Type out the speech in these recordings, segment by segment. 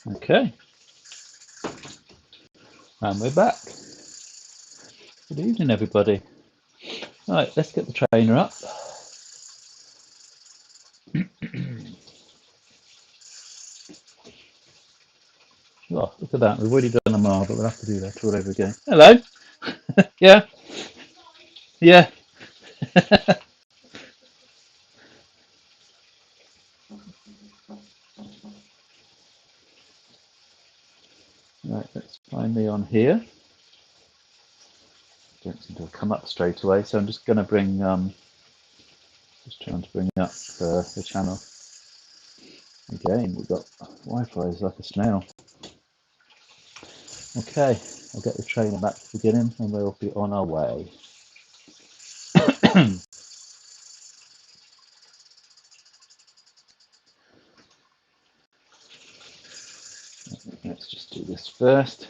Okay, and we're back. Good evening, everybody. Right, let's get the trainer up. Oh, look at that. We've already done a mile, but we'll have to do that all over again. Hello. Yeah. Yeah. Right, let's find me on here. Don't seem to have come up straight away, so I'm just going to bring, just trying to bring up the channel. Again, we've got Wi-Fi is like a snail. Okay, I'll get the trainer back to the beginning and we'll be on our way. Let's just do this first.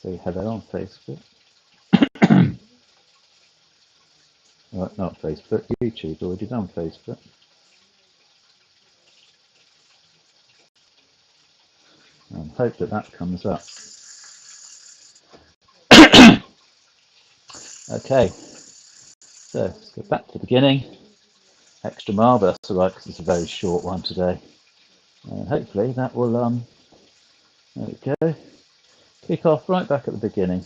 Say hello on Facebook. Not Facebook, YouTube, already done Facebook. And hope that that comes up. Okay, so let's go back to the beginning. Extra mile, but that's alright because it's a very short one today. And hopefully that will, there we go, kick off right back at the beginning.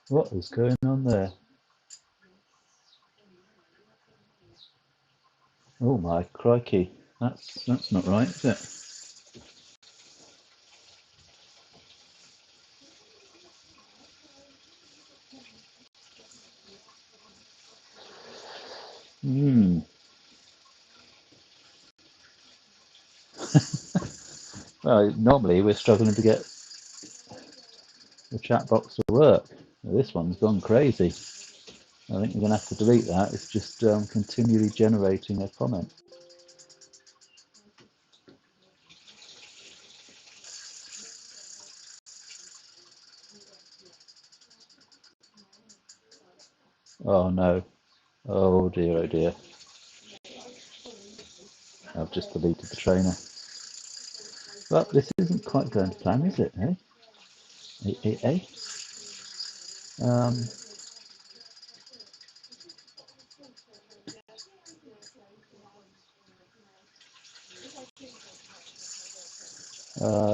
What is going on there? Oh my crikey, that's not right, is it? Well, normally we're struggling to get the chat box to work. Well, this one's gone crazy. I think we're going to have to delete that. It's just continually generating a comment. Oh no. Oh dear, oh dear. I've just deleted the trainer. Well, this isn't quite going to plan, is it, eh?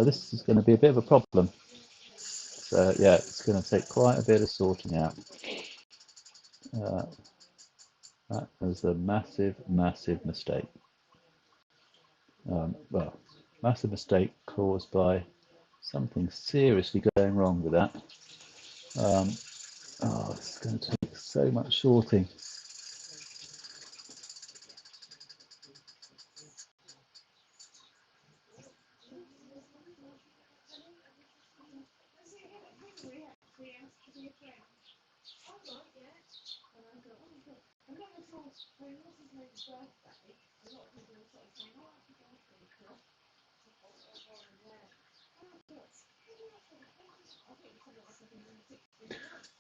This is going to be a bit of a problem. So yeah, it's going to take quite a bit of sorting out. That was a massive, massive mistake. Well, massive mistake caused by something seriously going wrong with that. Oh, it's going to take so much sorting.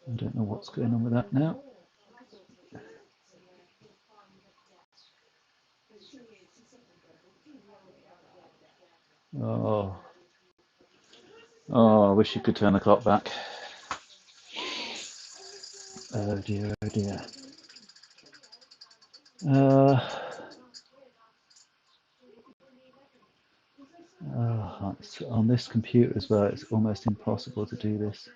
I don't know what's going on with that now. Oh, I wish you could turn the clock back. Oh dear, oh dear. On this computer as well, it's almost impossible to do this.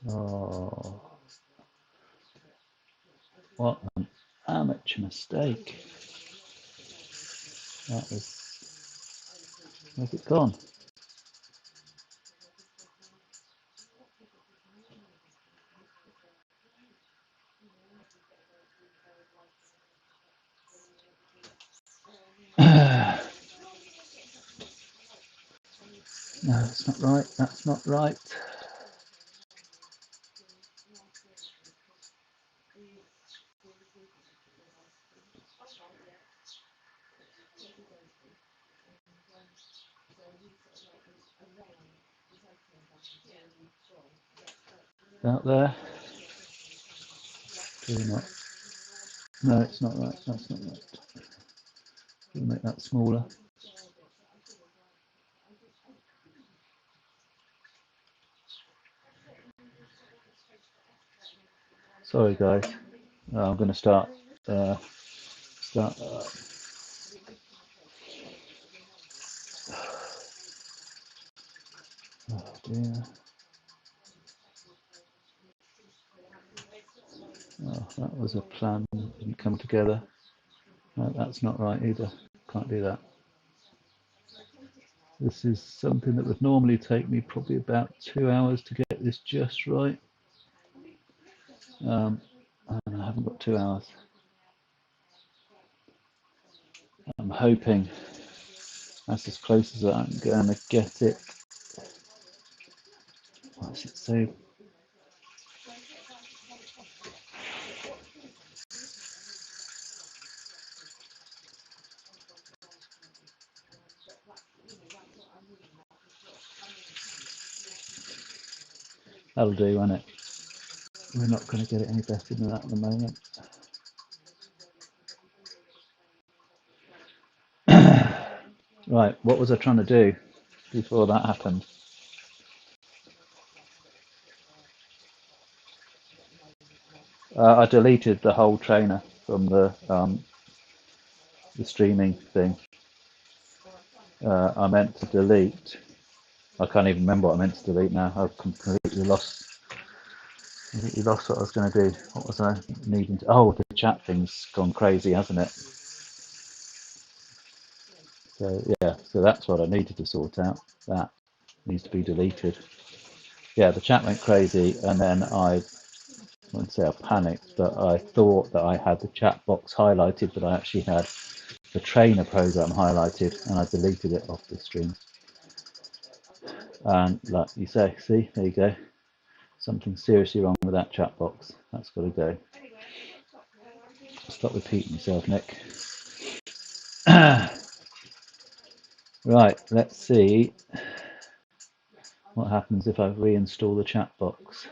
Oh, what an amateur. such a mistake. That is, where's it gone? No, that's not right. That's not right. Out there. Do not. No, it's not right. That's not right. We'll make that smaller. Sorry, guys. I'm going to start. Oh dear. Oh, that was a plan that didn't come together. No, that's not right either. Can't do that. This is something that would normally take me probably about 2 hours to get this just right. And I haven't got 2 hours. I'm hoping that's as close as I'm going to get it. Why is it so? That'll do, won't it? We're not going to get it any better than that at the moment. Right, what was I trying to do before that happened? I deleted the whole trainer from the streaming thing. I meant to delete. I can't even remember what I meant to delete now. I've completely lost what I was going to do. What was I needing to? Oh, the chat thing's gone crazy, hasn't it? So yeah, so that's what I needed to sort out. That needs to be deleted. Yeah, the chat went crazy, and then I wouldn't say I panicked, but I thought that I had the chat box highlighted, but I actually had the trainer program highlighted, and I deleted it off the stream. And like you say, see, there you go. Something seriously wrong with that chat box. That's got to go. Stop repeating yourself, Nick. Right, let's see what happens if I reinstall the chat box.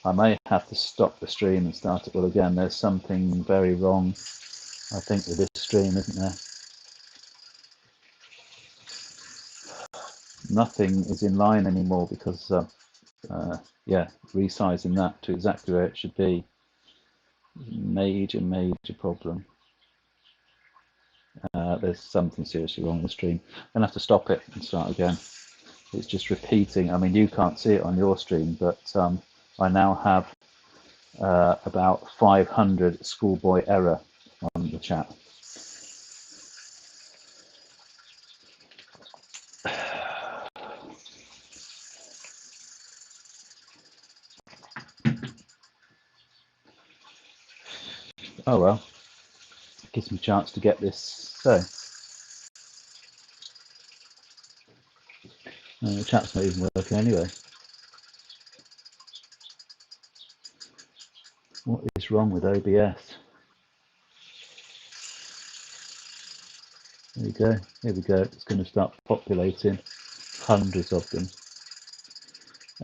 I may have to stop the stream and start it all again. There's something very wrong, I think, with this stream, isn't there? Nothing is in line anymore because yeah, resizing that to exactly where it should be. Major problem. There's something seriously wrong with the stream. I'm gonna have to stop it and start again. It's just repeating. I mean, you can't see it on your stream, but I now have about 500 schoolboy error on the chat. Oh well, gives me a chance to get this. So the chat's not even working anyway. What is wrong with OBS? There we go. Here we go. It's going to start populating. Hundreds of them.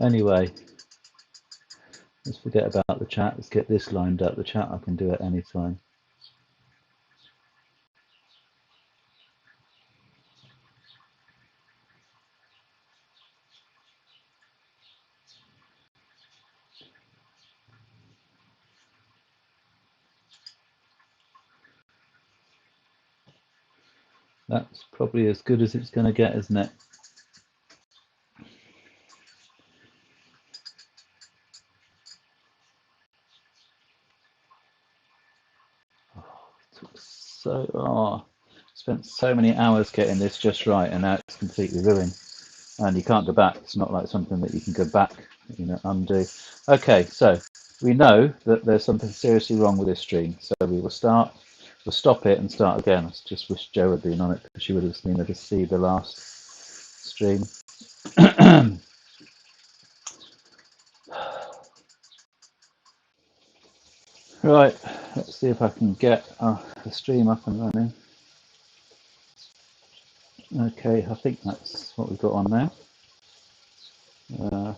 Anyway, let's forget about the chat. Let's get this lined up. The chat I can do at any time. That's probably as good as it's going to get, isn't it? Spent so many hours getting this just right, and now it's completely ruined. And you can't go back. It's not like something that you can go back, undo. Okay, so we know that there's something seriously wrong with this stream. So we'll stop it and start again. I just wish Jo had been on it because she would have been able to see the last stream. Right, let's see if I can get the stream up and running. Okay, I think that's what we've got on now.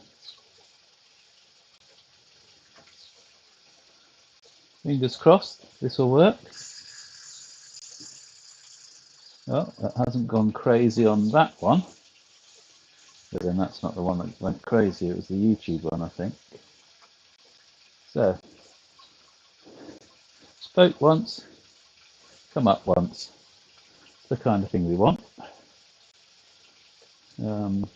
Fingers crossed this will work. Oh, that hasn't gone crazy on that one. But then that's not the one that went crazy, it was the YouTube one, I think. So, spoke once, come up once. It's the kind of thing we want. Um,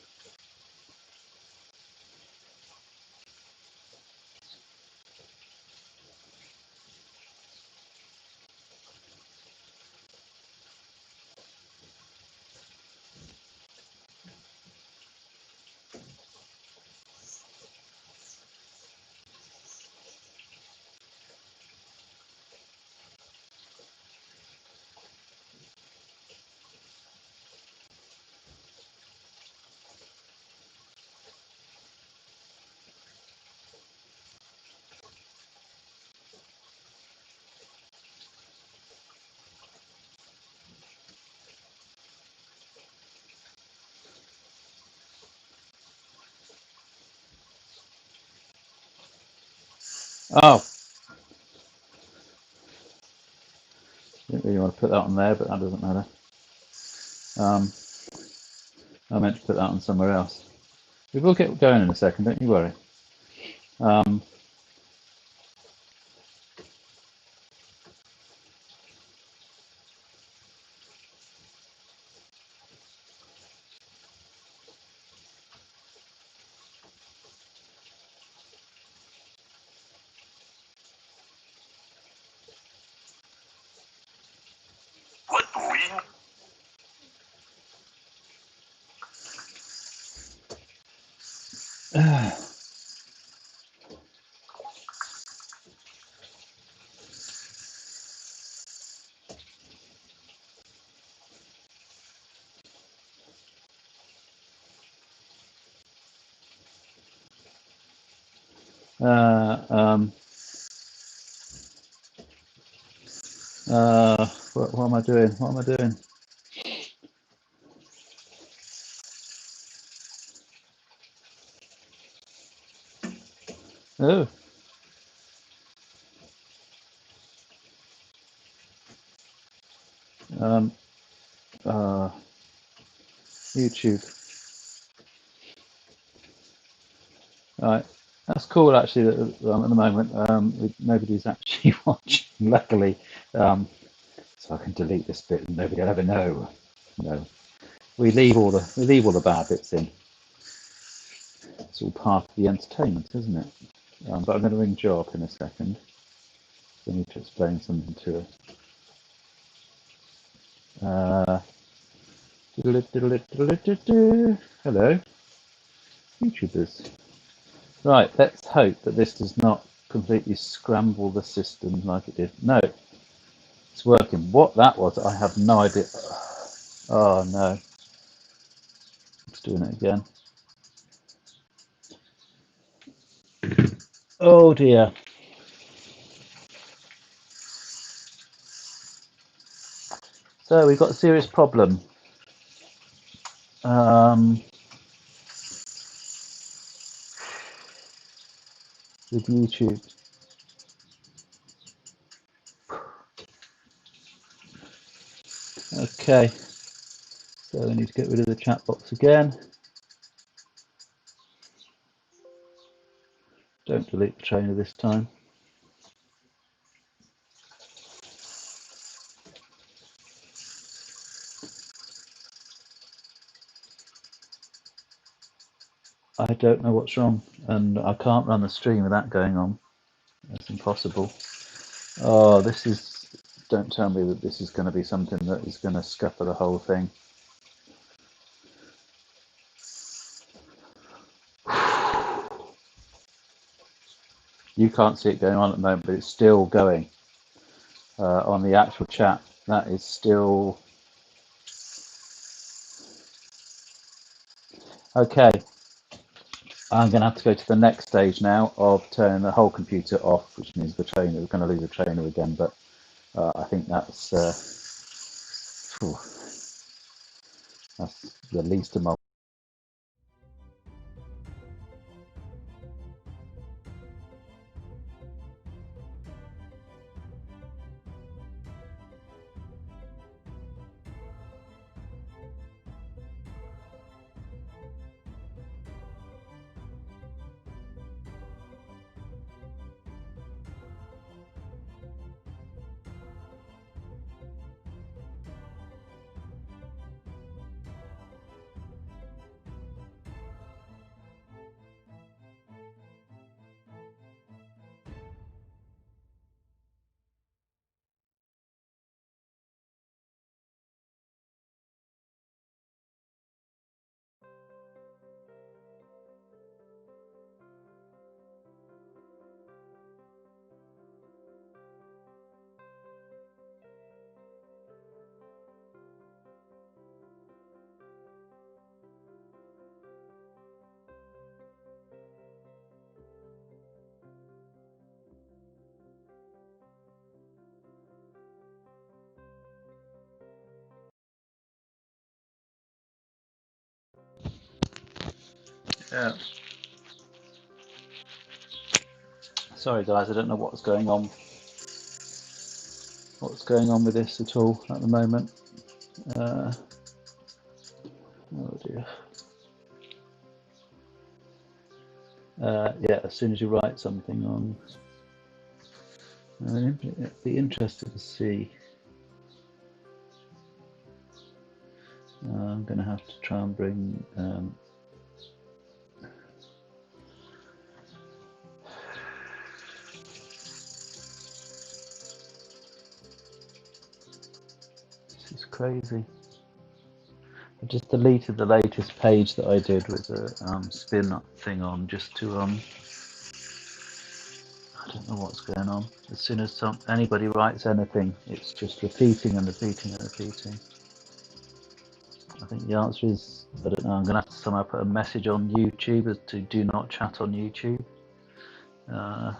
oh, didn't really want to put that on there, but that doesn't matter. I meant to put that on somewhere else. We will get going in a second, don't you worry. What am I doing? What am I doing? Oh, um, uh, YouTube. Right, that's cool actually. That at the moment, nobody's actually watching. Luckily, so I can delete this bit and nobody will ever know. No, we leave all the bad bits in. It's all part of the entertainment, isn't it? But I'm going to ring Jo up in a second. So I need to explain something to her. Hello, YouTubers. Right, let's hope that this does not completely scramble the system like it did. No, it's working. What that was, I have no idea. Oh no, it's doing it again. Oh dear. So we've got a serious problem with YouTube. Okay, so we need to get rid of the chat box again. Don't delete the trainer this time. I don't know what's wrong, and I can't run the stream without going on. It's impossible. Oh, this is... Don't tell me that this is going to be something that is going to scupper the whole thing. You can't see it going on at the moment, but it's still going. On the actual chat, that is still... Okay. I'm going to have to go to the next stage now of turning the whole computer off, which means the trainer, we're going to lose the trainer again, but I think that's the least of my... Yeah. Sorry guys, I don't know what's going on with this at all at the moment. Oh dear. Yeah, as soon as you write something on, I'd be interested to see. I'm going to have to try and bring this is crazy. I just deleted the latest page that I did with the spin thing on, just to I don't know what's going on. As soon as anybody writes anything, it's just repeating and repeating and repeating. I think the answer is, I don't know, I'm going to have to somehow put a message on YouTube as to do not chat on YouTube. I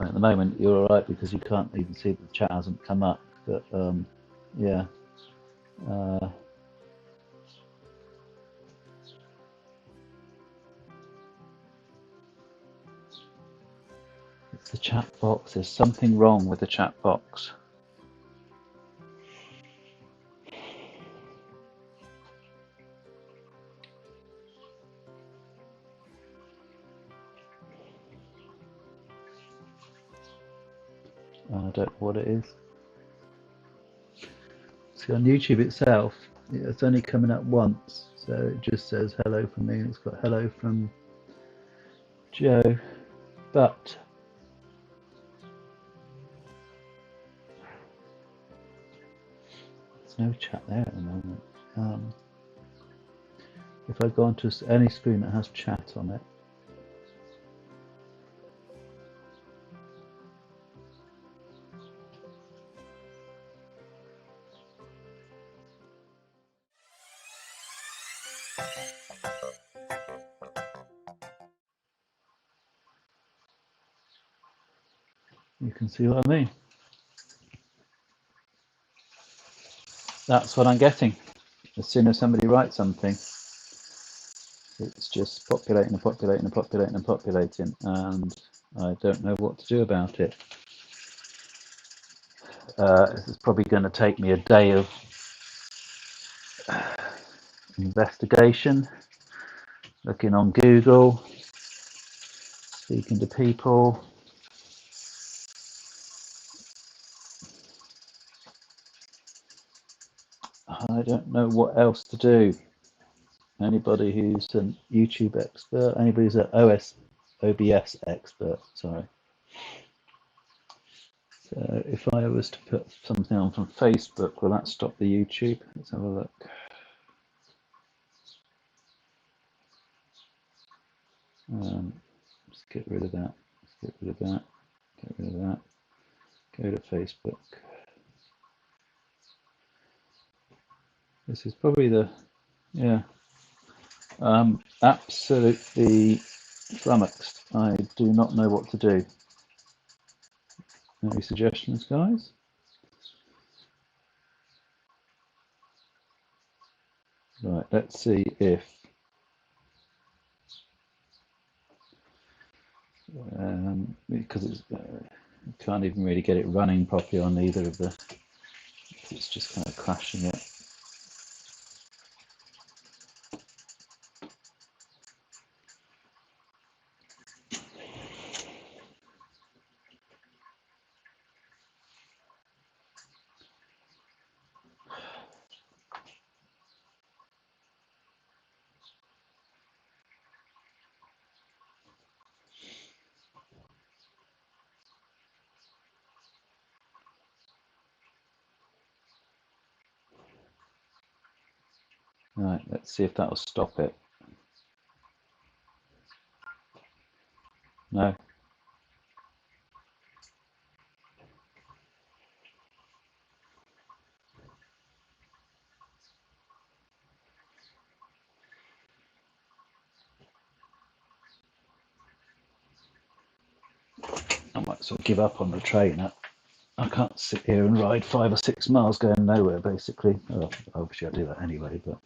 mean, at the moment you're alright because you can't even see that the chat hasn't come up, but yeah. It's the chat box. There's something wrong with the chat box. I don't know what it is. See, on YouTube itself, it's only coming up once, so it just says hello from me, and it's got hello from Joe, but there's no chat there at the moment. If I go onto any screen that has chat on it, you can see what I mean. That's what I'm getting. As soon as somebody writes something, it's just populating and populating and populating and populating, and I don't know what to do about it. This is probably going to take me a day of investigation, looking on Google, speaking to people. I don't know what else to do. Anybody who's an YouTube expert, anybody who's an OBS expert, sorry. So if I was to put something on from Facebook, will that stop the YouTube? Let's have a look. Let's get rid of that. Let's get rid of that. Get rid of that. Go to Facebook. This is probably the, yeah. Absolutely flummoxed. I do not know what to do. Any suggestions, guys? Right, let's see if because it's can't even really get it running properly on either of the. It's just kind of crashing it. Right, let's see if that will stop it. No. I might sort of give up on the trainer. I can't sit here and ride 5 or 6 miles going nowhere, basically. Well, obviously I do that anyway, but.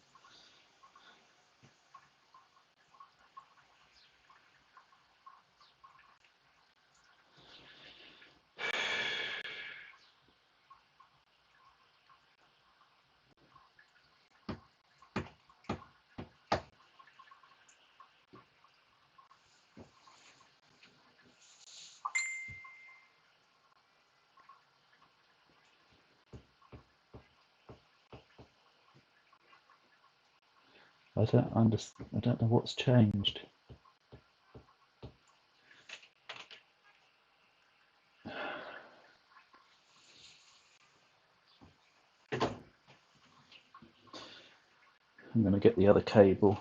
I don't know what's changed. I'm going to get the other cable.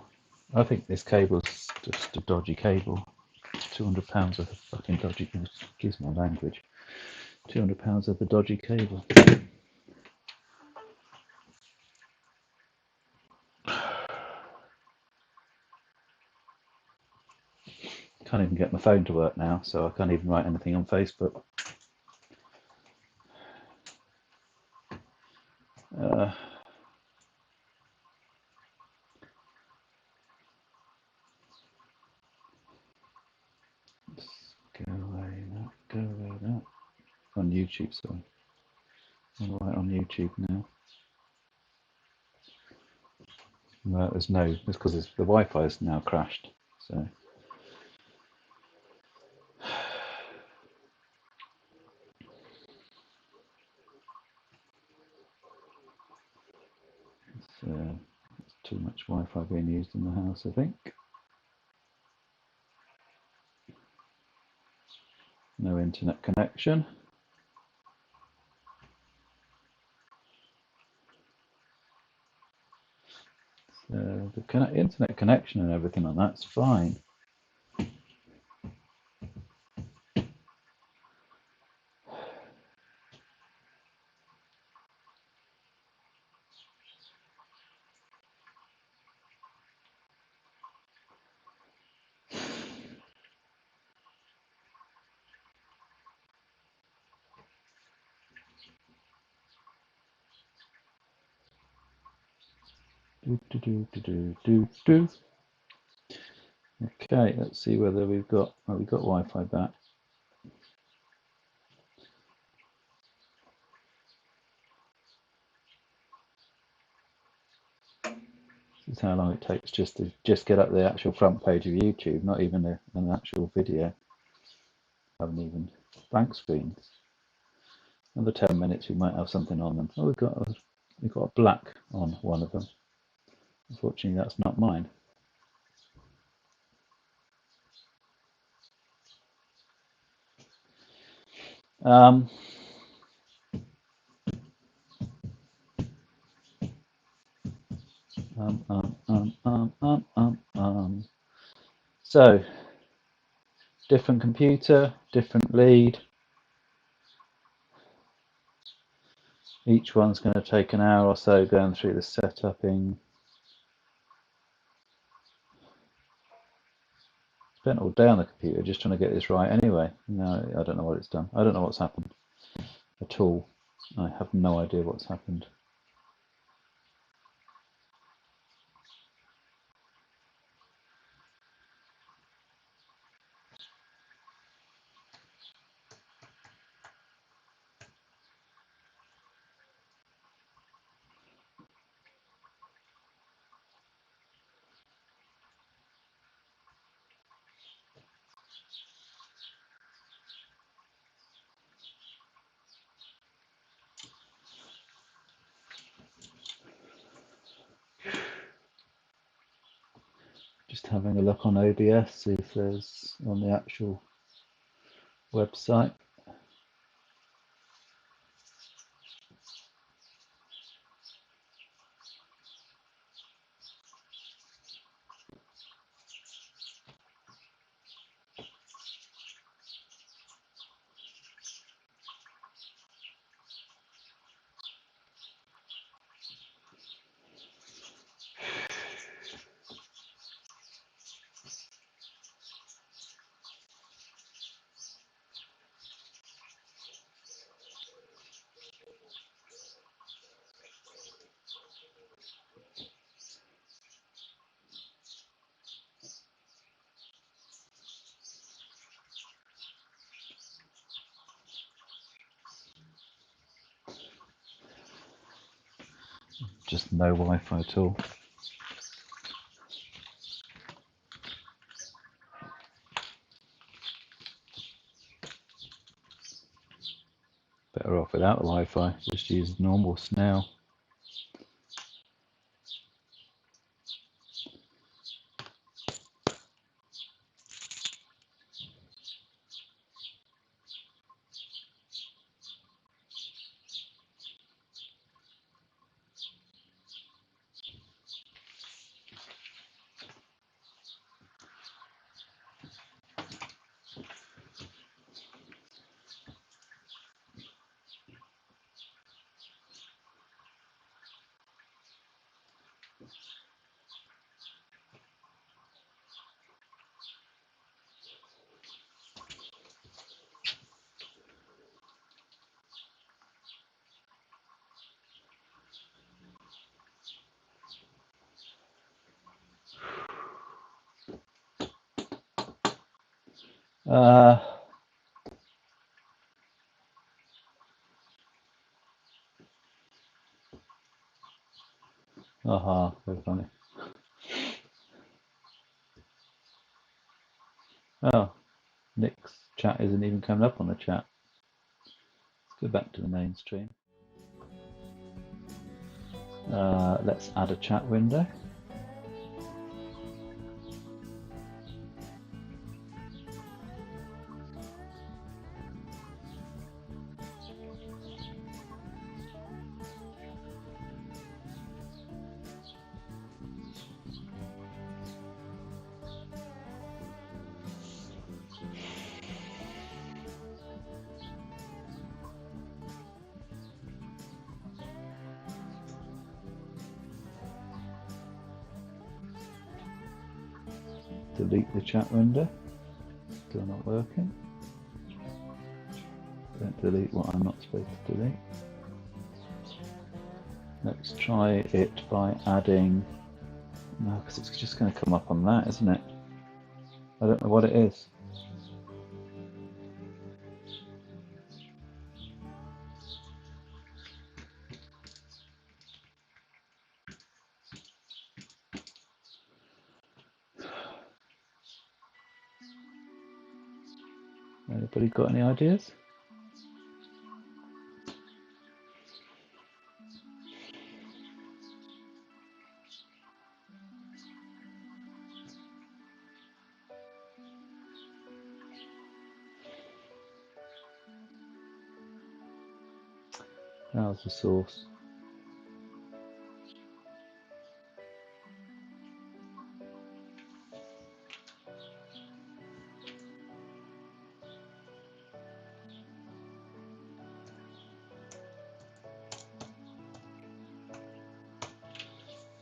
I think this cable's just a dodgy cable. £200 of fucking dodgy. Excuse my language. £200 of the dodgy cable. Can't even get my phone to work now, so I can't even write anything on Facebook. Go away, that. Go away, that. On YouTube, sorry. I'm right on YouTube now. No, there's no. It's because the Wi-Fi has now crashed. So. It's too much Wi-Fi being used in the house, I think. No internet connection. The internet connection and everything on that's fine. Okay, let's see whether we've got Wi-Fi back. This is how long it takes just to get up the actual front page of YouTube, not even an actual video. haven't even blank screens. Another 10 minutes, we might have something on them. Oh, we've got a black on one of them. Unfortunately, that's not mine. So, different computer, different lead. Each one's going to take an hour or so going through the setuping. Spent all day on the computer just trying to get this right anyway. No, I don't know what it's done. I don't know what's happened at all. I have no idea what's happened. Just having a look on OBS, see if there's on the actual website. Just no Wi-Fi at all. Better off without the Wi-Fi. Just use normal snail. Aha, very funny. Oh, Nick's chat isn't even coming up on the chat. Let's go back to the main stream. Let's add a chat window. Delete the chat window. Still not working. Don't delete what I'm not supposed to delete. Let's try it by adding... No, because it's just going to come up on that, isn't it? I don't know what it is. There Anybody got any ideas? How's the source?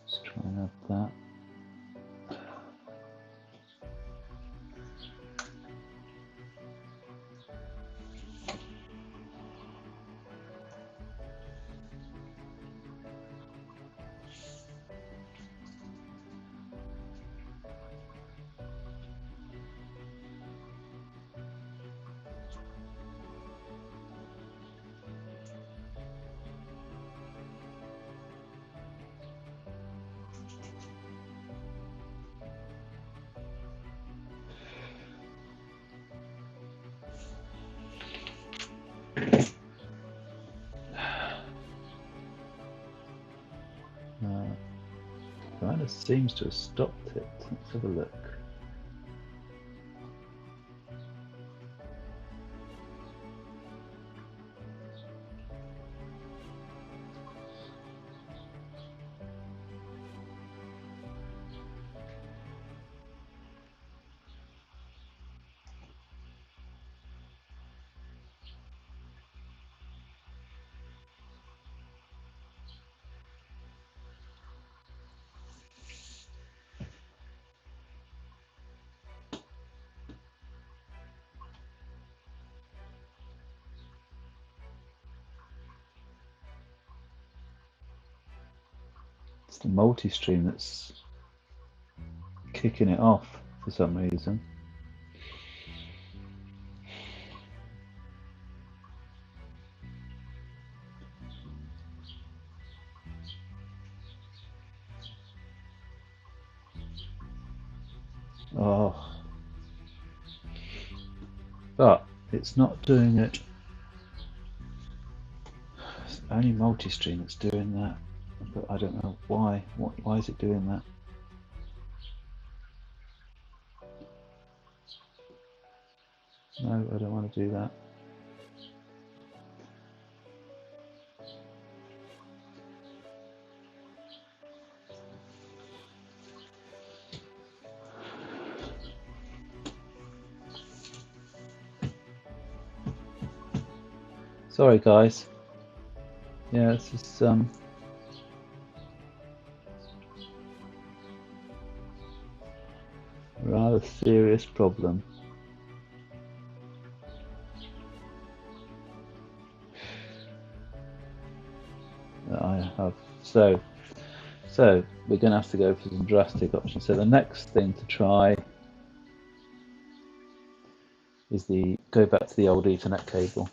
Let's try and add that. Kind of seems to have stopped it. Let's have a look. It's the multi-stream that's kicking it off for some reason. Oh, but it's not doing it. It's only multi-stream that's doing that, but I don't know why. Why is it doing that? No, I don't want to do that. Sorry guys. Yeah, this is a rather serious problem. That I have. So we're going to have to go for some drastic options. So the next thing to try is go back to the old Ethernet cable.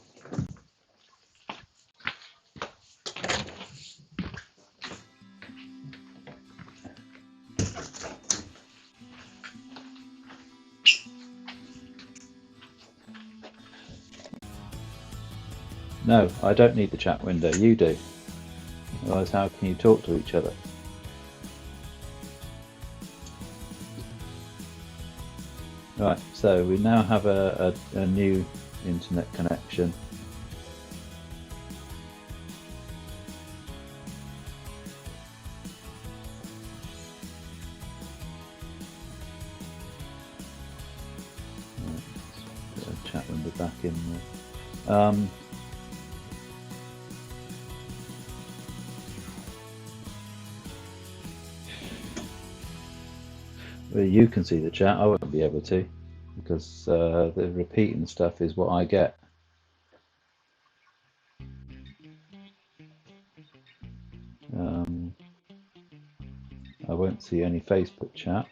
No, I don't need the chat window, you do. Otherwise, how can you talk to each other? Right, so we now have a new internet connection. Right, put the chat window back in there. Well, you can see the chat, I won't be able to, because the repeating stuff is what I get. I won't see any Facebook chat.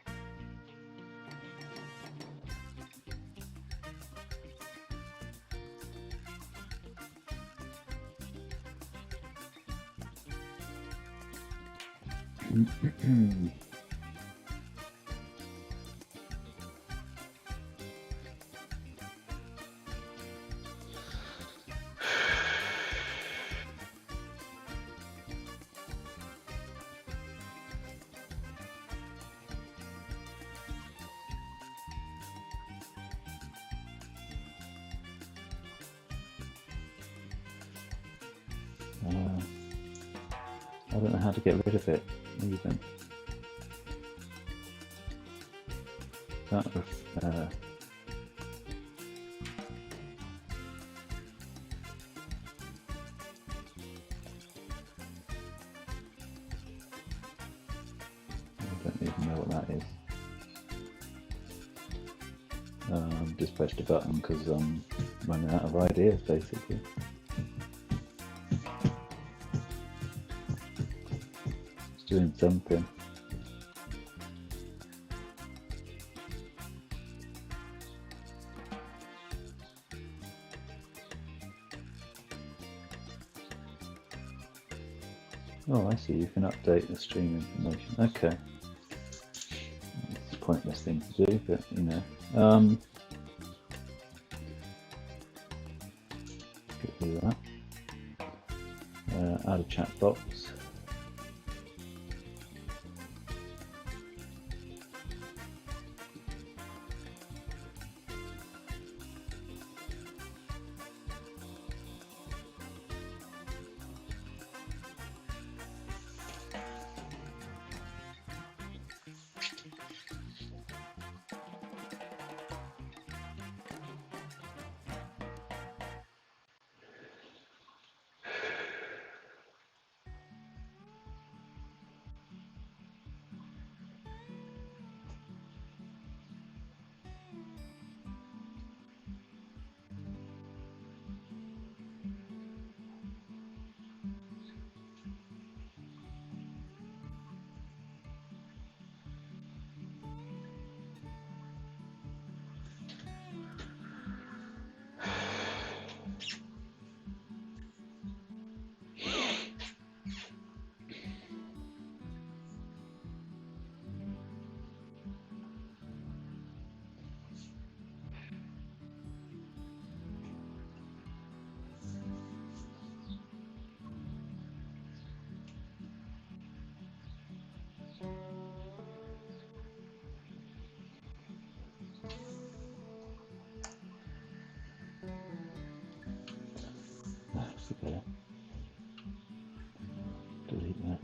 I don't know how to get rid of it even. That I don't even know what that is. Just pressed a button because I'm running out of ideas, basically. It's doing something. Oh, I see, you can update the stream information. Okay. It's a pointless thing to do, but you know. Get rid of that. Add a chat box. Forget it. Delete that.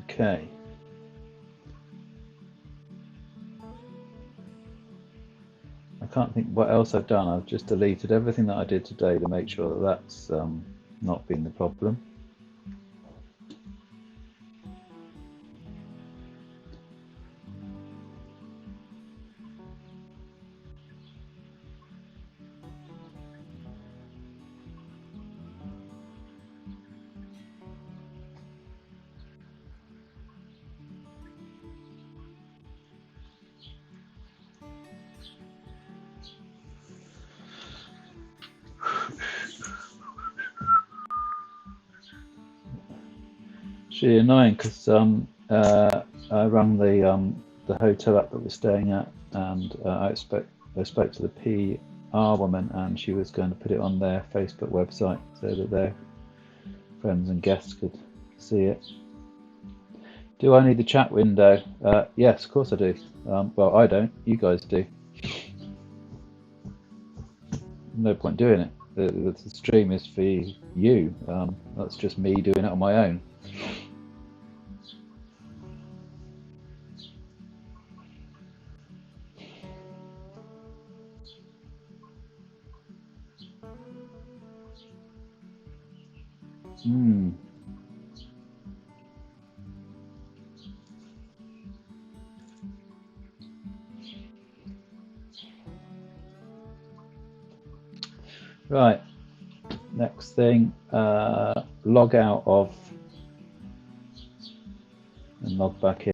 Okay. I can't think what else I've done. I've just deleted everything that I did today to make sure that that's not been the problem. It's really annoying because I rang the hotel up that we're staying at, and I spoke to the PR woman, and she was going to put it on their Facebook website so that their friends and guests could see it. Do I need the chat window? Yes, of course I do. Well, I don't. You guys do. No point doing it. The stream is for you. That's just me doing it on my own. Right. Next thing, log out of and log back in.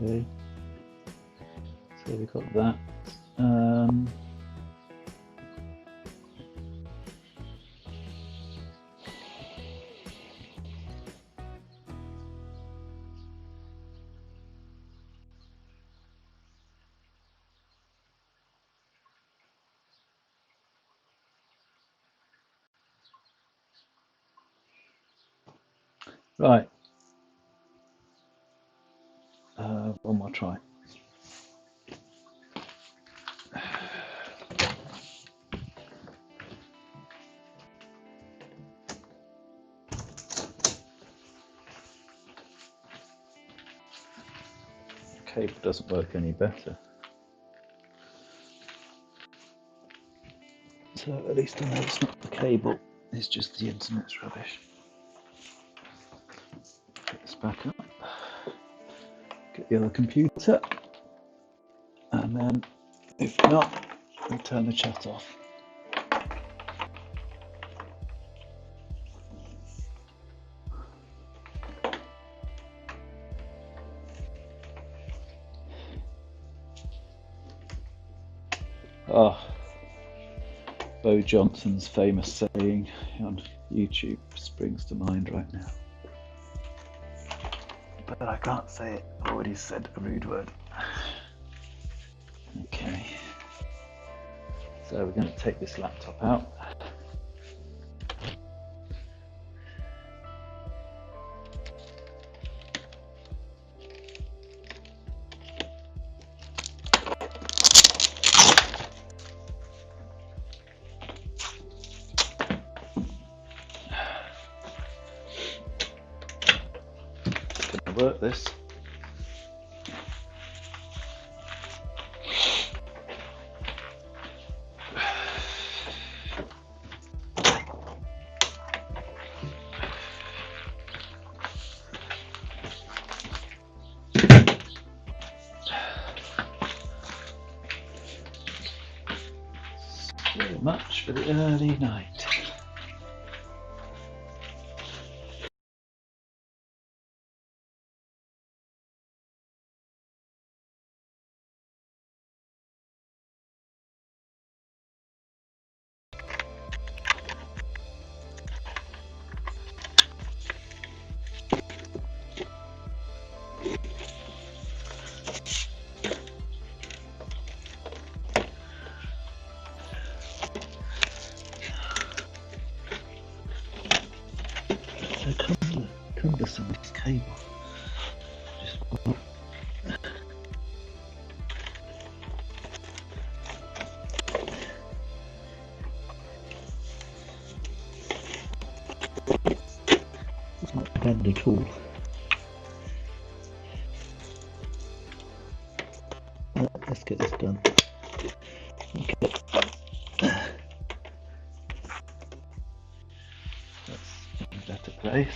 Okay, so we've got that. Right, one more try. Cable doesn't work any better. So at least I know it's not the cable, it's just the internet's rubbish. Get this back up, get the other computer, and then if not, we turn the chat off. Oh, Bo Johnson's famous saying on YouTube springs to mind right now. But I can't say it, I've already said a rude word. Okay, so we're going to take this laptop out. Work this. So much for the early night. So cumbersome, this cable. Just handy tool. Let's get this done. Okay. That's in a better place.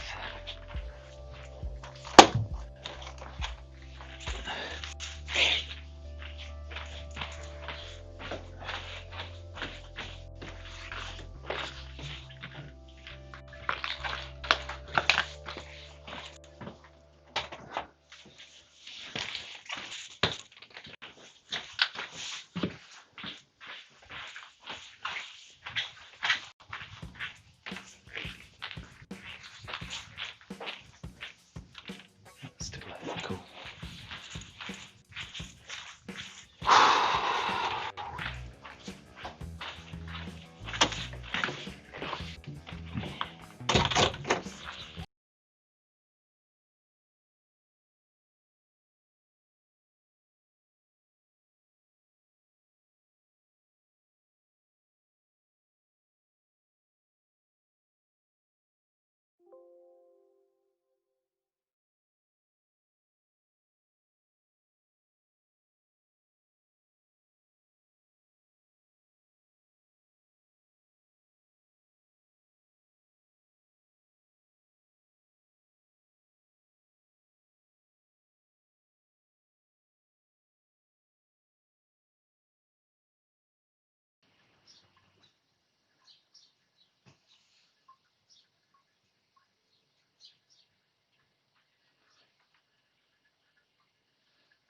Still cool.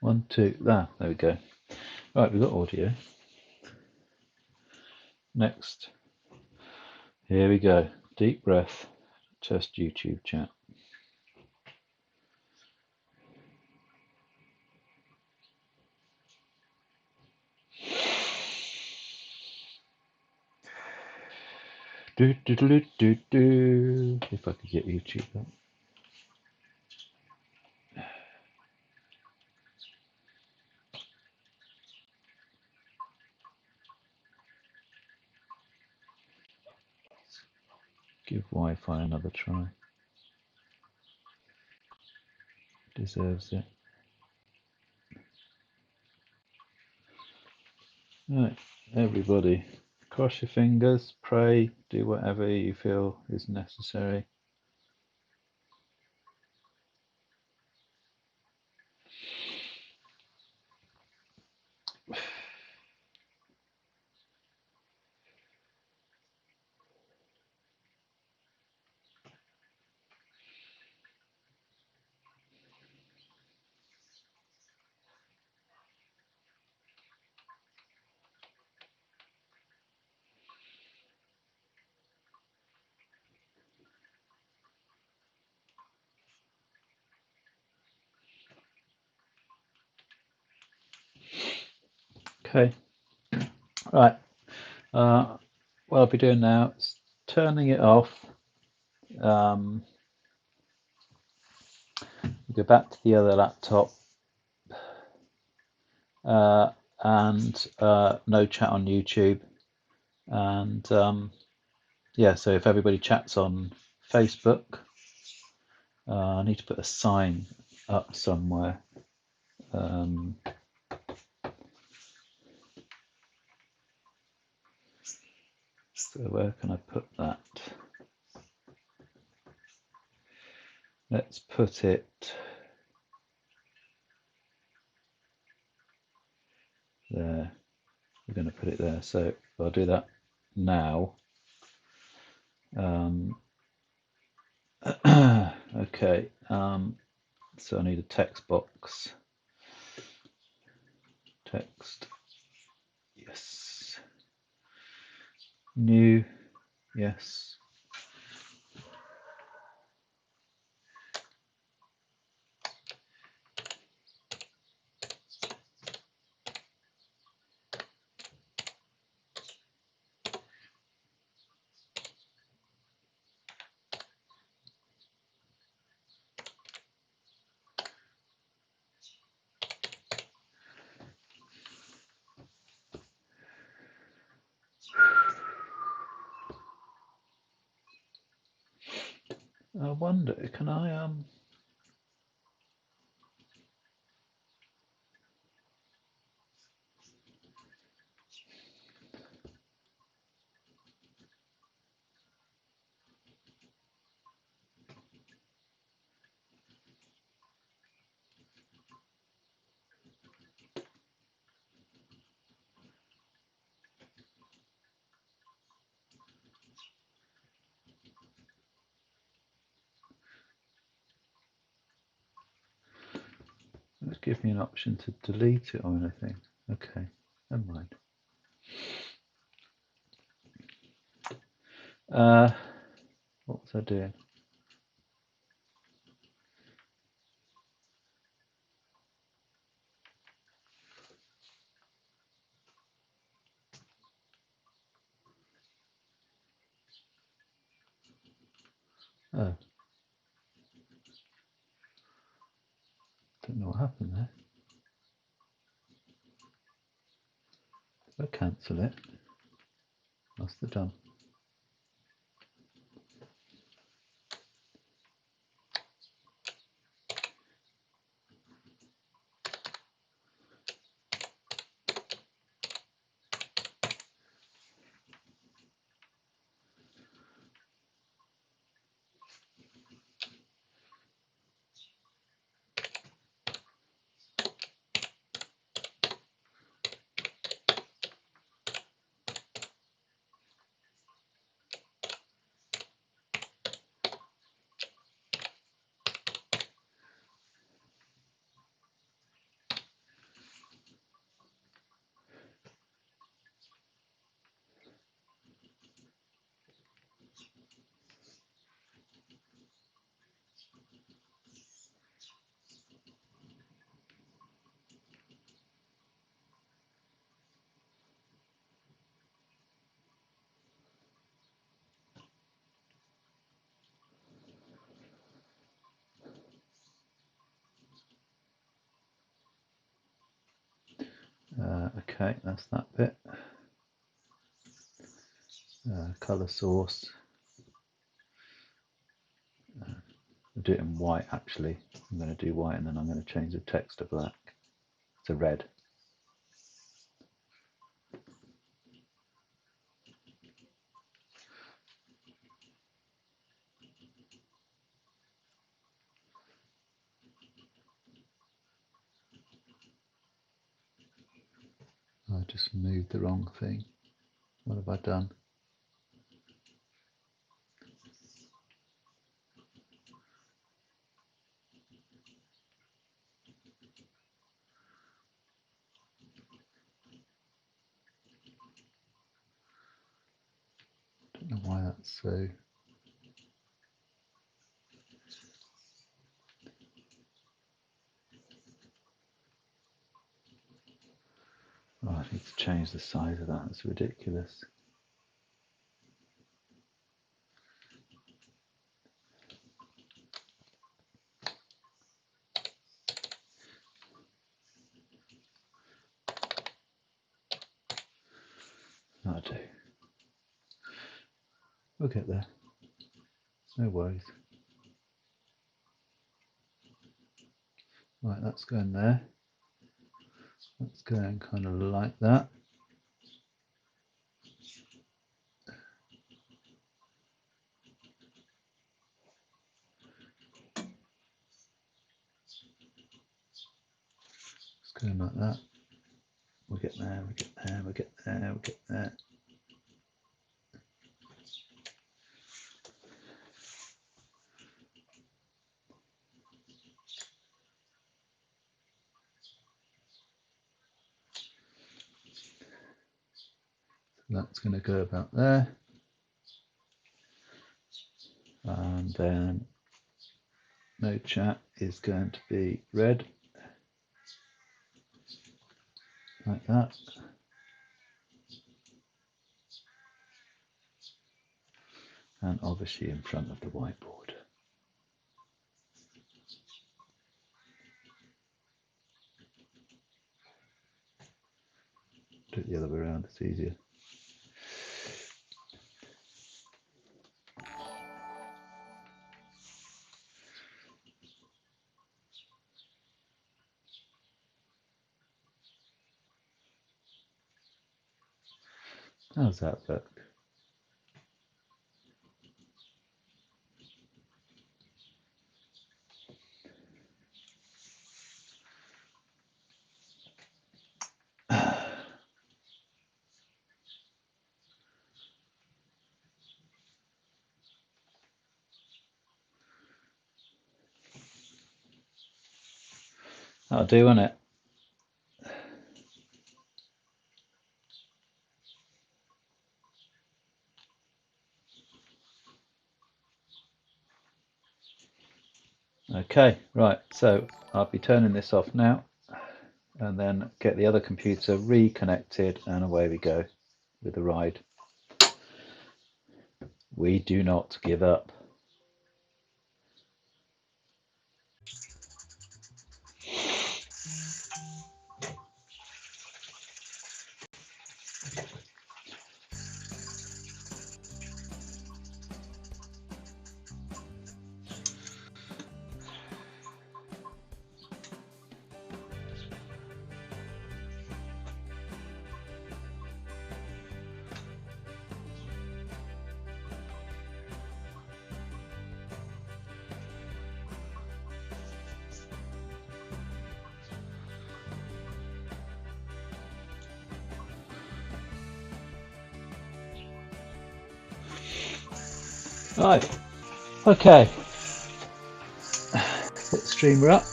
One, two, there we go. Right, we've got audio. Next, here we go. Deep breath, test YouTube chat. Do do do do do. If I could get YouTube up. Give Wi-Fi another try. Deserves it. Right, everybody, cross your fingers, pray, do whatever you feel is necessary. Okay, right. What I'll be doing now is turning it off. Go back to the other laptop, and no chat on YouTube. And yeah, so if everybody chats on Facebook, I need to put a sign up somewhere. So where can I put that? Let's put it there. We're going to put it there. So I'll do that now. Okay. So I need a text box. Text. Yes. New. Yes. I wonder, can I Let's give me an option to delete it or anything. Okay, never mind. What was I doing? Oh, don't know what happened there. If I cancel it, must have done. Okay, that's that bit. Color source. I'll do it in white actually. I'm going to do white and then I'm going to change the text to black, to red. I just moved the wrong thing. What have I done? Don't know why that's so. Oh, I need to change the size of that. It's ridiculous. That'll do. We'll get there. No worries. Right, that's going there. That's going kind of like that. It's going like that. We'll get there, we'll get there, we'll get there, we'll get there. That's going to go about there. And then no chat is going to be red. Like that. And obviously in front of the whiteboard. Do it the other way around, it's easier. How's that look? That'll do, won't it? Okay, right, so I'll be turning this off now and then get the other computer reconnected, and away we go with the ride. We do not give up. Right, okay, put the streamer up,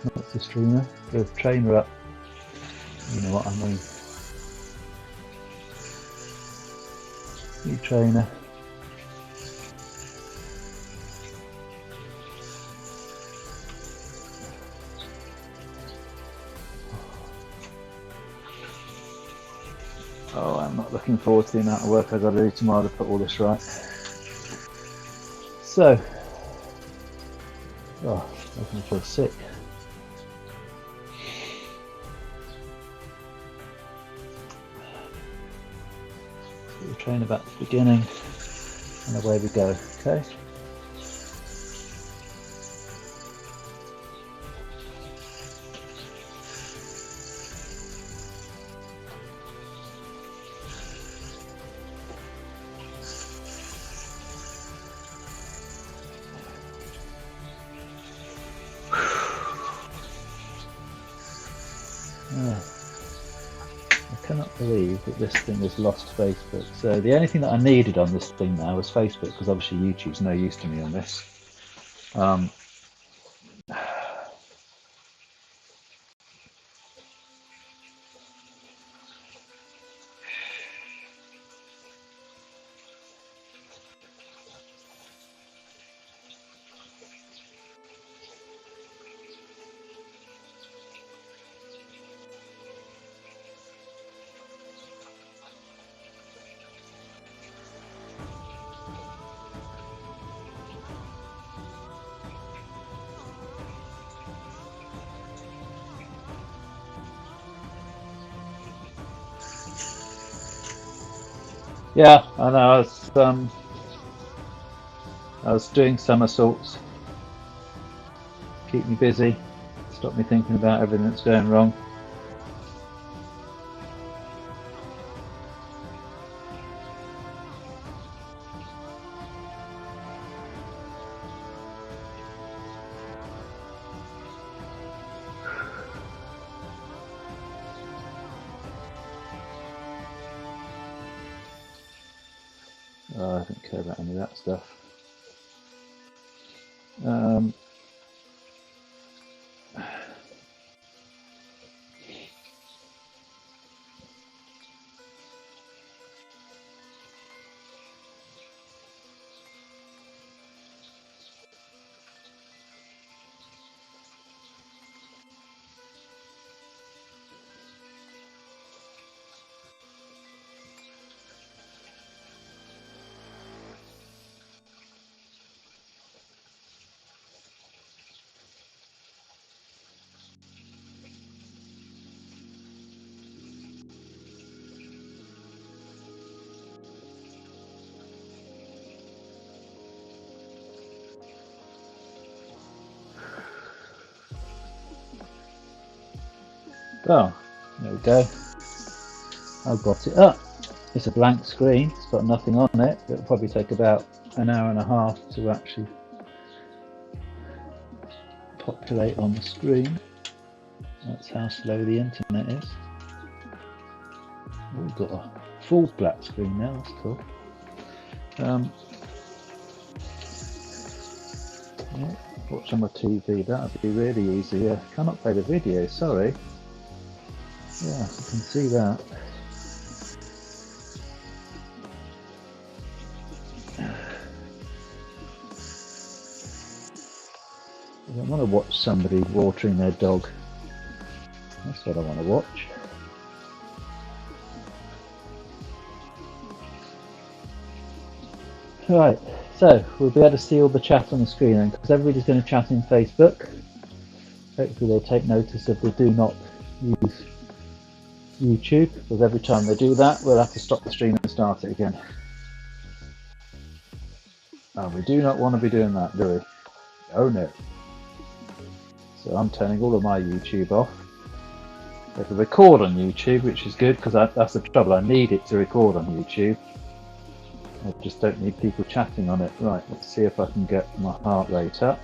not the streamer, the trainer up, you know what I mean, new trainer. Oh, I'm not looking forward to the amount of work I've got to do tomorrow to put all this right. So, oh, I can feel sick. Put the trainer back to the beginning, and away we go, okay? I cannot believe that this thing has lost Facebook. So the only thing that I needed on this thing now was Facebook, because obviously YouTube's no use to me on this. Yeah, I know. I was doing somersaults, keep me busy, stop me thinking about everything that's going wrong. Oh, I don't care about any of that stuff. Oh, there we go. I've got it up. It's a blank screen, it's got nothing on it. It'll probably take about an hour and a half to actually populate on the screen. That's how slow the internet is. We've got a full black screen now, that's cool. Yeah, watch on my TV, that would be really easy. Yeah, cannot play the video, sorry. Yeah, you can see that. I want to watch somebody watering their dog. That's what I want to watch. Right, so we'll be able to see all the chat on the screen then, because everybody's going to chat in Facebook. Hopefully they'll take notice of the do not use YouTube, because every time they do that we'll have to stop the stream and start it again. And we do not want to be doing that, do we? Oh no. So I'm turning all of my YouTube off. I can record on YouTube, which is good, because that's the trouble, I need it to record on YouTube. I just don't need people chatting on it. Right, let's see if I can get my heart rate up.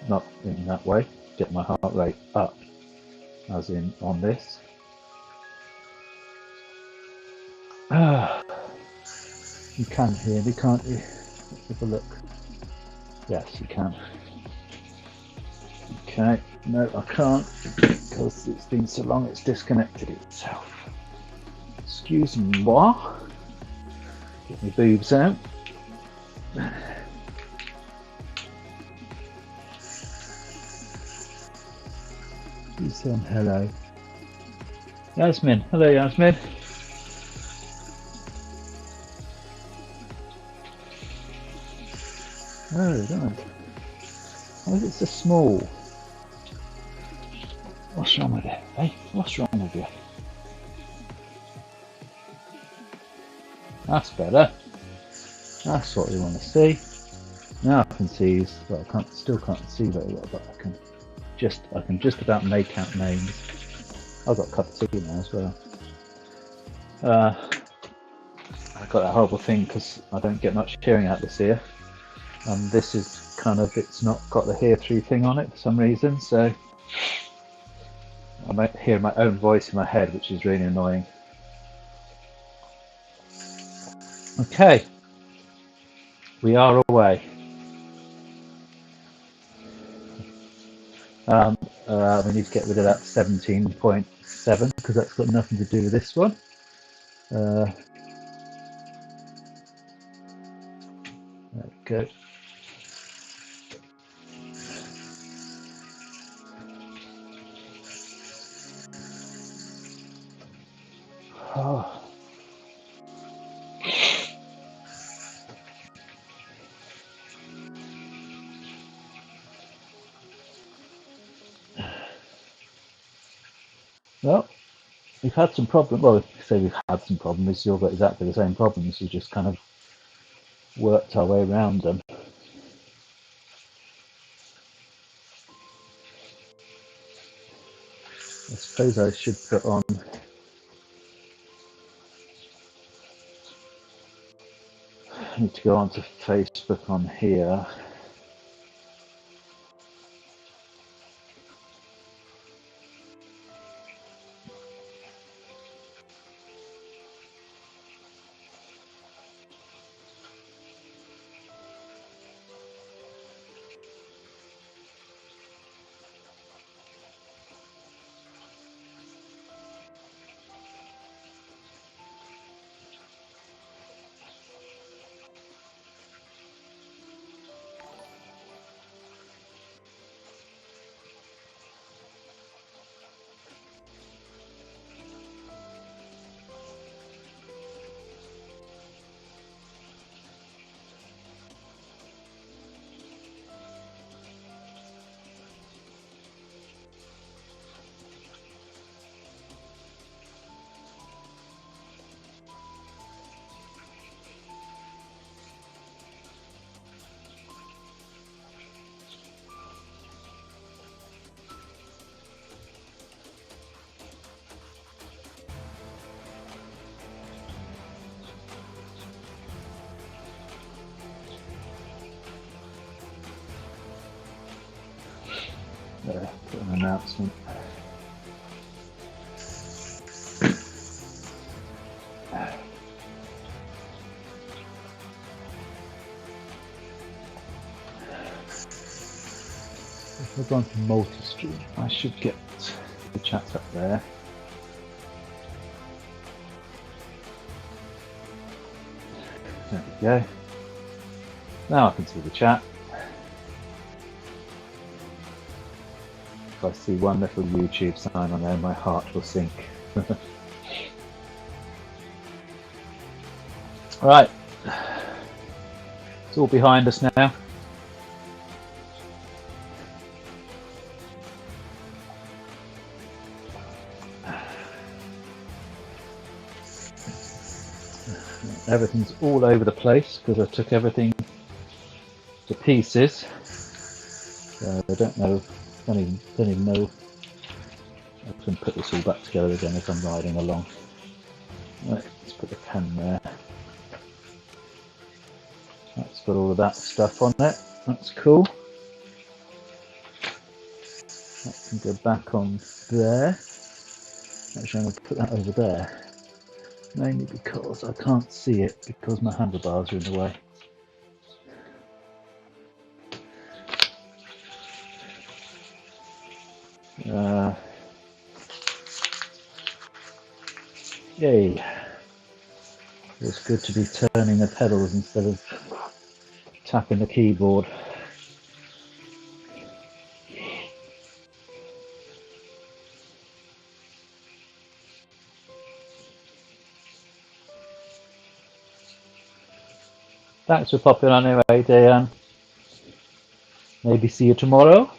Not in that way, get my heart rate up, as in on this. You can hear me, can't you? Let's have a look. Yes, you can. Okay, no I can't, because it's been so long it's disconnected itself. Excuse moi. Get my boobs out. Who's saying hello? Yasmin. Hello, Yasmin. Oh, right. Why is it so small? What's wrong with it? Hey, what's wrong with you? That's better. That's what we want to see. Now I can see. Well, I still can't see very well, but I can just about make out names. I've got a cup of tea now as well. I've got that horrible thing because I don't get much hearing out this ear, and this is kind of, it's not got the hear through thing on it for some reason, so I might hear my own voice in my head, which is really annoying. Okay, we are away. We need to get rid of that 17.7 because that's got nothing to do with this one. There we go. Oh. Well, we've had some problems. Well, say we've had some problems. We've still got exactly the same problems. We just kind of worked our way around them. I suppose I should put on. I need to go onto Facebook on here. Put an announcement. If we're going to multi-stream, I should get the chat up there. There we go. Now I can see the chat. If I see one little YouTube sign on there, my heart will sink. Right, it's all behind us now. Everything's all over the place because I took everything to pieces. So I don't even know. I can put this all back together again as I'm riding along. Right, let's put the pen there. That's got all of that stuff on it. That's cool. That can go back on there. Actually, I'm going to put that over there. Mainly because I can't see it because my handlebars are in the way. Yay. It's good to be turning the pedals instead of tapping the keyboard. Thanks for popping on anyway, Diane. Maybe see you tomorrow.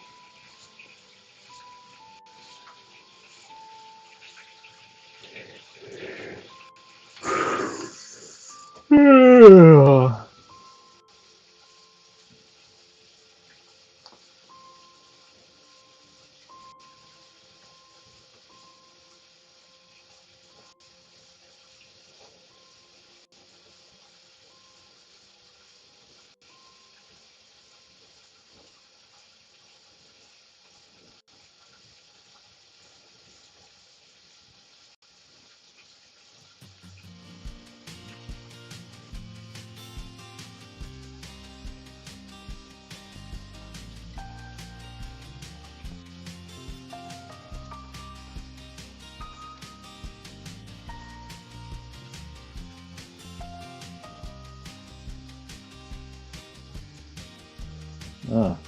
Oh.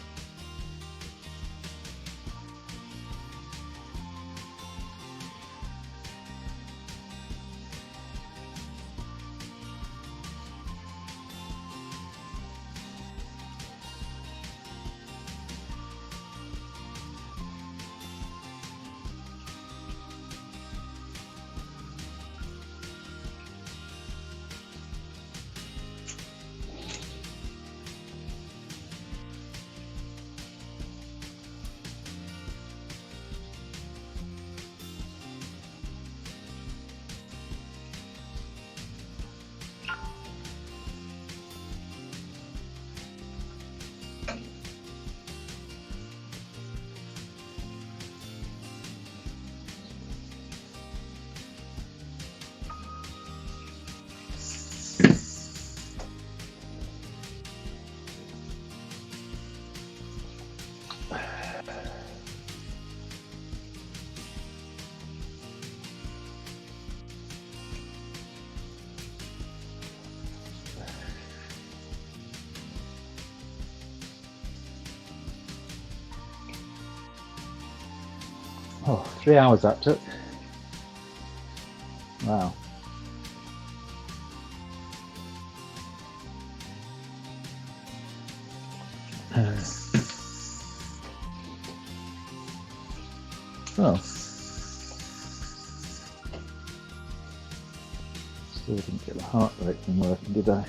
Oh, 3 hours that took. Wow. Oh. Still didn't get the heart rate thing working, did I?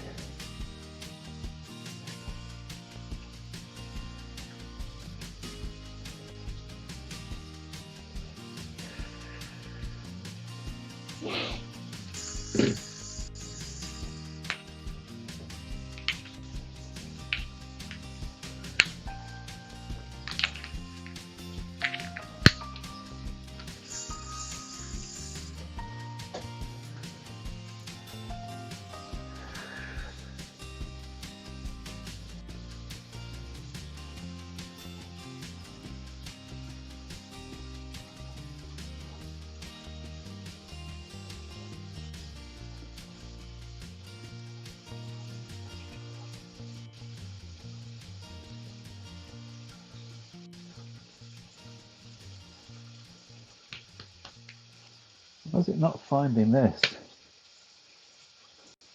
How's it not finding this?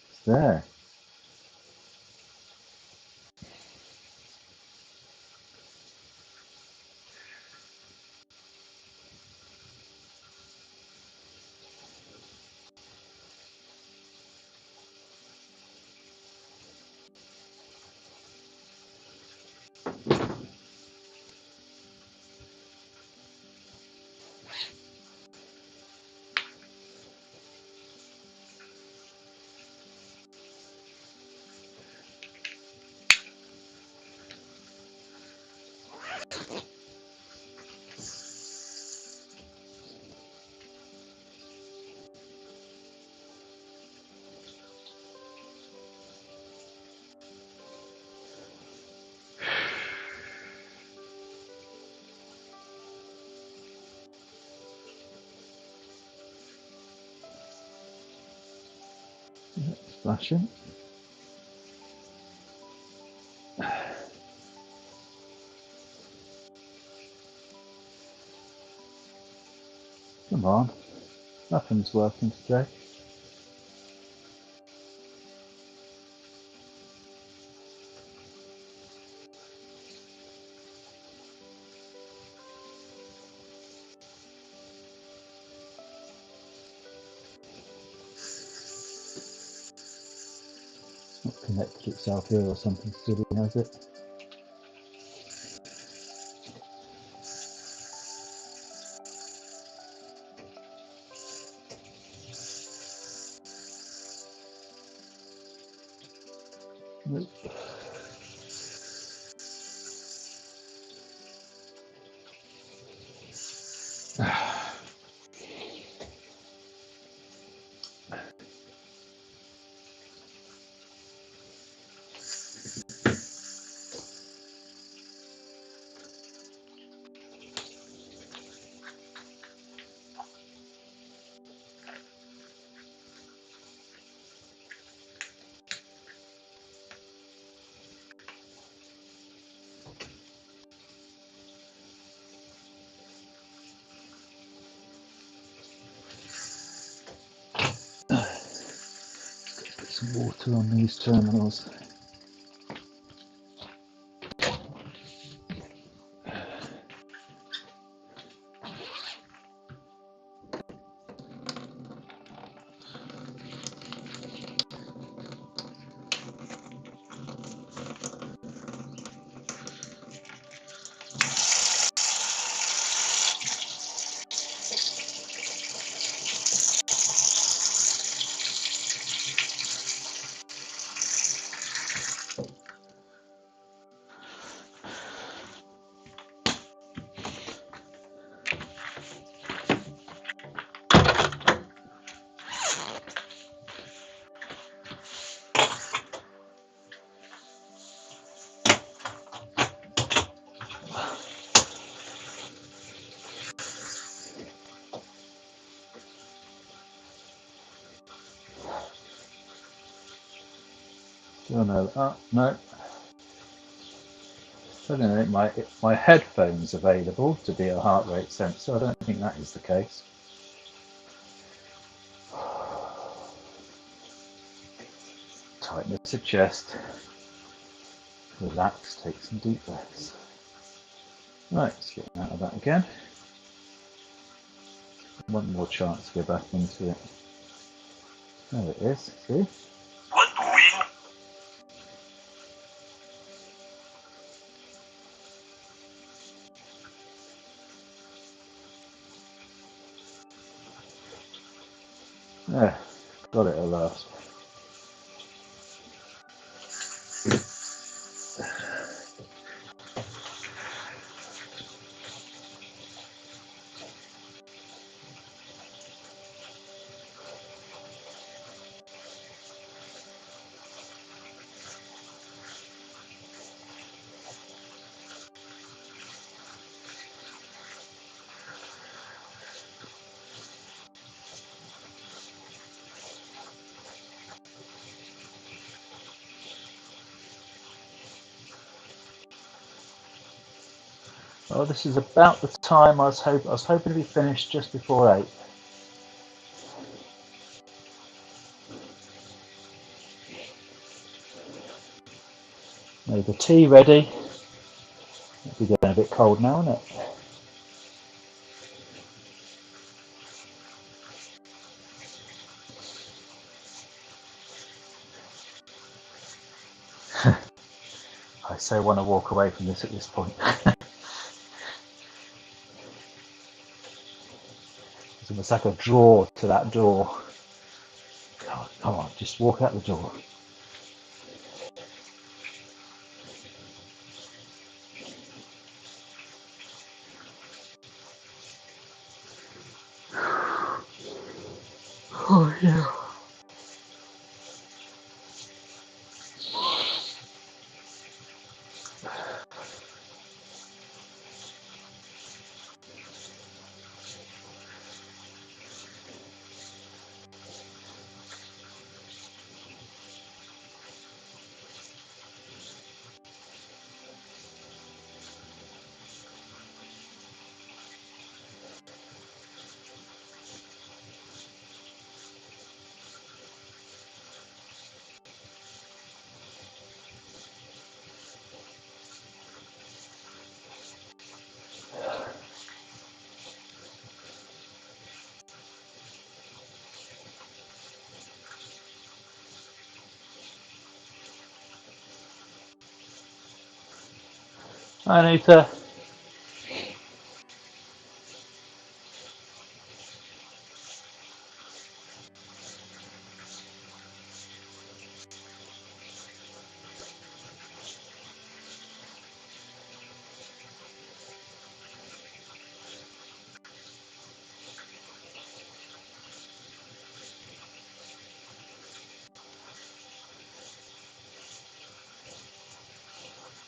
It's there. It's flashing. Come on. Nothing's working today. It's not connected itself here or something silly, has it? Nope. Put some water on these terminals. Oh no, no. I don't know, my headphone's available to be a heart rate sensor. I don't think that is the case. Tightness of chest. Relax, take some deep breaths. Right, let's get out of that again. One more chance to go back into it. There it is, see? There, got it at last. Oh, this is about the time I was hoping to be finished just before 8. The tea ready. It'll be getting a bit cold now, isn't it? I so want to walk away from this at this point. It's almost like a draw to that door. God, come on, just walk out the door. Oh yeah. Hi, Anita.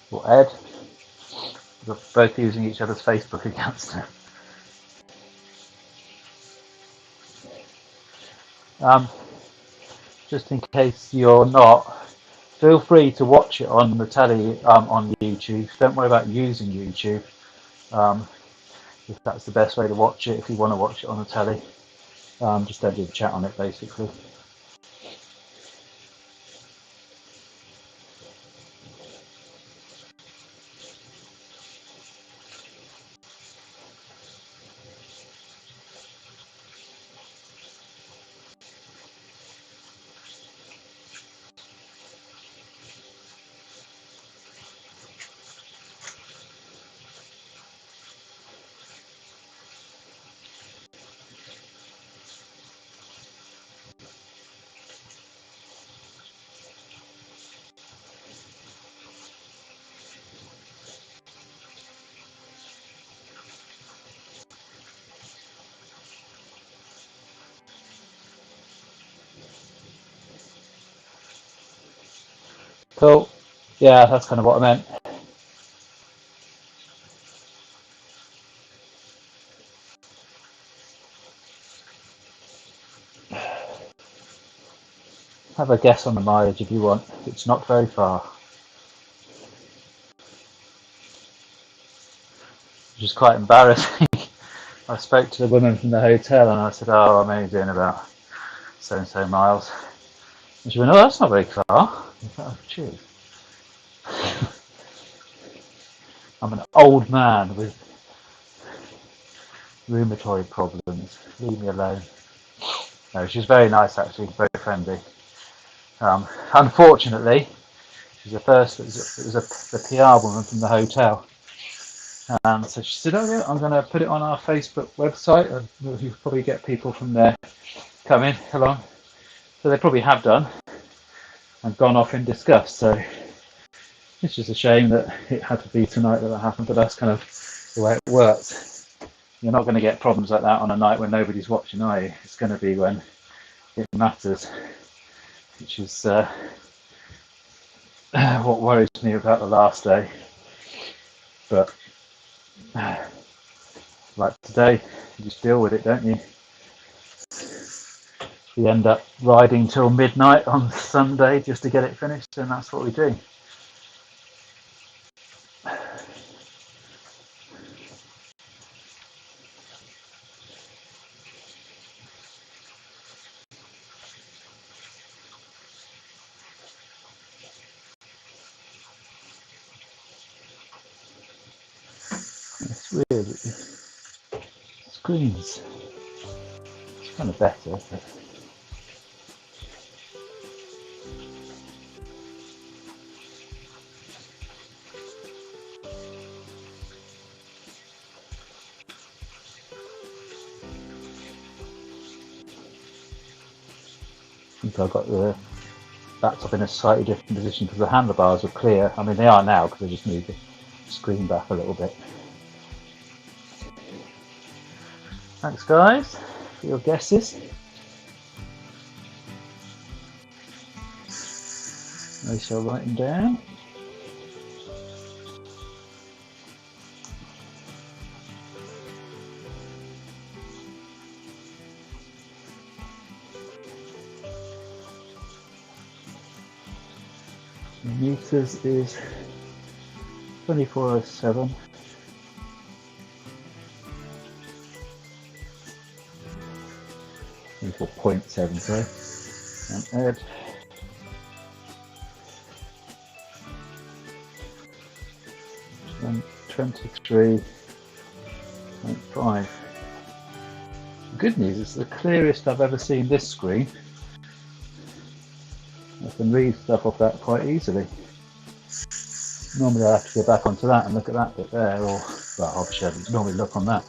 Or Ed. We're both using each other's Facebook accounts now. Just in case you're not, feel free to watch it on the telly on YouTube. Don't worry about using YouTube. Um, if that's the best way to watch it, if you want to watch it on the telly, just don't do the chat on it, basically. Cool. Yeah, that's kind of what I meant. Have a guess on the mileage if you want. It's not very far. Which is quite embarrassing. I spoke to the woman from the hotel and I said, oh, I'm only doing about so and so miles. And she went, oh, that's not very far. I thought, oh, cheers. I'm an old man with rheumatoid problems. Leave me alone. No, she's very nice actually, very friendly. Unfortunately, she's the first. It was the PR woman from the hotel, and so she said, "Oh yeah, I'm going to put it on our Facebook website, and you probably get people from there coming along." So they probably have done and gone off in disgust. So it's just a shame that it had to be tonight that happened, but that's kind of the way it works. You're not going to get problems like that on a night when nobody's watching, are you? It's going to be when it matters, which is what worries me about the last day. But like today, you just deal with it, don't you? We end up riding till midnight on Sunday just to get it finished, and that's what we do. It's weird. The screen's kind of better. But I think I got the laptop in a slightly different position because the handlebars were clear. I mean, they are now because I just moved the screen back a little bit. Thanks, guys, for your guesses. I shall write them down. The meters is 2407. Equal 0.7, sorry. And add 23.5. The good news is the clearest I've ever seen this screen. I can read stuff off that quite easily. Normally I have to go back onto that and look at that bit there, or well, obviously I normally look on that.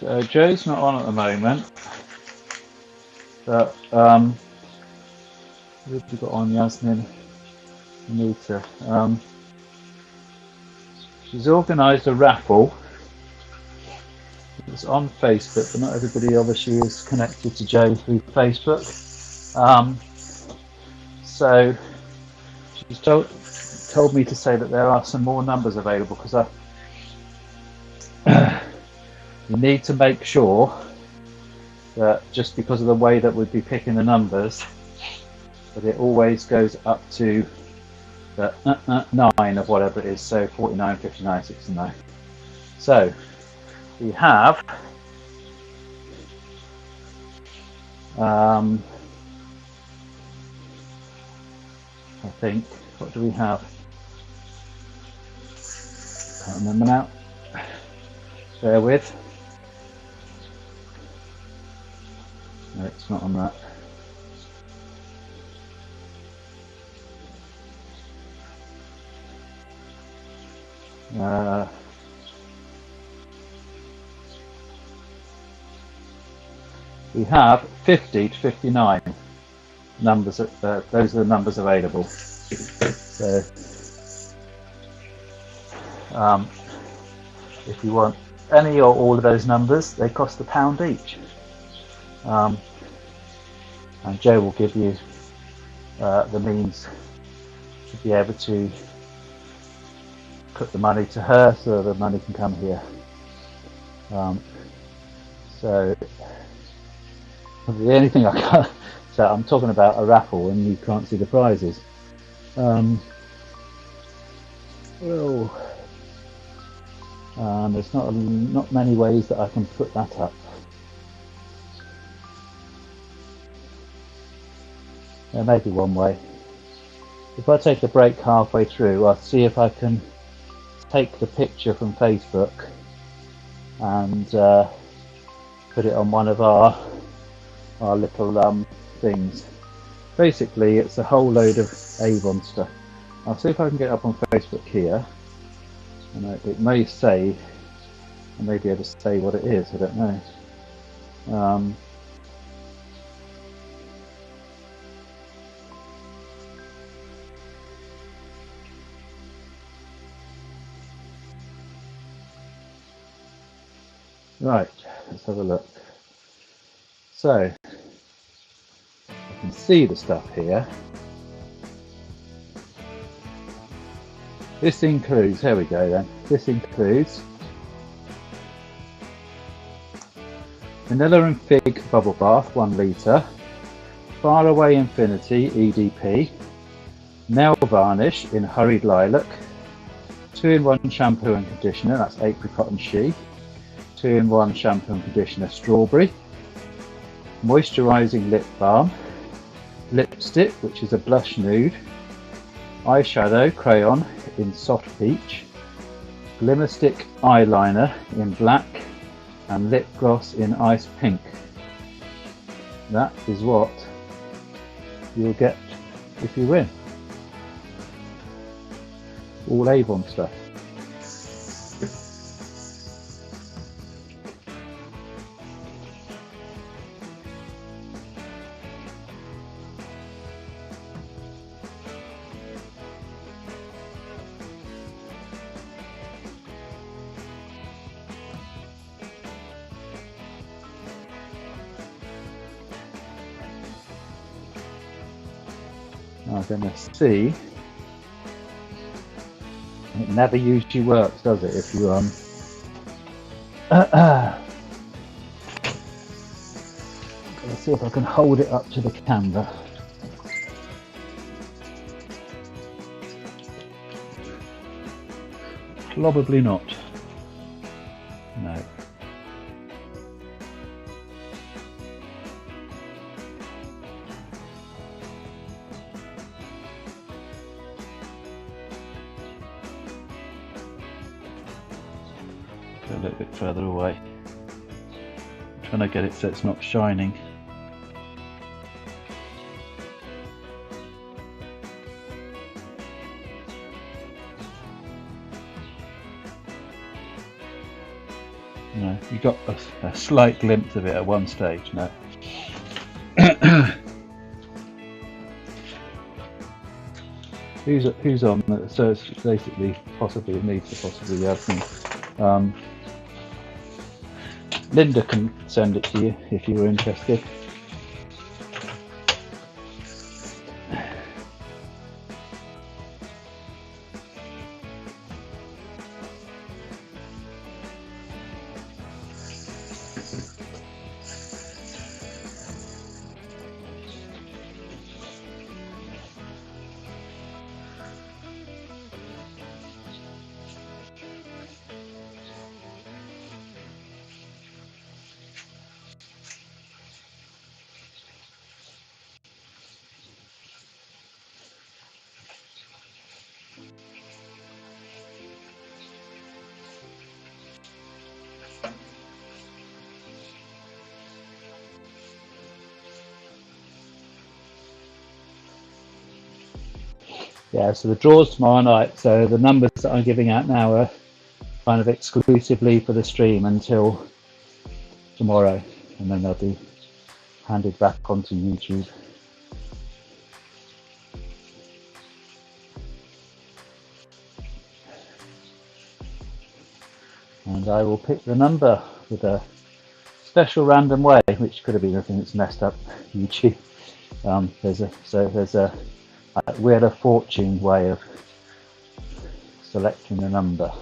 So Joe's not on at the moment, but what have we got on, Yasmin? Anita. She's organised a raffle. It's on Facebook, but not everybody obviously is connected to Joe through Facebook. So she's told me to say that there are some more numbers available because you need to make sure that just because of the way that we'd be picking the numbers, that it always goes up to the 9 of whatever it is, so 49, 59, 69. So we have I think, what do we have? Can't remember now. Bear with. No, it's not on that. We have 50 to 59 numbers. Those are the numbers available. So, if you want any or all of those numbers, they cost £1 each. And Joe will give you the means to be able to put the money to her so the money can come here. So the only thing I can't, so I'm talking about a raffle and you can't see the prizes. There's not many ways that I can put that up. There may be one way. If I take a break halfway through, I'll see if I can take the picture from Facebook and put it on one of our little things. Basically, it's a whole load of Avon stuff. I'll see if I can get it up on Facebook here, and it may say, I may be able to say what it is. I don't know. Right, let's have a look. So, I can see the stuff here. This includes, here we go then, this includes Vanilla and Fig Bubble Bath 1 litre, Far Away Infinity EDP, Nail Varnish in Hurried Lilac, 2-in-1 shampoo and conditioner, that's Apricot and She, 2-in-1 shampoo and conditioner Strawberry, Moisturising Lip Balm, Lipstick, which is a blush nude, Eyeshadow Crayon in Soft Peach, Glimmer Stick Eyeliner in Black, and Lip Gloss in Ice Pink. That is what you'll get if you win. All Avon stuff. I'm going to see. It never usually works, does it? If you let's see if I can hold it up to the camera. Probably not. No. Go a little bit further away. I'm trying to get it so it's not shining. No, you got a slight glimpse of it at one stage. No. Who's on? So it's basically possibly it needs to possibly have some. Linda can send it to you if you were interested. Yeah, so the draw's tomorrow night, so the numbers that I'm giving out now are kind of exclusively for the stream until tomorrow, and then they'll be handed back onto YouTube. And I will pick the number with a special random way, which could have been a thing that's messed up YouTube. There's a Wheel of Fortune way of selecting a number.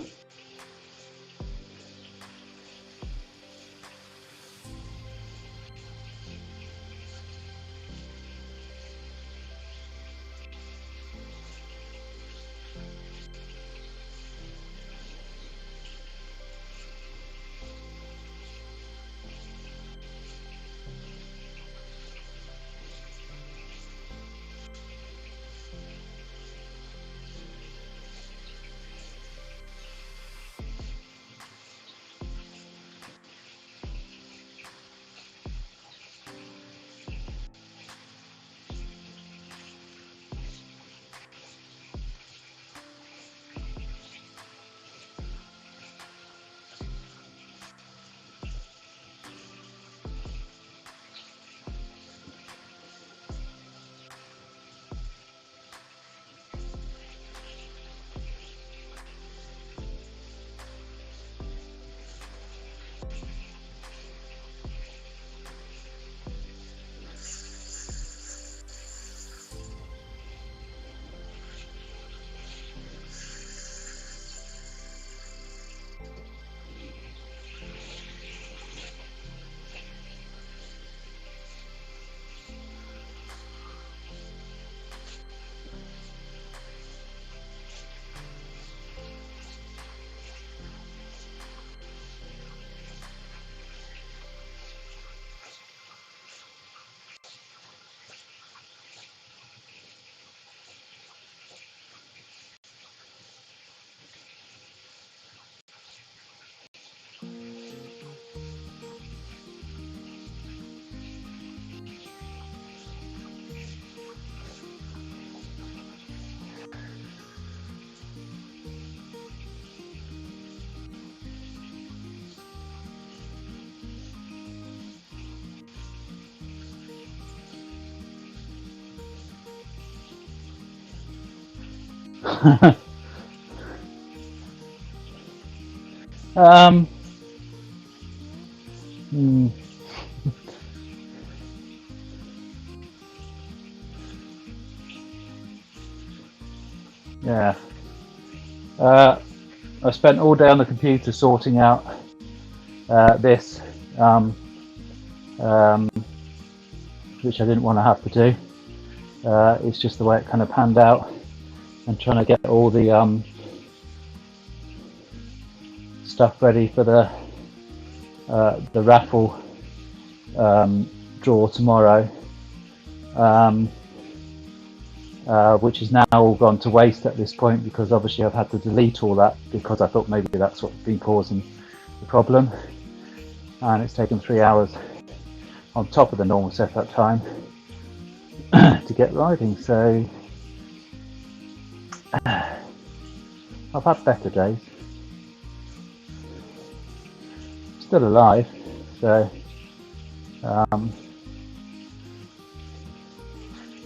um, hmm, yeah. I spent all day on the computer sorting out this, um, um, which I didn't want to have to do. It's just the way it kind of panned out, and trying to get all the stuff ready for the raffle draw tomorrow, which is now all gone to waste at this point, because obviously I've had to delete all that because I thought maybe that's what's been causing the problem, and it's taken 3 hours on top of the normal setup time to get riding. So I've had better days, still alive, so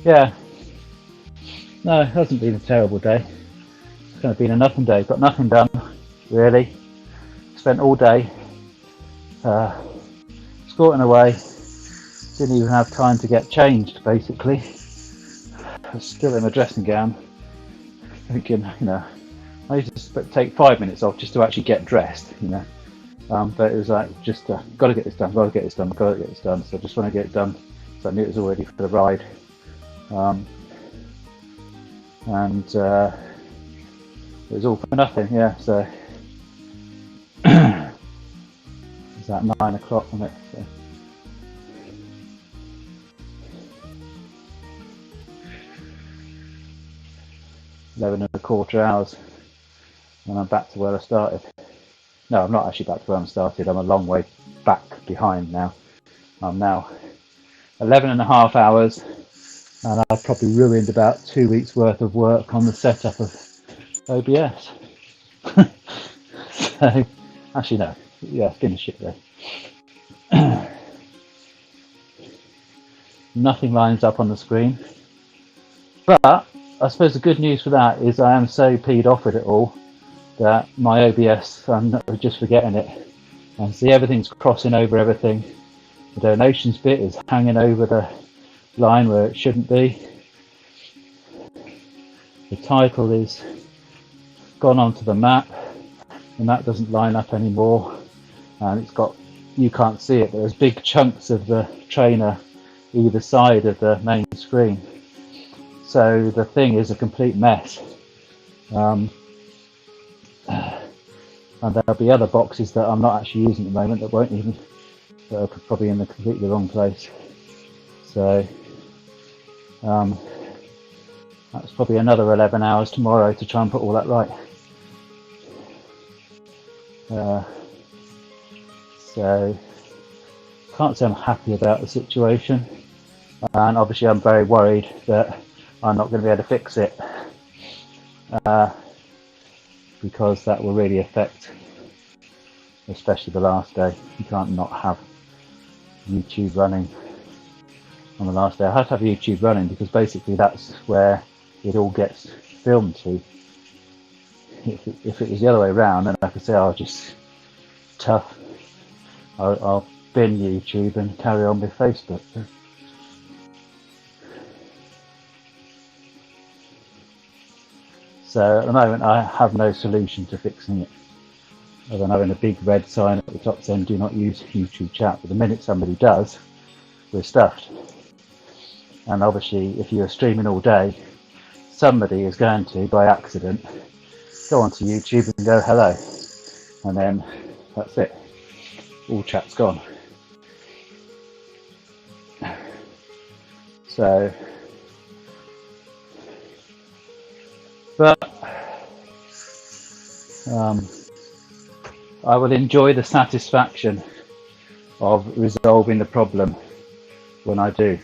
yeah, no, it hasn't been a terrible day. It's kind of been a nothing day, got nothing done really, spent all day squatting away, didn't even have time to get changed basically. I was still in my dressing gown, thinking, I used to take 5 minutes off just to actually get dressed, but it was like, just got to get this done, got to get this done, got to get this done. So I just want to get it done, so I knew it was all ready for the ride. And it was all for nothing, yeah. So it's at 9 o'clock on it. So. Eleven and a quarter hours, and I'm back to where I started. No, I'm not actually back to where I started. I'm a long way back behind now. I'm now 11 and a half hours, and I've probably ruined about 2 weeks worth of work on the setup of OBS. So, actually no, yeah, it's been a shit day. Nothing lines up on the screen, but I suppose the good news for that is I am so peed off with it all that my OBS, I'm just forgetting it. And see, everything's crossing over everything. The donations bit is hanging over the line where it shouldn't be. The title is gone onto the map, and that doesn't line up anymore. And it's got, you can't see it, but there's big chunks of the trainer either side of the main screen. So the thing is a complete mess. And there'll be other boxes that I'm not actually using at the moment that are probably in the completely wrong place. So that's probably another 11 hours tomorrow to try and put all that right. So can't say I'm happy about the situation, and obviously I'm very worried that I'm not going to be able to fix it, because that will really affect, especially the last day. You can't not have YouTube running on the last day. I have to have YouTube running because basically that's where it all gets filmed to. If it was the other way around, then I could say, oh, just tough, I'll bin YouTube and carry on with Facebook. So at the moment I have no solution to fixing it, other than having a big red sign at the top saying do not use YouTube chat. But the minute somebody does, we're stuffed. And obviously if you're streaming all day, somebody is going to, by accident, go onto YouTube and go hello, and then that's it, all chat's gone. So, but I will enjoy the satisfaction of resolving the problem when I do.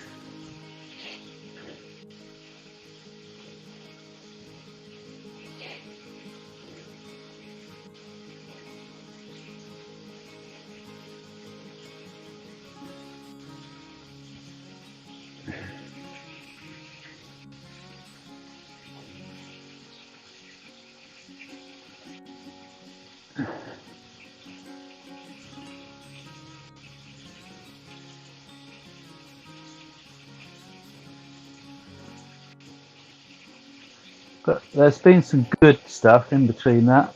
But there's been some good stuff in between that.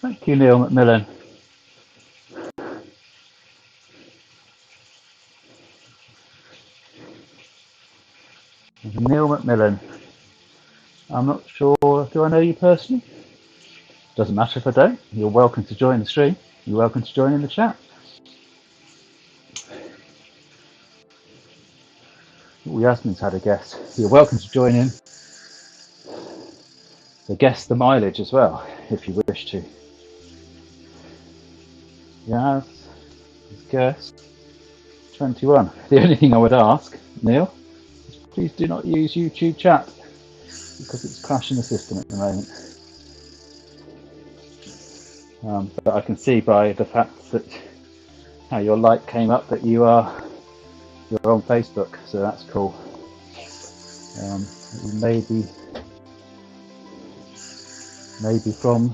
Thank you, Neil McMillan. Neil McMillan. I'm not sure, do I know you personally? Doesn't matter if I don't. You're welcome to join the stream. You're welcome to join in the chat. Yasmin's had a guest. You're welcome to join in the guest the mileage as well, if you wish to. Yes, guest 21. The only thing I would ask, Neil, is please do not use YouTube chat because it's crashing the system at the moment. But I can see by the fact that how your light came up that you're on Facebook, so that's cool. Maybe from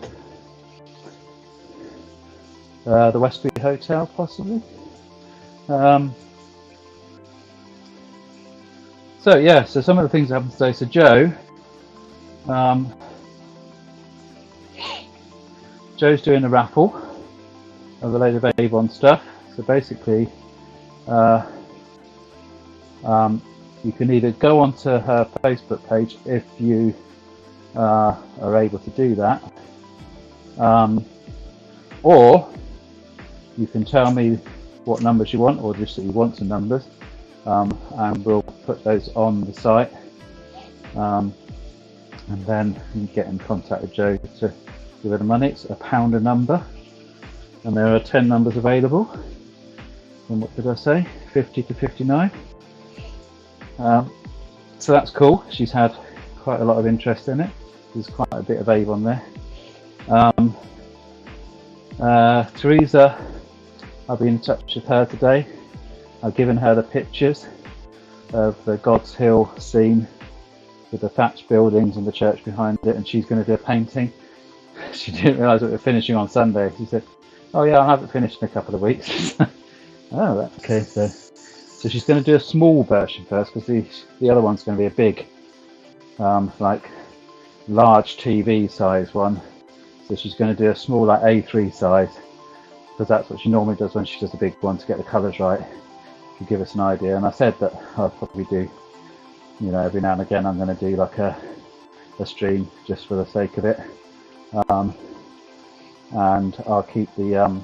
the Westbury Hotel, possibly. So yeah, so some of the things that happened today. So Joe, Joe's doing a raffle of a load of Avon stuff. So basically, you can either go onto her Facebook page if you are able to do that, or you can tell me what numbers you want, or just that you want some numbers, and we'll put those on the site, and then you get in contact with Joe to give her the money. It's £1 a number, and there are 10 numbers available. And what did I say? 50 to 59. So that's cool. She's had quite a lot of interest in it. There's quite a bit of Avon there. Teresa, I'll be in touch with her today. I've given her the pictures of the God's Hill scene with the thatched buildings and the church behind it, and she's going to do a painting. She didn't realise that we were finishing on Sunday. She said, "Oh yeah, I'll have it finished in a couple of weeks." Oh, that's okay. So she's going to do a small version first, because the other one's going to be a big, like large TV size one. So she's going to do a small, like A3 size, because that's what she normally does when she does a big one to get the colours right, to give us an idea. And I said that I'll probably do, every now and again I'm going to do like a stream just for the sake of it, and I'll keep the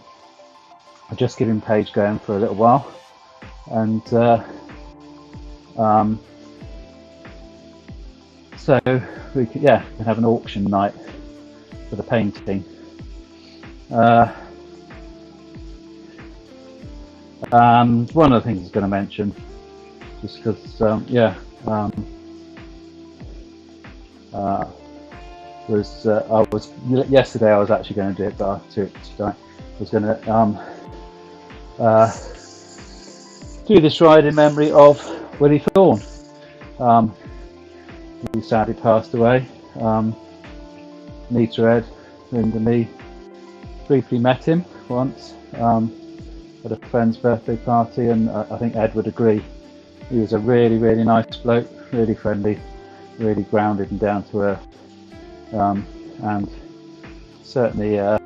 Just Giving page going for a little while, and so we can have an auction night for the painting. And one of the things I was going to mention, just because yesterday I was actually going to do it, but I'll do it tonight. I was going to do this ride in memory of Willie Thorne, who sadly passed away. Nita, Ed, Linda and me briefly met him once at a friend's birthday party, and I think Ed would agree. He was a really, really nice bloke, really friendly, really grounded and down to earth, and certainly a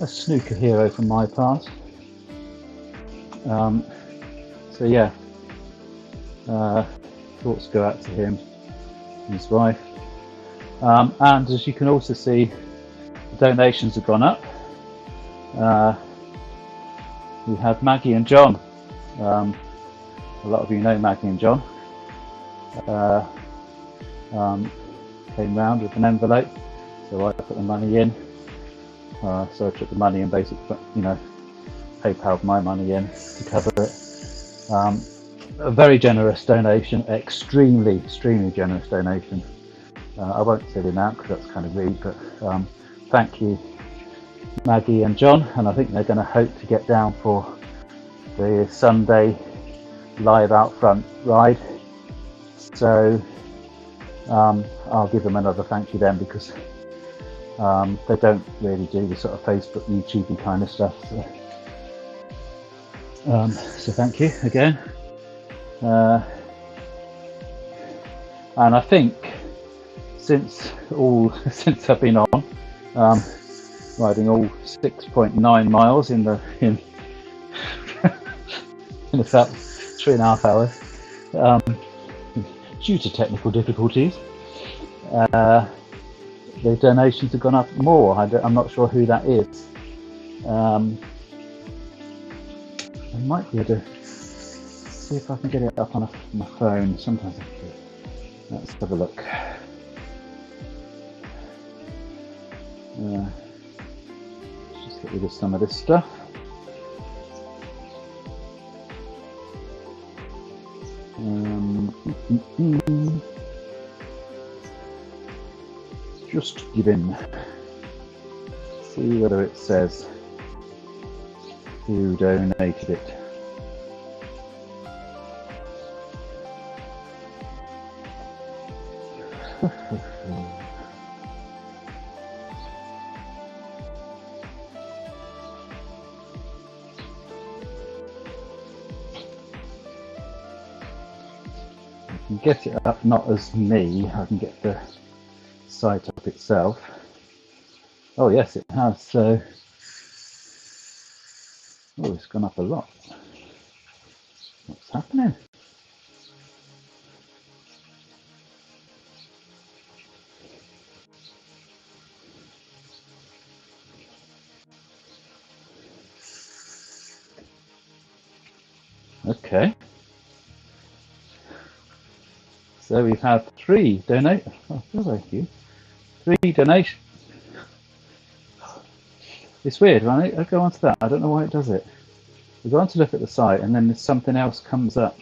snooker hero from my past. So yeah, thoughts go out to him and his wife. And as you can also see, the donations have gone up. We had Maggie and John. A lot of you know Maggie and John. Came round with an envelope, so I put the money in. So I took the money and basically, PayPal'd my money in to cover it. A very generous donation, extremely generous donation. I won't say the amount because that's kind of rude, but thank you, Maggie and John, and I think they're going to hope to get down for the Sunday live out front ride. So I'll give them another thank you then, because they don't really do the sort of Facebook, YouTube kind of stuff. So thank you again. And I think since I've been on, riding all 6.9 miles in in about 3.5 hours, due to technical difficulties, the donations have gone up more. I'm not sure who that is. I might be able to see if I can get it up on my phone. Sometimes I can do it. Let's have a look. Just get rid of some of this stuff. Just give in. See whether it says who donated it. I can get it up, not as me, I can get the site up itself. Oh yes, it has. So, oh, it's gone up a lot. What's happening? Okay. So we've had 3 donate. Oh, thank you. 3 donations. It's weird, right? I go onto that. I don't know why it does it. We go on to look at the site, and then something else comes up.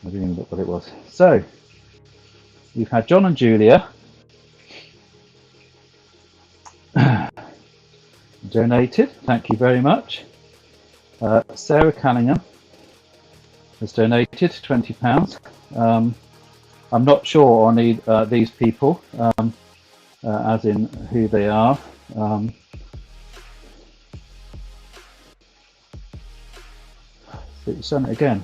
I didn't even look what it was. So we've had John and Julia donated. Thank you very much. Sarah Callingham has donated £20. I'm not sure on these people, as in who they are. It's done it again.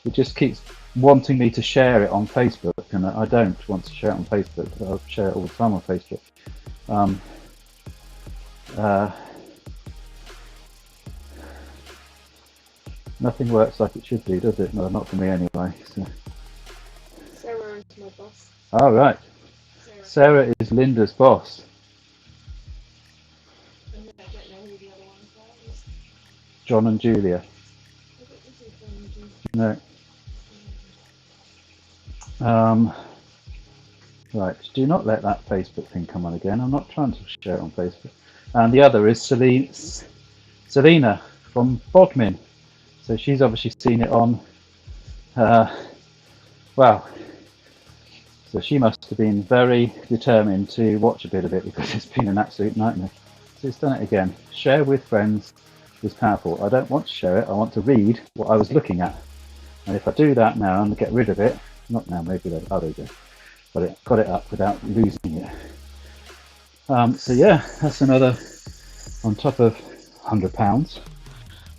It just keeps wanting me to share it on Facebook, and I don't want to share it on Facebook. I'll share it all the time on Facebook. Nothing works like it should do, does it? No, not for me anyway. So. Sarah is my boss. Oh, right. Sarah is Linda's boss. And I don't know who the other ones are. John and Julia. No. Right, do not let that Facebook thing come on again. I'm not trying to share it on Facebook. And the other is Selena from Bodmin. So she's obviously seen it on, well, so she must have been very determined to watch a bit of it, because it's been an absolute nightmare. So it's done it again. Share with friends is powerful. I don't want to share it. I want to read what I was looking at. And if I do that now and get rid of it, not now, maybe later. Oh, there you go. Got it up without losing it. So yeah, that's another, on top of £100,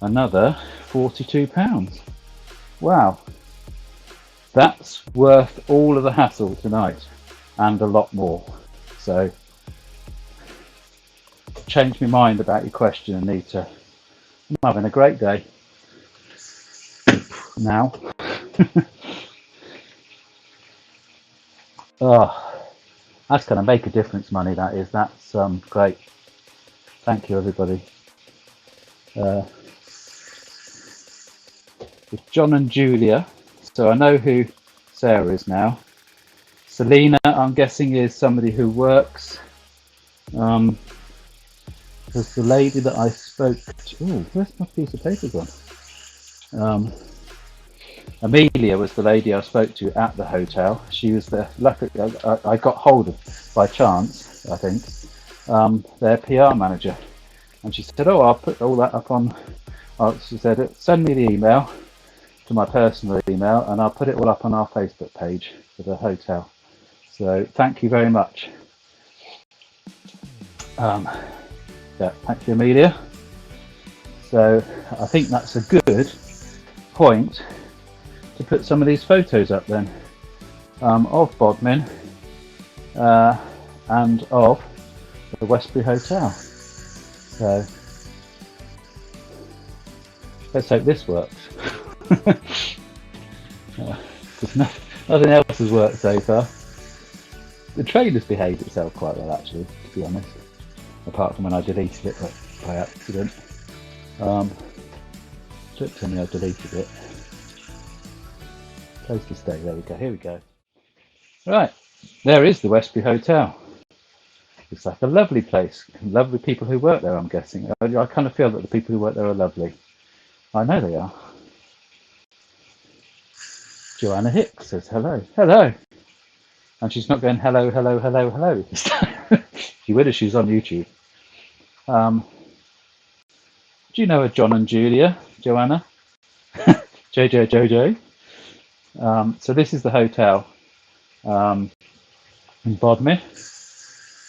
another £42. Wow. That's worth all of the hassle tonight, and a lot more. So, change my mind about your question, Anita. I'm having a great day now. Oh, that's going to make a difference, money, that is. That's great. Thank you, everybody. With John and Julia. So I know who Sarah is now. Selena, I'm guessing, is somebody who works. Because the lady that I spoke to... Oh, where's my piece of paper gone? Amelia was the lady I spoke to at the hotel. She was there. Luckily, I got hold of, by chance, I think, their PR manager. And she said, oh, I'll put all that up on... she said, send me the email to my personal email, and I'll put it all up on our Facebook page for the hotel. So thank you very much. Yeah, thank you, Amelia. So I think that's a good point to put some of these photos up then, of Bodmin and of the Westbury Hotel. So let's hope this works. Because nothing else has worked so far. The train has behaved itself quite well, actually, to be honest, apart from when I deleted it by accident. Don't tell me I deleted it. Place to stay, there we go, here we go. Right, there is the Westbury Hotel. It's like a lovely place, lovely people who work there, I'm guessing. I kind of feel that the people who work there are lovely. I know they are. Joanna Hicks says hello. Hello! And she's not going hello, hello, hello, hello. She would if she was on YouTube. Do you know a John and Julia, Joanna? Jojo. So this is the hotel in Bodmin.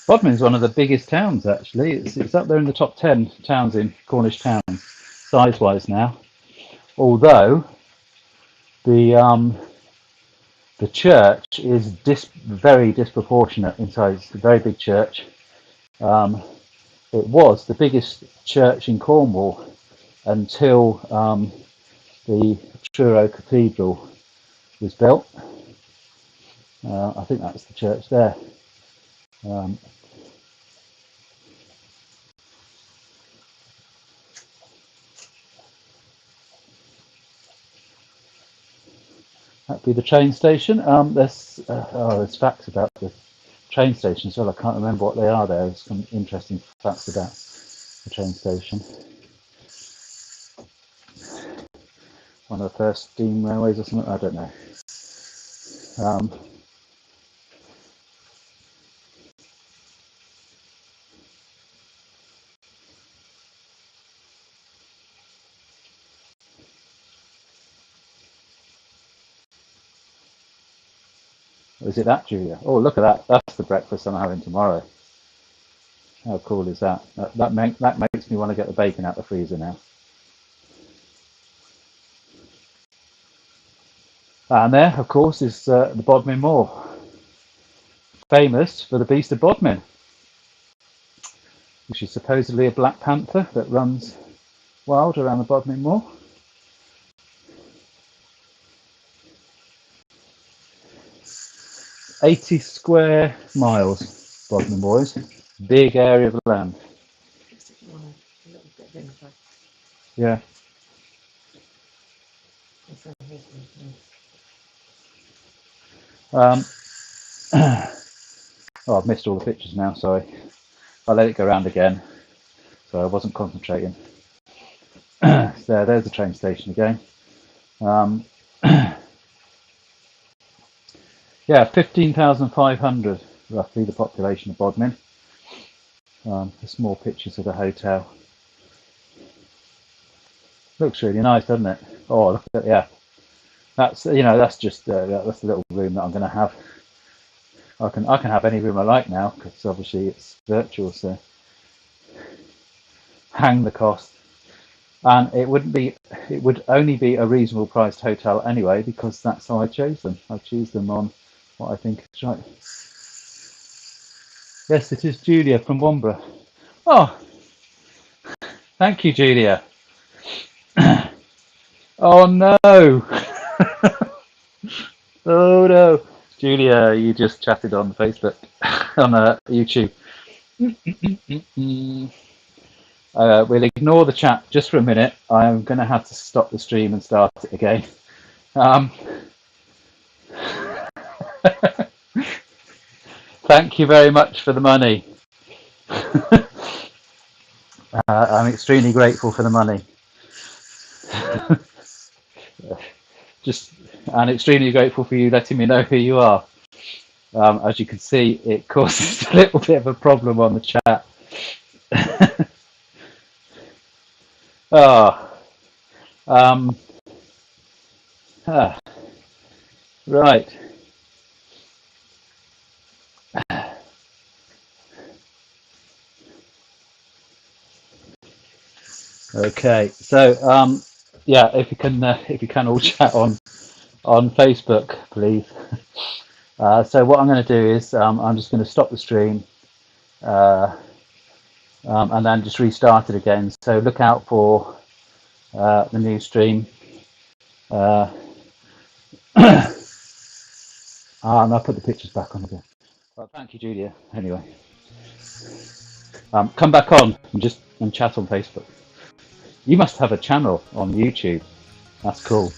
Bodmin is one of the biggest towns, actually. It's up there in the top 10 towns in Cornish towns, size-wise now. Although the church is very disproportionate in size. It's a very big church. It was the biggest church in Cornwall until the Truro Cathedral was built. I think that's the church there. That'd be the train station. There's facts about the train station as well. I can't remember what they are there. There's some interesting facts about the train station. One of the first steam railways or something, I don't know. Is it that, Julia? Oh, look at that. That's the breakfast I'm having tomorrow. How cool is that? That makes me want to get the bacon out the freezer now. And there, of course, is the Bodmin Moor, famous for the Beast of Bodmin, which is supposedly a black panther that runs wild around the Bodmin Moor. 80 square miles, Bodmin boys. Big area of land. Yeah. Oh, I've missed all the pictures now, sorry. I'll let it go around again. So I wasn't concentrating. There's the train station again. Yeah, 15,500 roughly the population of Bodmin. The small pictures of the hotel. Looks really nice, doesn't it? Oh, look at yeah. That's just that's the little room that I'm going to have. I can have any room I like now because obviously it's virtual, so hang the cost. And it would only be a reasonable priced hotel anyway because that's how I chose them. I choose them on what I think is right. Yes, it is Julia from Womborough. Oh, thank you, Julia. Oh no. Oh no. Julia, you just chatted on Facebook, on YouTube. We'll ignore the chat just for a minute. I'm going to have to stop the stream and start it again. Thank you very much for the money. I'm extremely grateful for the money. And extremely grateful for you letting me know who you are. As you can see, it causes a little bit of a problem on the chat. Right. Okay, so yeah, if you can all chat on Facebook, please. So what I'm going to do is I'm just going to stop the stream uh, and then just restart it again. So look out for the new stream. And I'll put the pictures back on again. Well, thank you, Julia. Anyway, come back on and chat on Facebook. You must have a channel on YouTube. That's cool.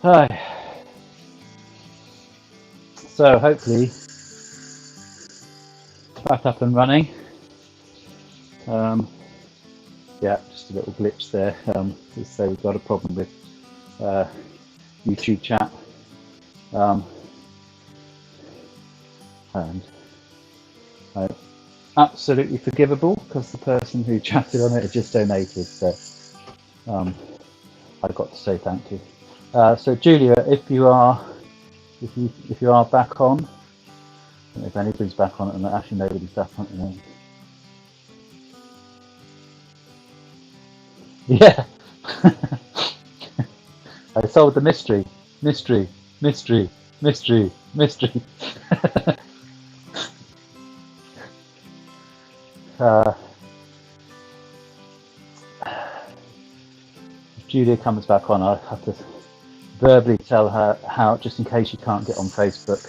Hi. So hopefully back up and running. Yeah, just a little glitch there. So we've got a problem with YouTube chat, and absolutely forgivable because the person who chatted on it had just donated. So I've got to say thank you. So Julia, if you are back on, I don't know if anybody's back on it, and actually nobody's back on it. Yeah. I solved the mystery. Mystery. If Julia comes back on, I'll have to verbally tell her how, just in case you can't get on Facebook.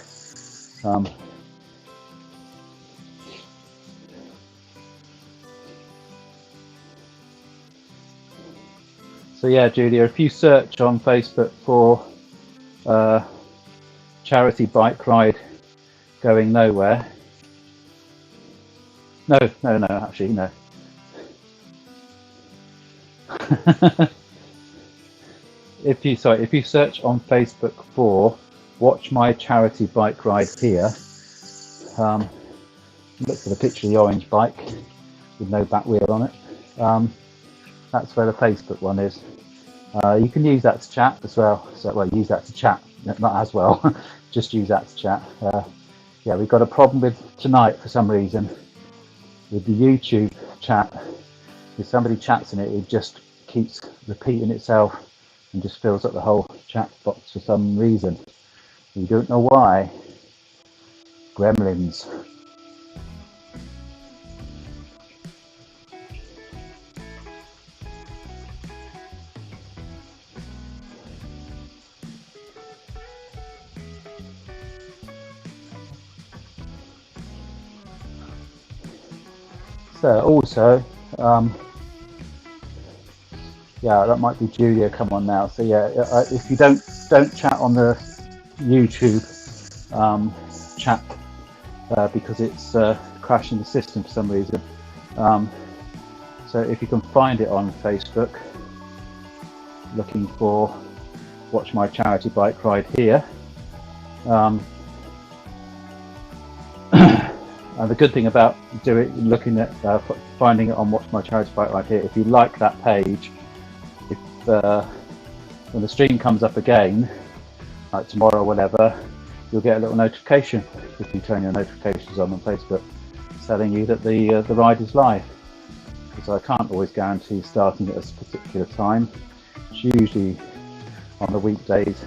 So yeah, Julia, if you search on Facebook for charity bike ride going nowhere. No, actually, no. If you search on Facebook for "Watch My Charity Bike Ride Here," look for the picture of the orange bike with no back wheel on it. That's where the Facebook one is. You can use that to chat as well. So, well, use that to chat, not as well. Just use that to chat. Yeah, we've got a problem with tonight for some reason with the YouTube chat. If somebody chats in it, it just keeps repeating itself and just fills up the whole chat box for some reason. We don't know why. Gremlins. So also, yeah, that might be Julia come on now. So yeah, if you don't chat on the YouTube chat because it's crashing the system for some reason. So if you can find it on Facebook, looking for "Watch My Charity Bike Ride Here." And the good thing about looking at finding it on "Watch My Charity Bike Ride Here," if you like that page, if when the stream comes up again, like tomorrow or whatever, you'll get a little notification if you turn your notifications on Facebook, telling you that the ride is live. Because I can't always guarantee starting at a particular time. It's usually on the weekdays,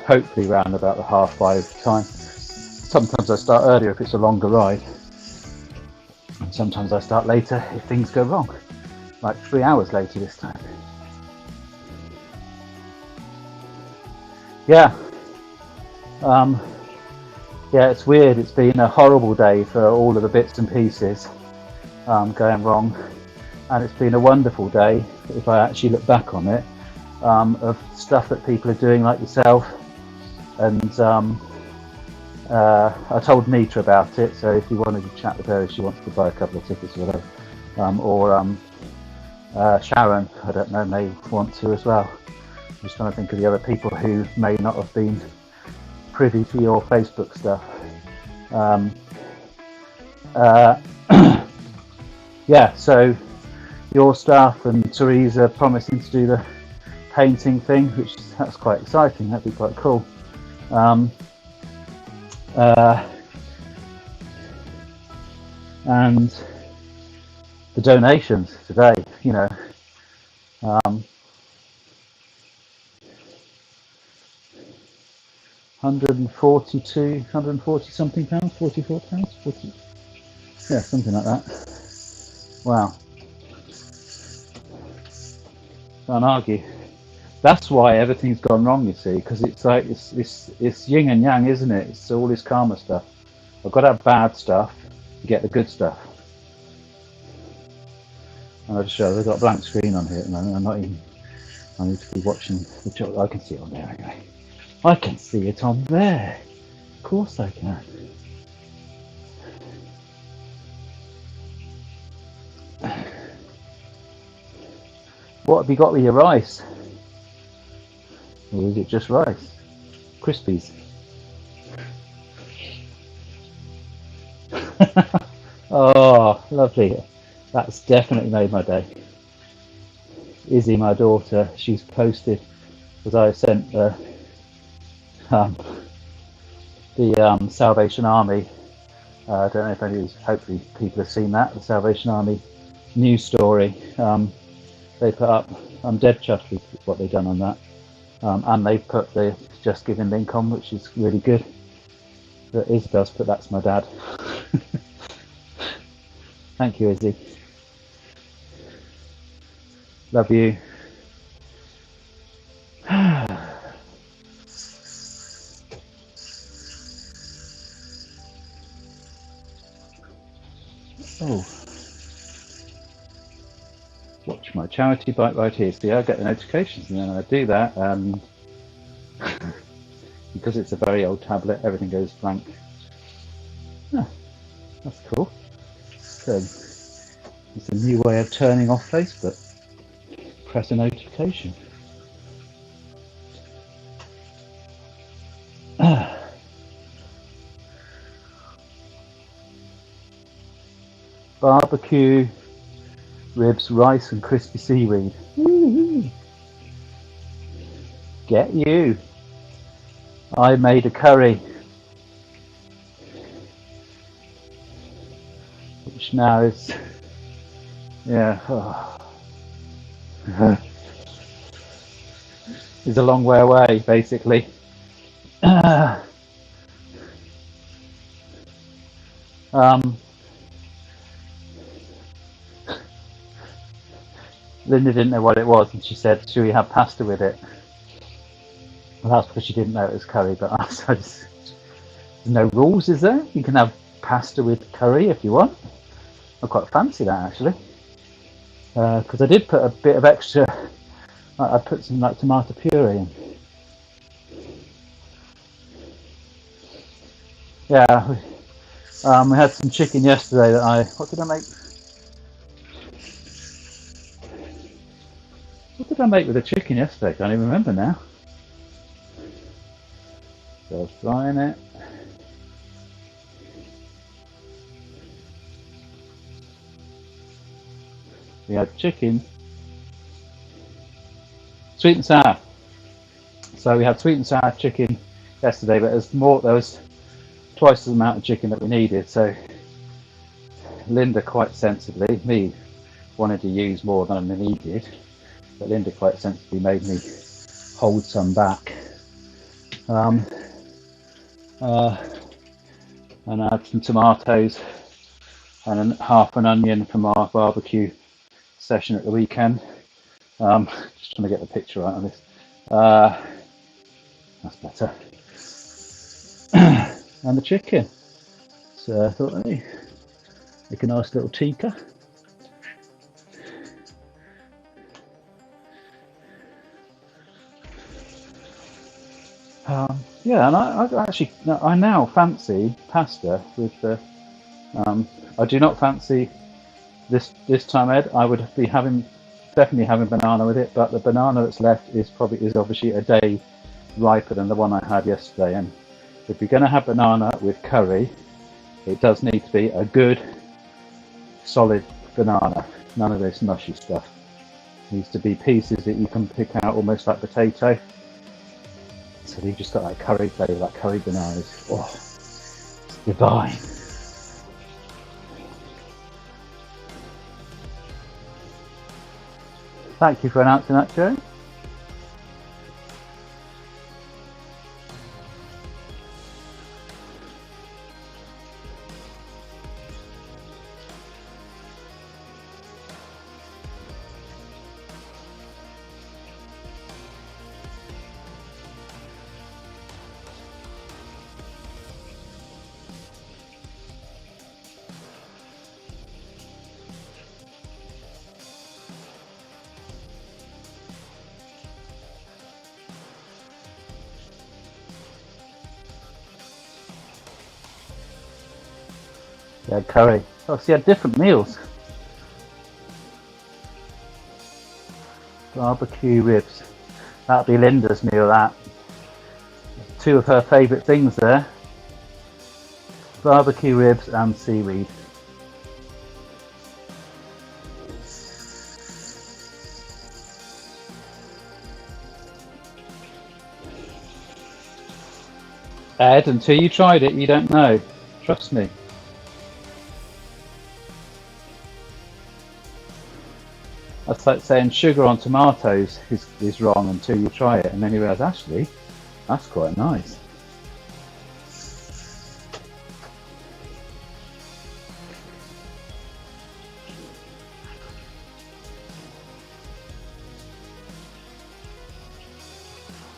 hopefully around about the 5:30 time. Sometimes I start earlier if it's a longer ride, and sometimes I start later if things go wrong, like 3 hours later this time. Yeah, yeah, it's weird. It's been a horrible day for all of the bits and pieces going wrong, and it's been a wonderful day if I actually look back on it, of stuff that people are doing like yourself, and I told Nita about it, so if you wanted to chat with her, if she wants to buy a couple of tickets or whatever, Sharon, I don't know, may want to as well. I'm just trying to think of the other people who may not have been privy to your Facebook stuff. Yeah, so your stuff and Teresa promising to do the painting thing, that's quite exciting. That'd be quite cool. And the donations today, 140 something pounds, 44 pounds, 40, yeah, something like that. Wow, can't argue. That's why everything's gone wrong, you see, because it's like it's yin and yang, isn't it? It's all this karma stuff. I've got to have bad stuff to get the good stuff. And I'll just show you, I've got a blank screen on here at the moment. I need to be watching the job. I can see it on there anyway. I can see it on there. Of course I can. What have you got with your rice? Or is it just rice? Crispies. Oh, lovely. That's definitely made my day. Izzy, my daughter, she's posted, because I sent the Salvation Army. I don't know if any, hopefully people have seen that, the Salvation Army news story. They put up, I'm dead chuffed with what they've done on that. And they put the Just Giving link on, which is really good. But Isabel's put that's my dad. Thank you, Izzy. Love you. Oh. Watch my charity bike right here. See, I get the notifications and then I do that, and because it's a very old tablet, everything goes blank. Oh, that's cool. So it's a new way of turning off Facebook. Press a notification. Barbecue, ribs, rice and crispy seaweed. Woo-hoo. Get you. I made a curry, which now is, yeah, is a long way away, basically. Linda didn't know what it was, and she said, "Should we have pasta with it?" Well, that's because she didn't know it was curry. But there's no rules, is there? You can have pasta with curry if you want. I quite fancy that actually, because I did put a bit of extra. I put some like tomato puree in. Yeah, we had some chicken yesterday that what did I make? What did I make with the chicken yesterday? I can't even remember now. So I was frying it. We had chicken, sweet and sour. So we had sweet and sour chicken yesterday, but there was twice the amount of chicken that we needed. So Linda quite sensibly, me wanted to use more than I needed, but Linda quite sensibly made me hold some back. And I had some tomatoes and half an onion from our barbecue session at the weekend. Just trying to get the picture right on this. That's better. And the chicken. So I thought, hey, make a nice little tikka. Yeah, and I now fancy pasta with the. I do not fancy this time, Ed. I would be definitely having banana with it, but the banana that's left is obviously a day riper than the one I had yesterday. And if you're going to have banana with curry, it does need to be a good, solid banana. None of this mushy stuff. It needs to be pieces that you can pick out almost like potato. So they've just got that curry flavour, that curry bananas. Oh, it's divine. Thank you for announcing that, Joe. Yeah, curry. Oh, so you had different meals. Barbecue ribs. That'll be Linda's meal, that. Two of her favourite things there. Barbecue ribs and seaweed. Ed, until you tried it, you don't know. Trust me. That's like saying sugar on tomatoes is wrong until you try it, and then you realise, actually, that's quite nice.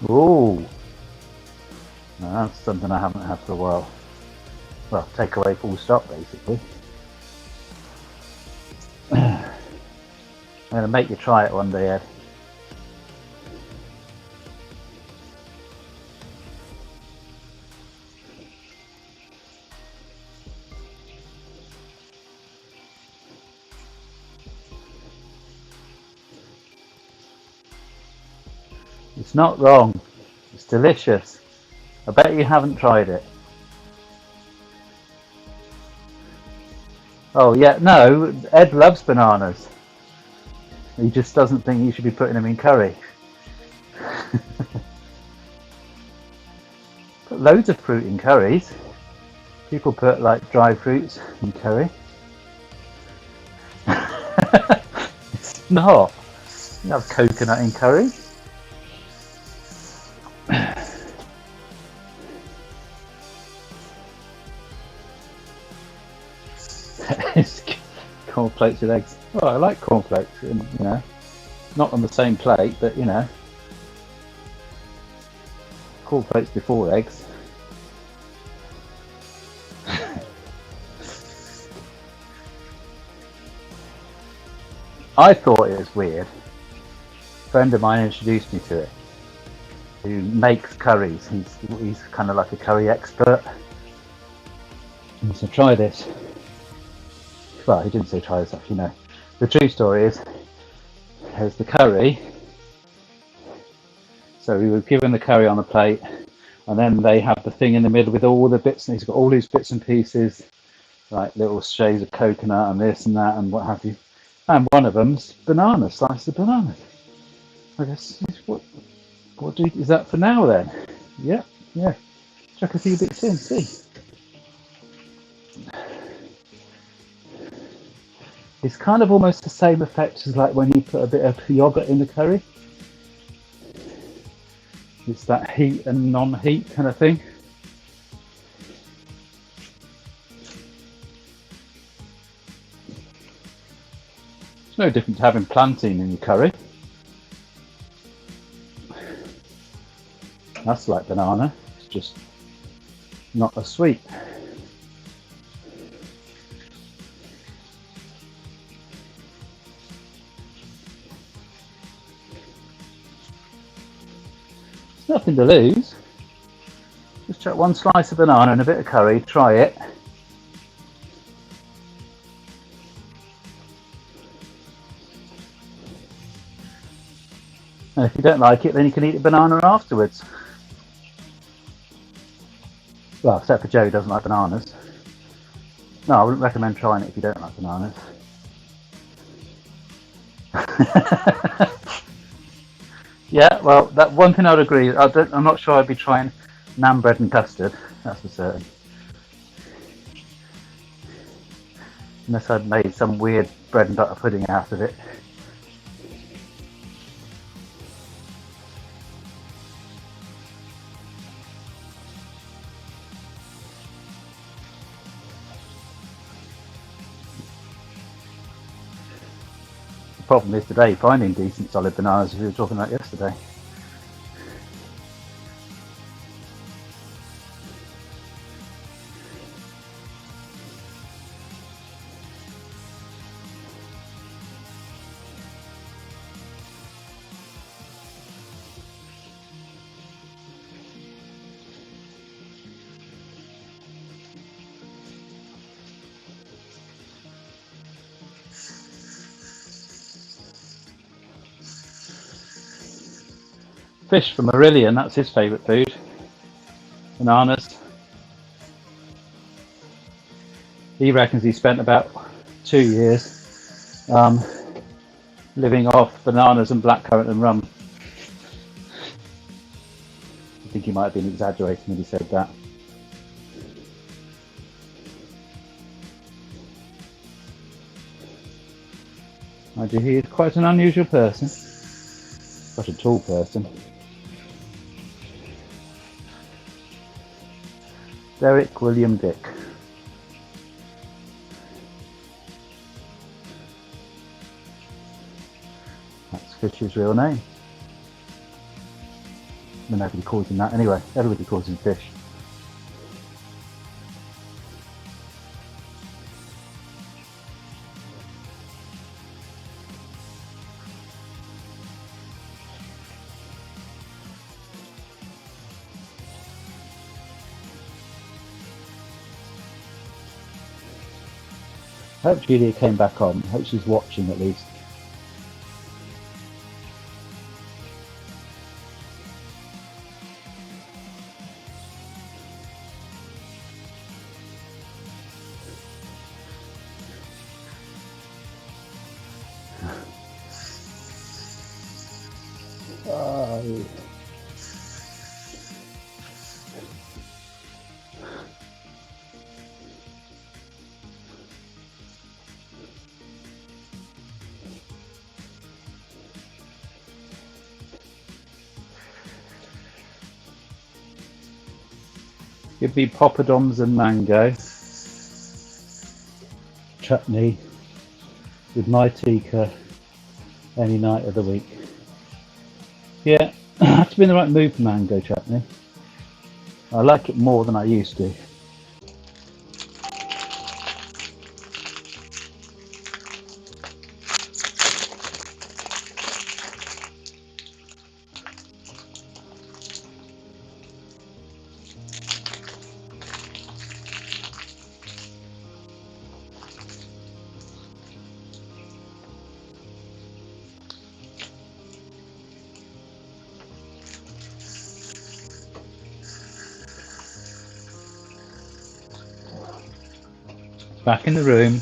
Ooh, now that's something I haven't had for a while. Well, take away full stop, basically. I'm going to make you try it one day, Ed. It's not wrong. It's delicious. I bet you haven't tried it. Oh yeah, no, Ed loves bananas. He just doesn't think you should be putting them in curry. Put loads of fruit in curries. People put like dried fruits in curry. It's not. You have coconut in curry. Cornflakes with eggs. Oh, I like cornflakes, and not on the same plate, but cornflakes before eggs. I thought it was weird. A friend of mine introduced me to it, who makes curries. He's kind of like a curry expert. And so try this. Well, he didn't say try this actually, no. The true story is, there's the curry. So we were given the curry on a plate, and then they have the thing in the middle with all the bits, and he's got all these bits and pieces, like little shades of coconut and this and that and what have you. And one of them's banana, slices of banana. I guess, is that for now then? Yeah. Chuck a few bits in, see. It's kind of almost the same effect as like when you put a bit of yogurt in the curry. It's that heat and non-heat kind of thing. It's no different to having plantain in your curry. That's like banana, it's just not as sweet. Nothing to lose. Just chuck one slice of banana and a bit of curry, try it. And if you don't like it, then you can eat the banana afterwards. Well, except for Joe, who doesn't like bananas. No, I wouldn't recommend trying it if you don't like bananas. Yeah, well, that one thing I'd agree. I'm not sure I'd be trying naan bread and custard. That's for certain. Unless I'd made some weird bread and butter pudding out of it. The problem is today finding decent solid bananas, as we were talking about yesterday. Fish from Aurelian, that's his favourite food. Bananas. He reckons he spent about 2 years living off bananas and blackcurrant and rum. I think he might have been exaggerating when he said that. Mind you, he is quite an unusual person. Quite a tall person. Derek William Dick. That's Fish's real name. Well, nobody calls him that anyway. Everybody calls him Fish. I hope Julia came back on. I hope she's watching at least. Oh. Give me poppadoms and mango chutney with my tikka any night of the week. Yeah, I have to be in the right mood for mango chutney. I like it more than I used to. Back in the room.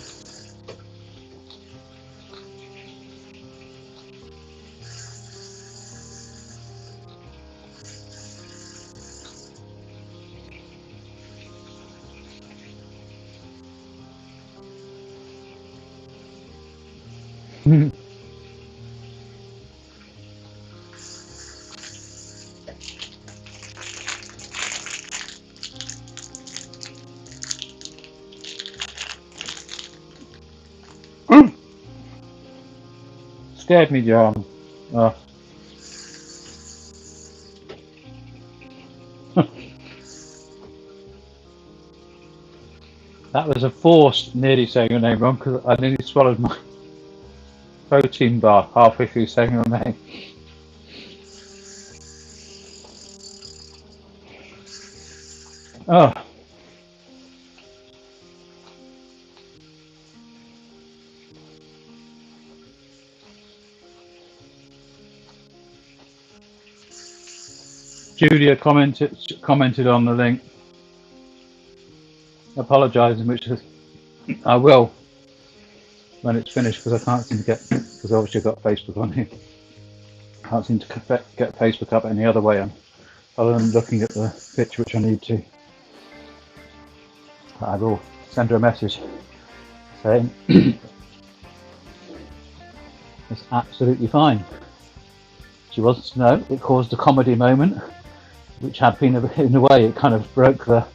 Scared me, John. Oh. That was a forced nearly saying your name wrong because I nearly swallowed my protein bar halfway through saying your name. Oh, Julia commented on the link, apologising, which is I will when it's finished, because I can't seem to get, because obviously I've got Facebook on here. I can't seem to get Facebook up any other way other than looking at the picture, which I need to. I will send her a message saying it's absolutely fine. She wants to know it caused a comedy moment, which had been, in a way, it kind of broke the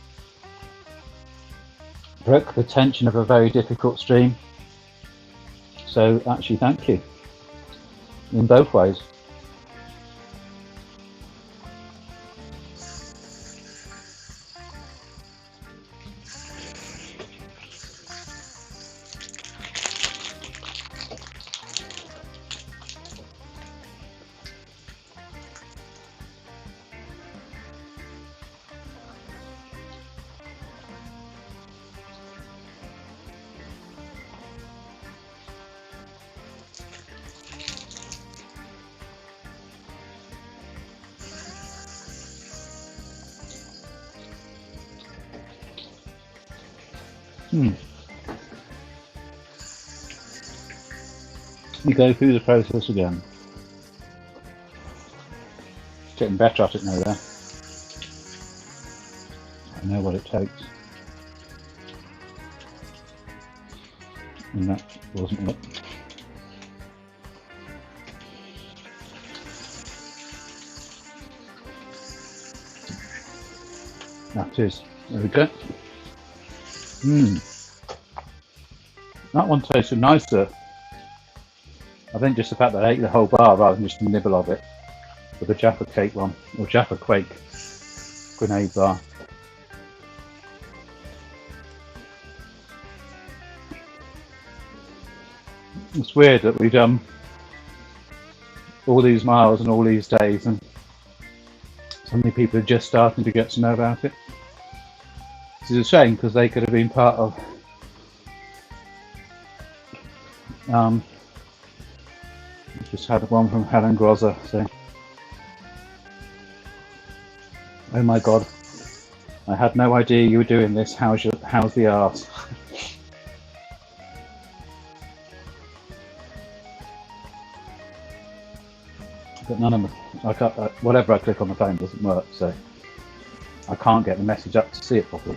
tension of a very difficult stream. So actually, thank you in both ways. You go through the process again. Getting better at it now, there. I know what it takes. And that wasn't it. That is. There we go. That one tasted nicer. I think just the fact that I ate the whole bar rather than just a nibble of it with the Jaffa Cake one, or Jaffa Quake grenade bar. It's weird that we've done all these miles and all these days and so many people are just starting to get to know about it. This is a shame because they could have been part of just had one from Helen Grosser saying, "Oh my God, I had no idea you were doing this. How's the arse?" But none of them, whatever I click on the phone doesn't work, so I can't get the message up to see it properly.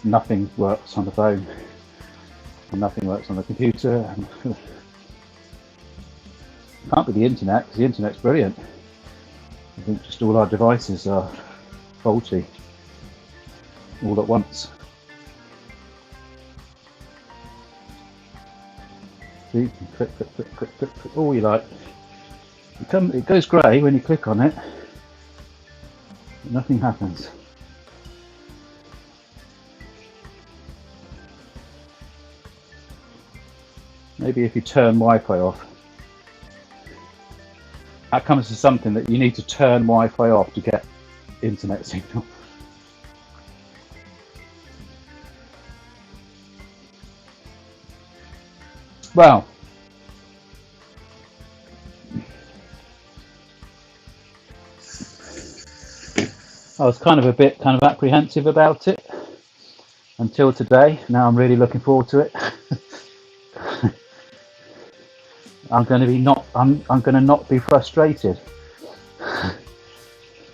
Nothing works on the phone, and nothing works on the computer. And can't be the internet, because the internet's brilliant. I think just all our devices are faulty all at once. See, you can click, all you like. It goes grey when you click on it, but nothing happens. Maybe if you turn Wi-Fi off. That comes to something that you need to turn Wi-Fi off to get internet signal. Well, I was kind of apprehensive about it until today. Now I'm really looking forward to it. I'm going to not be frustrated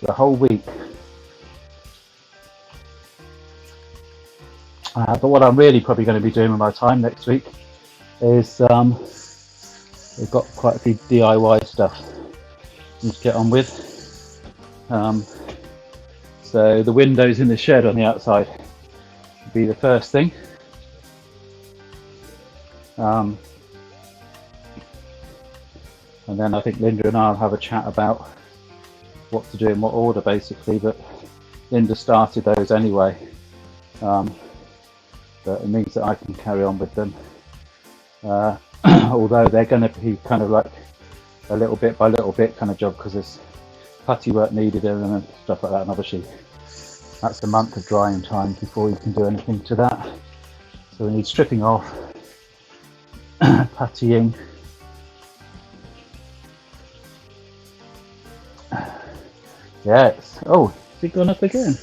the whole week. But what I'm really probably going to be doing with my time next week is we've got quite a few DIY stuff to get on with. So the windows in the shed on the outside would be the first thing. And then I think Linda and I will have a chat about what to do in what order, basically. But Linda started those anyway. But it means that I can carry on with them. Although they're going to be kind of like a little bit by little bit kind of job, because there's putty work needed in them and stuff like that. And obviously That's a month of drying time before you can do anything to that. So we need stripping off, puttying. Yes. Oh, has it gone up again?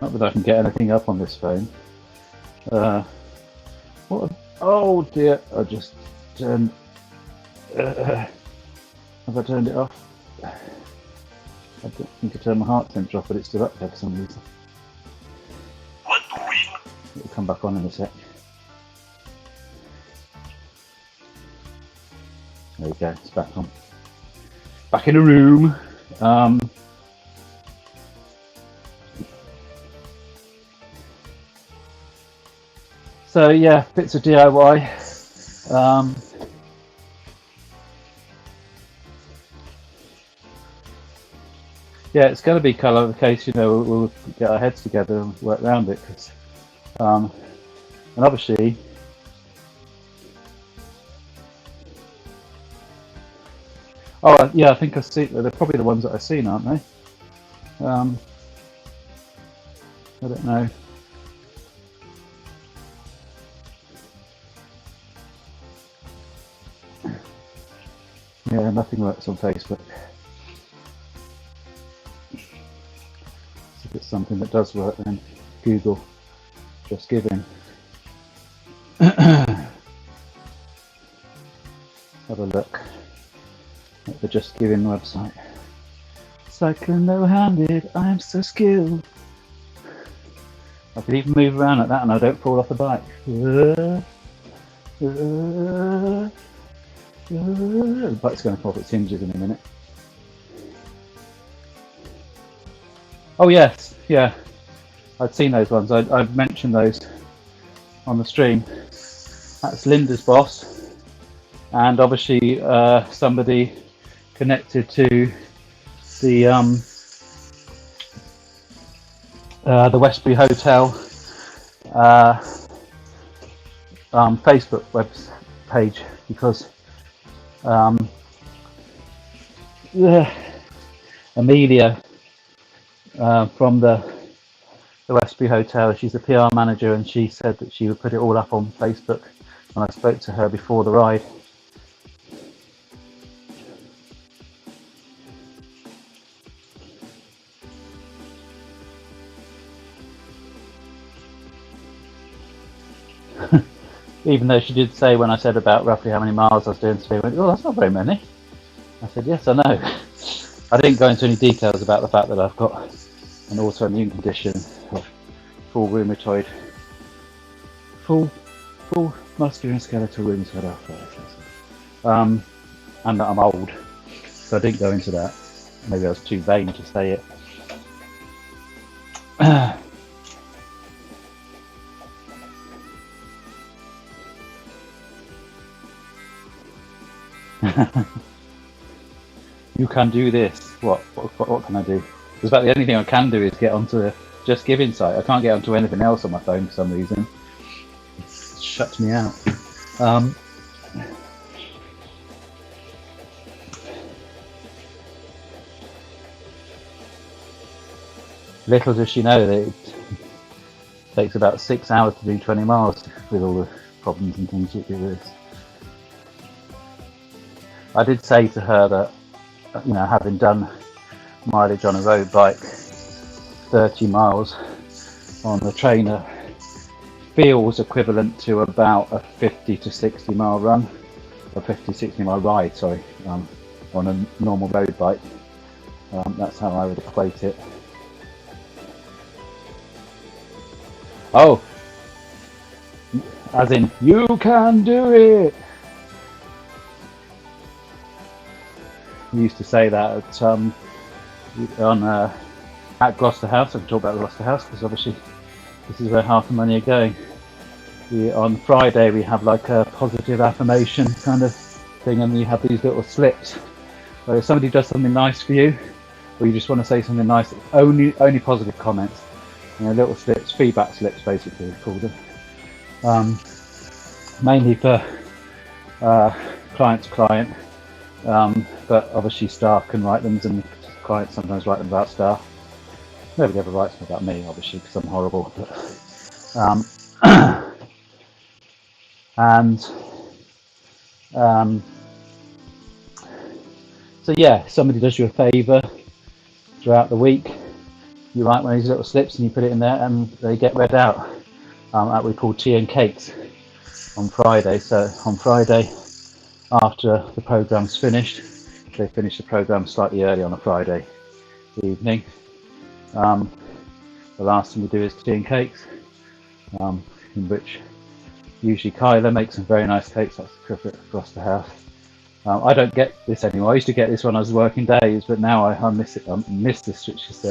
Not that I can get anything up on this phone. What? Oh dear! I just turned. Have I turned it off? I don't think I turned my heart sensor off, but it's still up there for some reason. It'll come back on in a sec. There we go. It's back on. Back in the room. So yeah, bits of DIY. Yeah, it's going to be colour in case, you know, we'll get our heads together and work around it. Cause, and obviously, oh yeah, I think I've seen. They're probably the ones that I've seen, aren't they? I don't know. Yeah, nothing works on Facebook. If it's something that does work, then Google Just Giving. Have a look at the Just Giving website. Cycling no-handed, I am so skilled. I can even move around like that and I don't fall off the bike. The bike's going to pop its hinges in a minute. Oh yes, yeah. I'd seen those ones. I'd mentioned those on the stream. That's Linda's boss, and obviously somebody connected to the Westbury Hotel Facebook web page, because Amelia from the Westbury Hotel, she's the PR manager, and she said that she would put it all up on Facebook when I spoke to her before the ride. Even though she did say, when I said about roughly how many miles I was doing today, went, oh, that's not very many. I said, yes, I know. I didn't go into any details about the fact that I've got an autoimmune condition of full muscular and skeletal rheumatoid arthritis, and that I'm old, so I didn't go into that. Maybe I was too vain to say it. You can do this. What can I do? It's about the only thing I can do is get onto the Just Giving site. I can't get onto anything else on my phone for some reason. It shuts me out. Little does she know that it takes about 6 hours to do 20 miles with all the problems and things it is. I did say to her that, you know, having done mileage on a road bike, 30 miles on the trainer feels equivalent to about a 50 to 60 mile run, a 50-60 mile ride, sorry, on a normal road bike. That's how I would equate it. Oh, as in, you can do it. We used to say that at Gloucester House. I can talk about Gloucester House because obviously this is where half the money are going. On Friday we have like a positive affirmation kind of thing, and you have these little slips where if somebody does something nice for you, or you just want to say something nice, only positive comments. You know, little slips, feedback slips basically it's called them. Mainly for client to client, But obviously staff can write them, and clients sometimes write them about staff. Nobody ever writes them about me, obviously, because I'm horrible. But, and so yeah, somebody does you a favour throughout the week. You write one of these little slips and you put it in there, and they get read out. That we call tea and cakes on Friday. So on Friday, after the programme's finished, they finish the programme slightly early on a Friday evening. The last thing we do is tea and cakes, in which usually Kyla makes some very nice cakes. That's the cook across the house. I don't get this anymore. I used to get this when I was working days, but now I miss it. I miss this, which is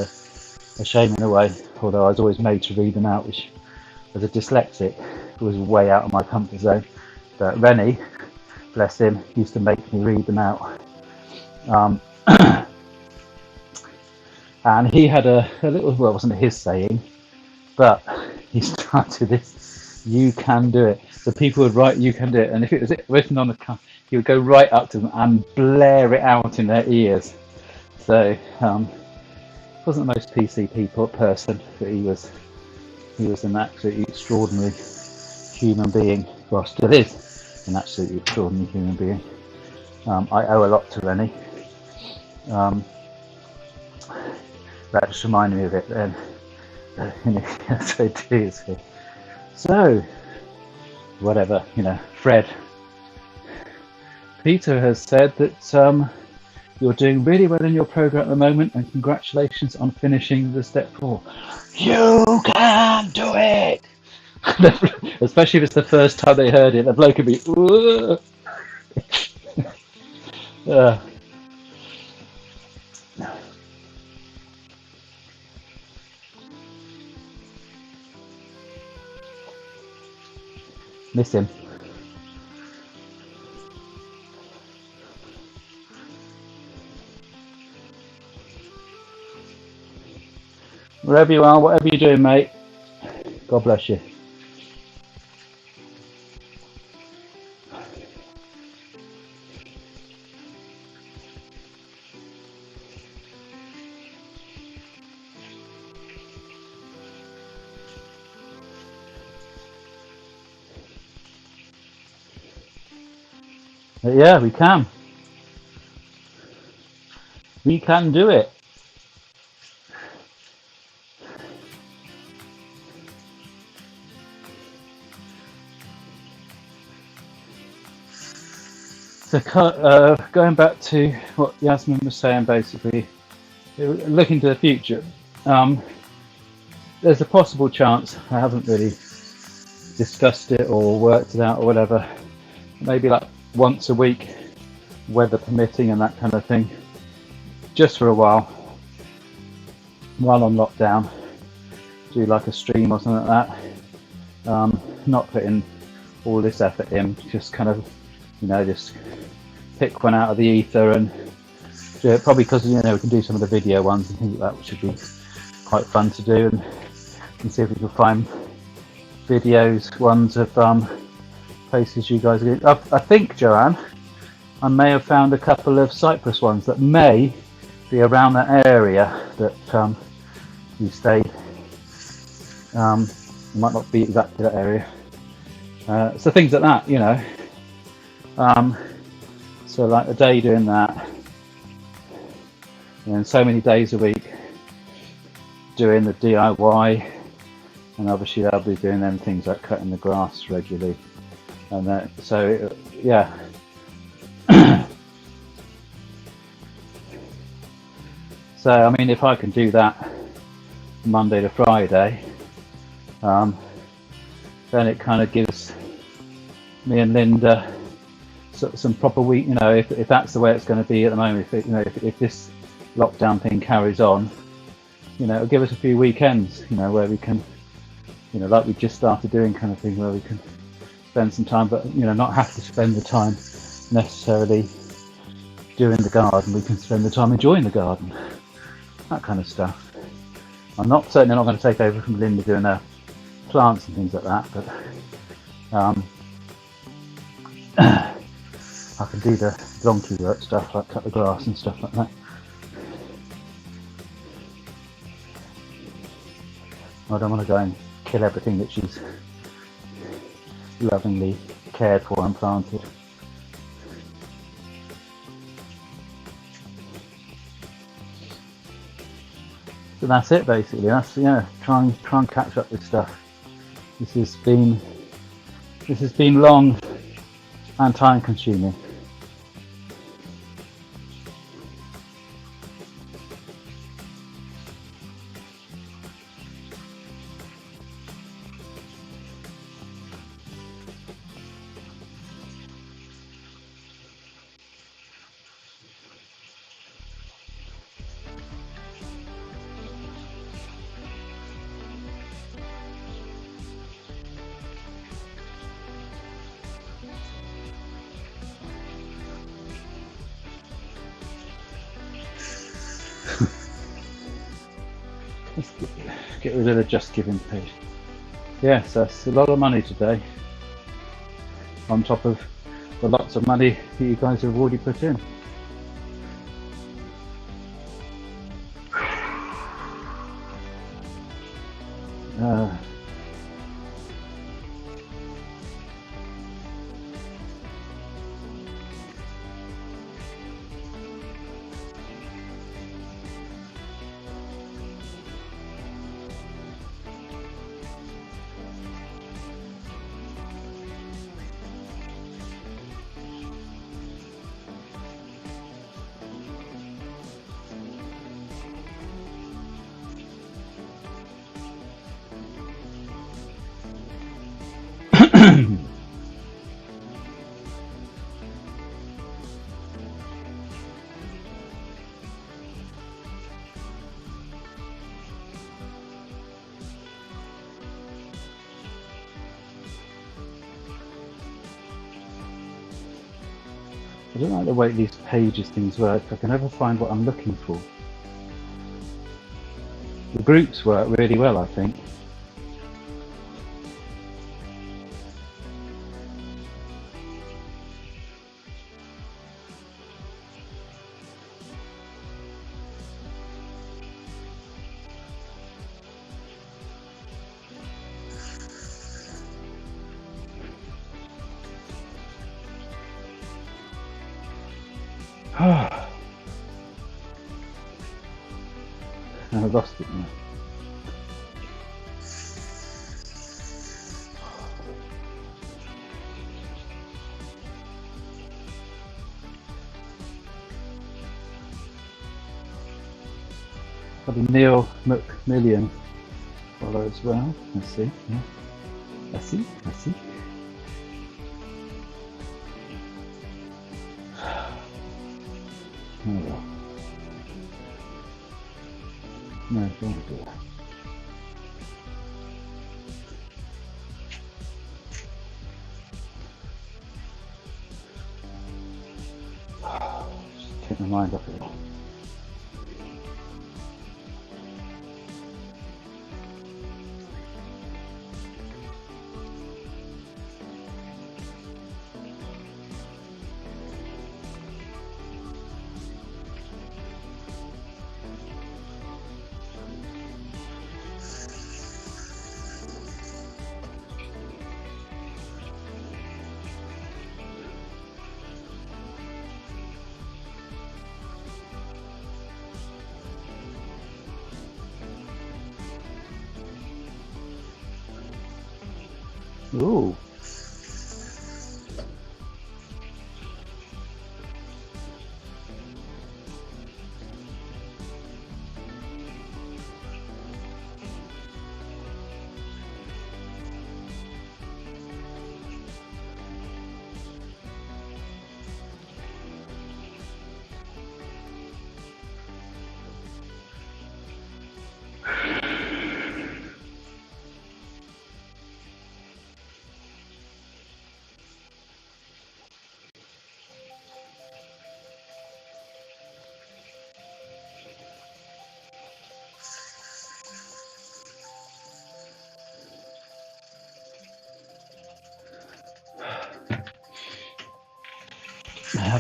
a shame in a way. Although I was always made to read them out, which, as a dyslexic, was way out of my comfort zone. But Rennie, bless him, used to make me read them out. And he had a little, well, it wasn't his saying, but he started this, "You can do it." So people would write, "You can do it." And if it was written on the cup, he would go right up to them and blare it out in their ears. So, wasn't the most PC person, but he was an absolutely extraordinary human being. Well, still is an absolutely extraordinary human being. I owe a lot to Rennie. That just reminded me of it then. So it is. So, whatever, Fred. Peter has said that you're doing really well in your program at the moment, and congratulations on finishing the step 4. You can do it! Especially if it's the first time they heard it, the bloke would be, miss him. Wherever you are, whatever you're doing, mate, God bless you. But yeah, we can. We can do it. So going back to what Yasmin was saying, basically, looking to the future, there's a possible chance, I haven't really discussed it or worked it out or whatever, maybe like once a week, weather permitting and that kind of thing, just for a while on lockdown, do like a stream or something like that, not putting all this effort in, just kind of, just pick one out of the ether and do it, probably because, we can do some of the video ones and things like that, which would be quite fun to do, and see if we can find videos, ones of places you guys are going. I think, Joanne, I may have found a couple of Cyprus ones that may be around that area that you stayed. It might not be exactly that area. So things like that, so like a day doing that, and so many days a week doing the DIY, and obviously I'll be doing them things like cutting the grass regularly, and that. So yeah. So I mean, if I can do that Monday to Friday, then it kind of gives me and Linda some proper week. If that's the way it's going to be at the moment, if this lockdown thing carries on, it'll give us a few weekends, where we can, like we just started doing, kind of thing, where we can spend some time, but not have to spend the time necessarily doing the garden. We can spend the time enjoying the garden, that kind of stuff. I'm certainly not going to take over from Linda doing her plants and things like that, but I can do the donkey work stuff, like cut the grass and stuff like that. I don't want to go and kill everything that she's lovingly cared for and planted. So that's it basically. That's, yeah, try and catch up with stuff. This has been long and time consuming. Let's get rid of the Just Giving page. Yes, that's a lot of money today, on top of the lots of money that you guys have already put in. I don't like the way these pages things work. I can never find what I'm looking for. The groups work really well, I think. I've lost it now. Got a Neil McMillian follow as well. Let's see. Yeah. I see. Oh well. No, don't do that. Just take my mind off it. Ooh.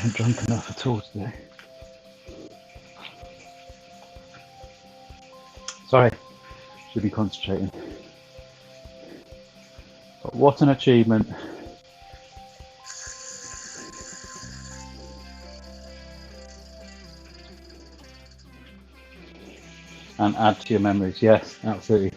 haven't drunk enough at all today. Sorry, should be concentrating. But what an achievement. And add to your memories, yes, absolutely.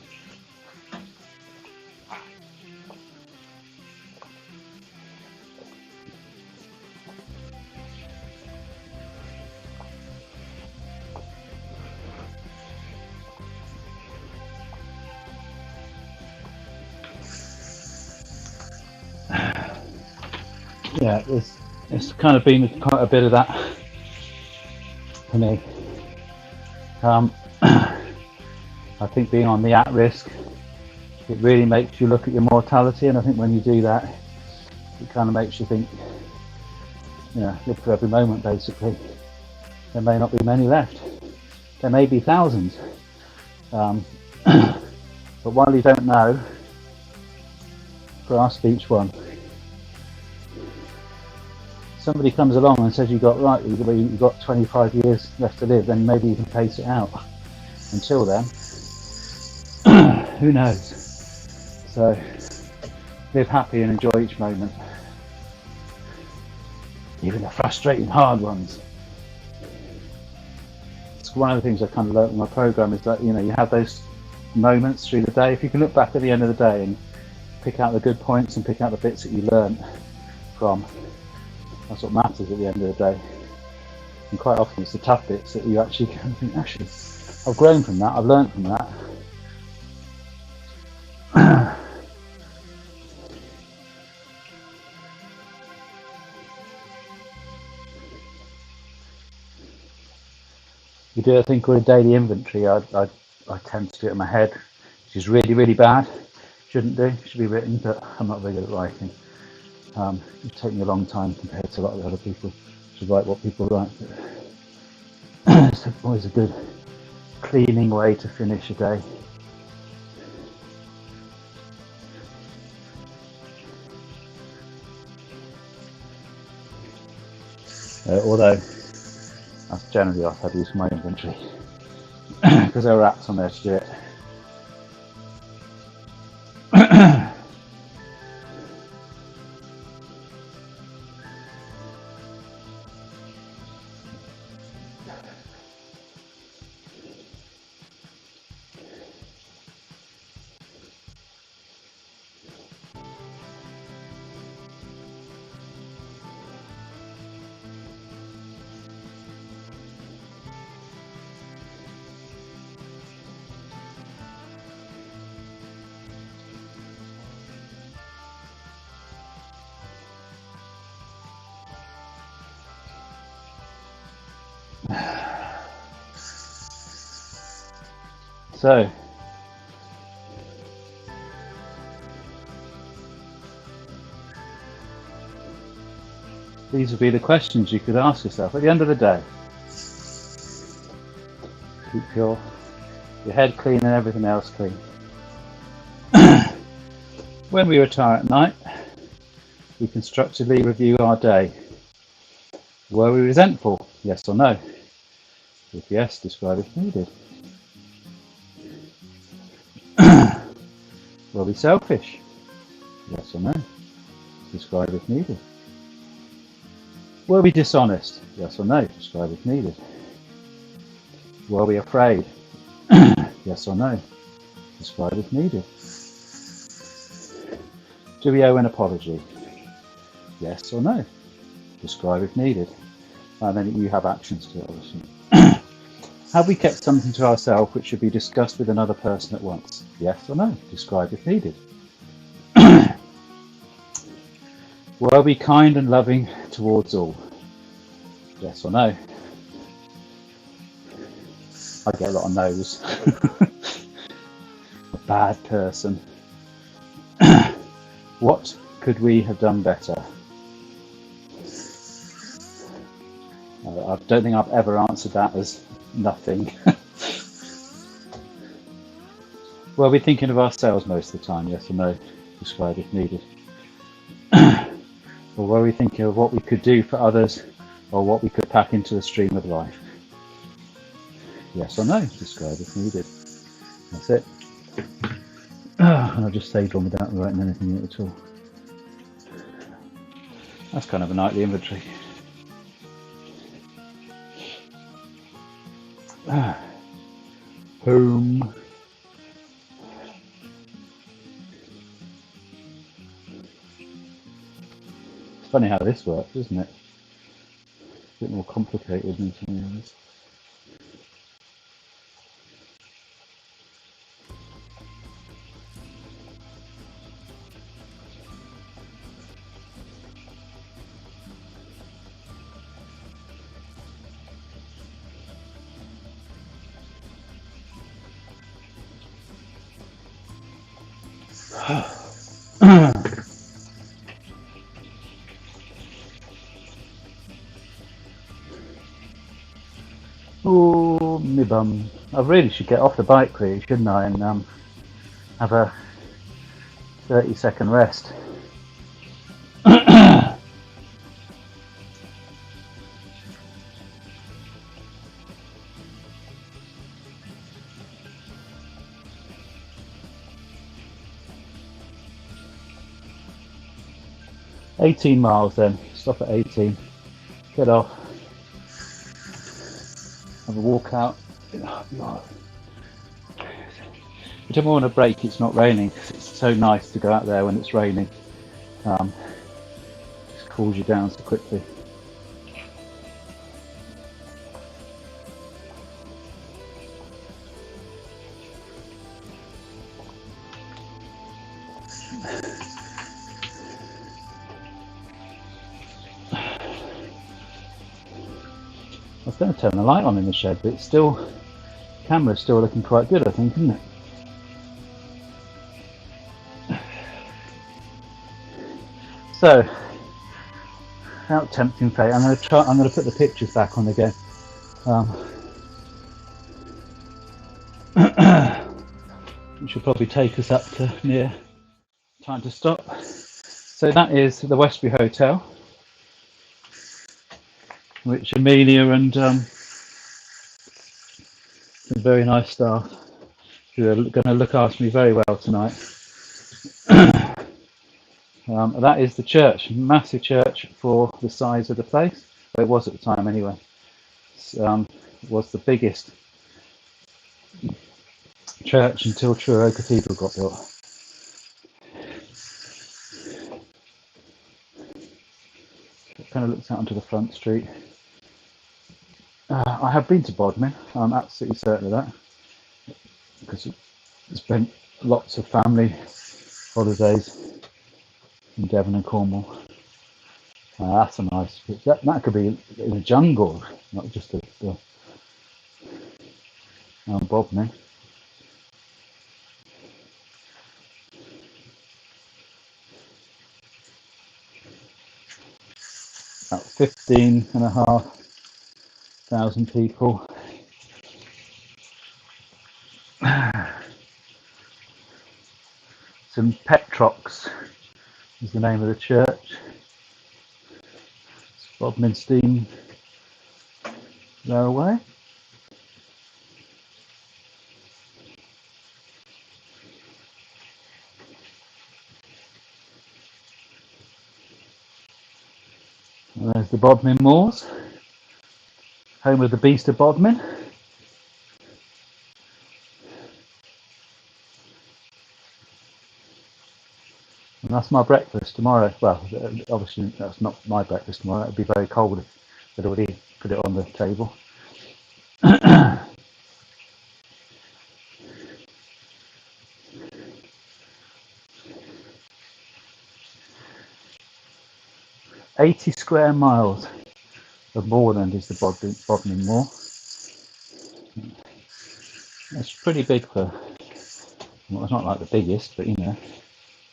Yeah, it's kind of been quite a bit of that for me. I think being on the at-risk, it really makes you look at your mortality, and I think when you do that, it kind of makes you think, live for every moment basically. There may not be many left. There may be thousands. But while you don't know, grasp each one. Somebody comes along and says you've got 25 years left to live, then maybe you can pace it out. Until then, who knows? So live happy and enjoy each moment, even the frustrating hard ones. It's one of the things I kind of learned in my program is that you have those moments through the day. If you can look back at the end of the day and pick out the good points and pick out the bits that you learned from, that's what matters at the end of the day. And quite often it's the tough bits that you actually kind of think, actually, I've grown from that, I've learned from that. We do a thing called a daily inventory. I tend to do it in my head, which is really, really bad. Shouldn't do, should be written, but I'm not very good at writing. It's taken me a long time compared to a lot of the other people to write what people write. But it's always a good cleaning way to finish a day. Although that's generally off, I'd use my inventory because there are apps on there to do it. So, these would be the questions you could ask yourself at the end of the day. Keep your head clean and everything else clean. When we retire at night, we constructively review our day. Were we resentful? Yes or no? If yes, describe if needed. Were we selfish? Yes or no? Describe if needed. Were we dishonest? Yes or no? Describe if needed. Were we afraid? Yes or no? Describe if needed. Do we owe an apology? Yes or no? Describe if needed. And then you have actions to it, obviously. Have we kept something to ourselves which should be discussed with another person at once? Yes or no? Describe if needed. Were we kind and loving towards all? Yes or no? I get a lot of no's. A bad person. What could we have done better? I don't think I've ever answered that as nothing. Were we thinking of ourselves most of the time? Yes or no? Describe if needed. Or were we thinking of what we could do for others or what we could pack into the stream of life. Yes or no, describe if needed. That's it. I'll just saved one without writing anything in it at all. That's kind of a nightly inventory. Home. It's funny how this works, isn't it? A bit more complicated than some of the others. Oh, me bum. I really should get off the bike really, shouldn't I, and have a 30-second rest. 18 miles then, stop at 18, get off, have a walk out. But I'm on a break, it's not raining, because it's so nice to go out there when it's raining. Just cools you down so quickly. I was going to turn the light on in the shed, but it's still, the camera's still looking quite good, I think, isn't it? So, without tempting fate, I'm going to put the pictures back on again. Which will probably take us up to near time to stop. So that is the Westbury Hotel, which Amelia and some very nice staff who are going to look after me very well tonight. That is the church, massive church for the size of the place. Well, it was at the time anyway. It was the biggest church until Truro Cathedral got built. It kind of looks out onto the front street. I have been to Bodmin, I'm absolutely certain of that, because I spent lots of family holidays in Devon and Cornwall. That's a nice picture. That could be in a jungle, not just a Bodmin. About 15,500 people. St Petrox is the name of the church. It's Bodmin Steam Railway. And there's the Bodmin Moors, home of the Beast of Bodmin. And that's my breakfast tomorrow. Well, obviously that's not my breakfast tomorrow. It'd be very cold if I'd already put it on the table. 80 square miles of moorland is the Bodmin Moor. It's pretty big for, well, it's not like the biggest, but you know,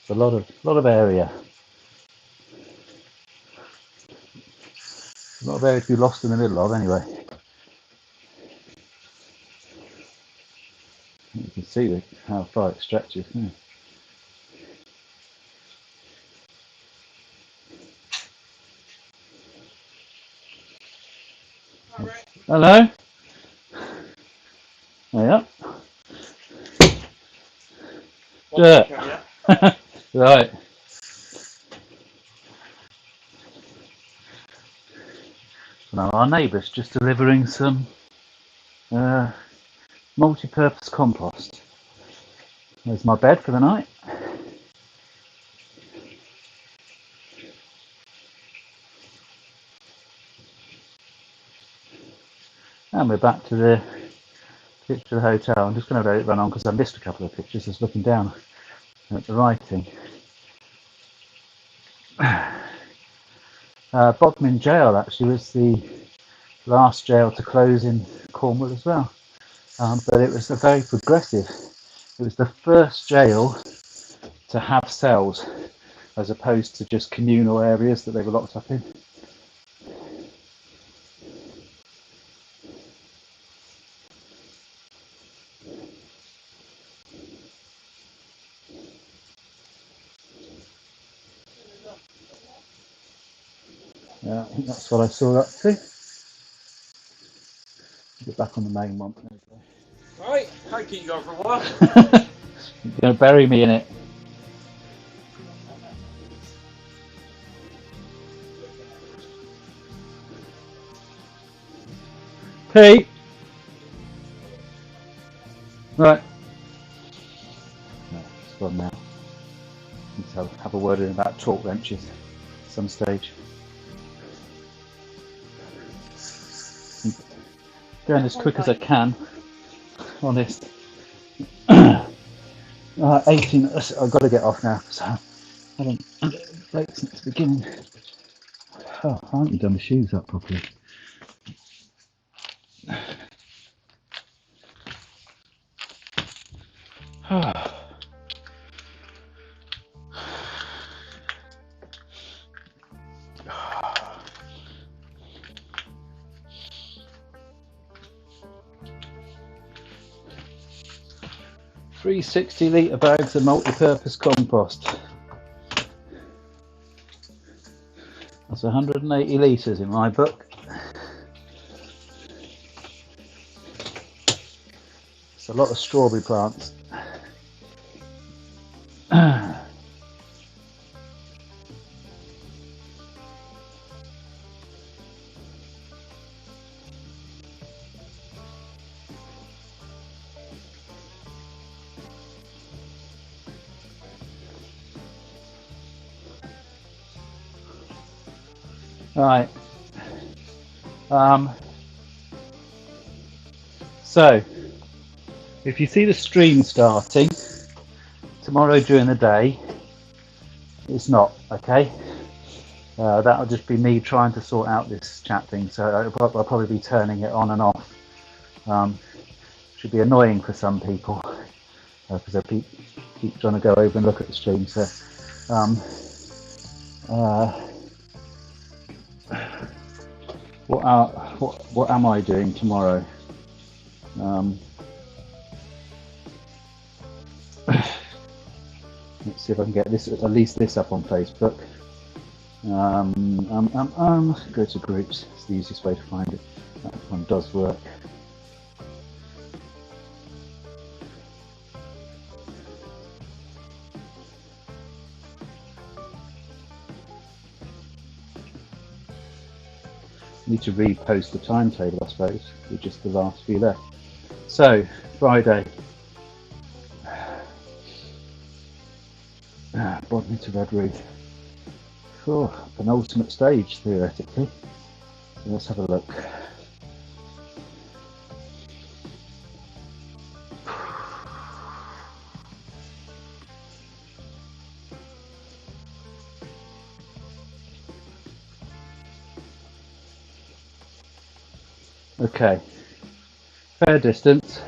it's a lot of area. A lot of area to be lost in the middle of, anyway. You can see how far it stretches. Yeah. Alright. Hello? Yeah. Dirt. Right. Now our neighbour's just delivering some multi-purpose compost. There's my bed for the night. And we're back to the picture of the hotel. I'm just going to let it run on because I missed a couple of pictures just looking down at the writing. Bodmin Jail actually was the last jail to close in Cornwall as well. But it was a very progressive. It was the first jail to have cells as opposed to just communal areas that they were locked up in. Yeah, I think that's what I saw up to. Get back on the main one. Right, I keep you going for a while. You're going to bury me in it. Pete! Right. No, it's gone now. Need to have a word in about torque wrenches at some stage. Going as quick as I can. Honest. 18. I've got to get off now. So I haven't break since the beginning. Oh, I haven't done my shoes up properly. 360-litre bags of multi-purpose compost. That's 180 litres in my book. It's a lot of strawberry plants. Right. So, if you see the stream starting tomorrow during the day, it's not, okay? That'll just be me trying to sort out this chat thing, so I'll probably be turning it on and off. Should be annoying for some people because I keep trying to go over and look at the stream. So, what am I doing tomorrow? Let's see if I can get this, at least this up on Facebook. Go to groups. It's the easiest way to find it. That one does work. Need to repost the timetable, I suppose, with just the last few left. So, Friday. Bodmin to Redruth. Oh, penultimate stage, theoretically. So let's have a look. Okay, fair distance.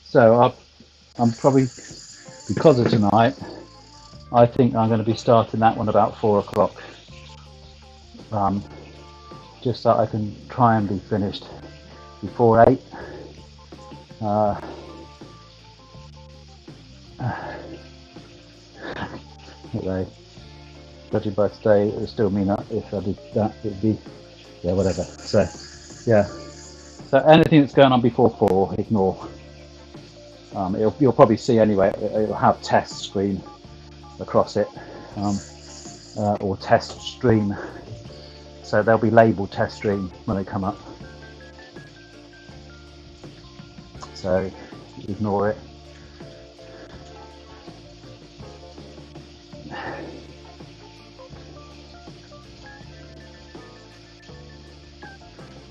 So I'm probably, because of tonight, I think I'm going to be starting that one about 4 o'clock. Just so I can try and be finished before 8. Anyway, judging by today, it would still mean that if I did that, it would be, yeah, whatever. So, yeah. So anything that's going on before 4, ignore. You'll probably see anyway, it'll have test screen across it, or test stream. So they'll be labelled test stream when they come up. So ignore it.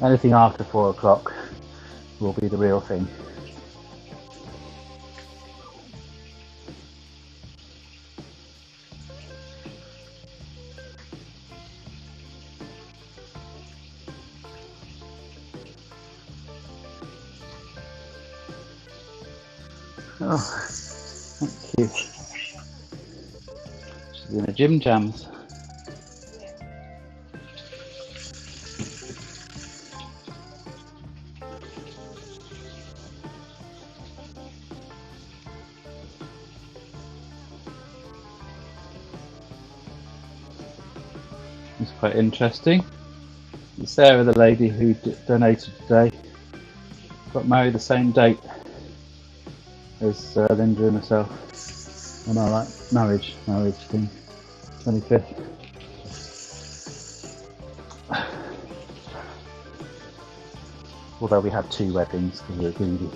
Anything after 4 o'clock will be the real thing. Oh, thank you. She's in a gym jams. It's quite interesting. Sarah, the lady who donated today, got married the same date as Linda and herself on our marriage thing, 25th. Although we had 2 weddings because we were greedy.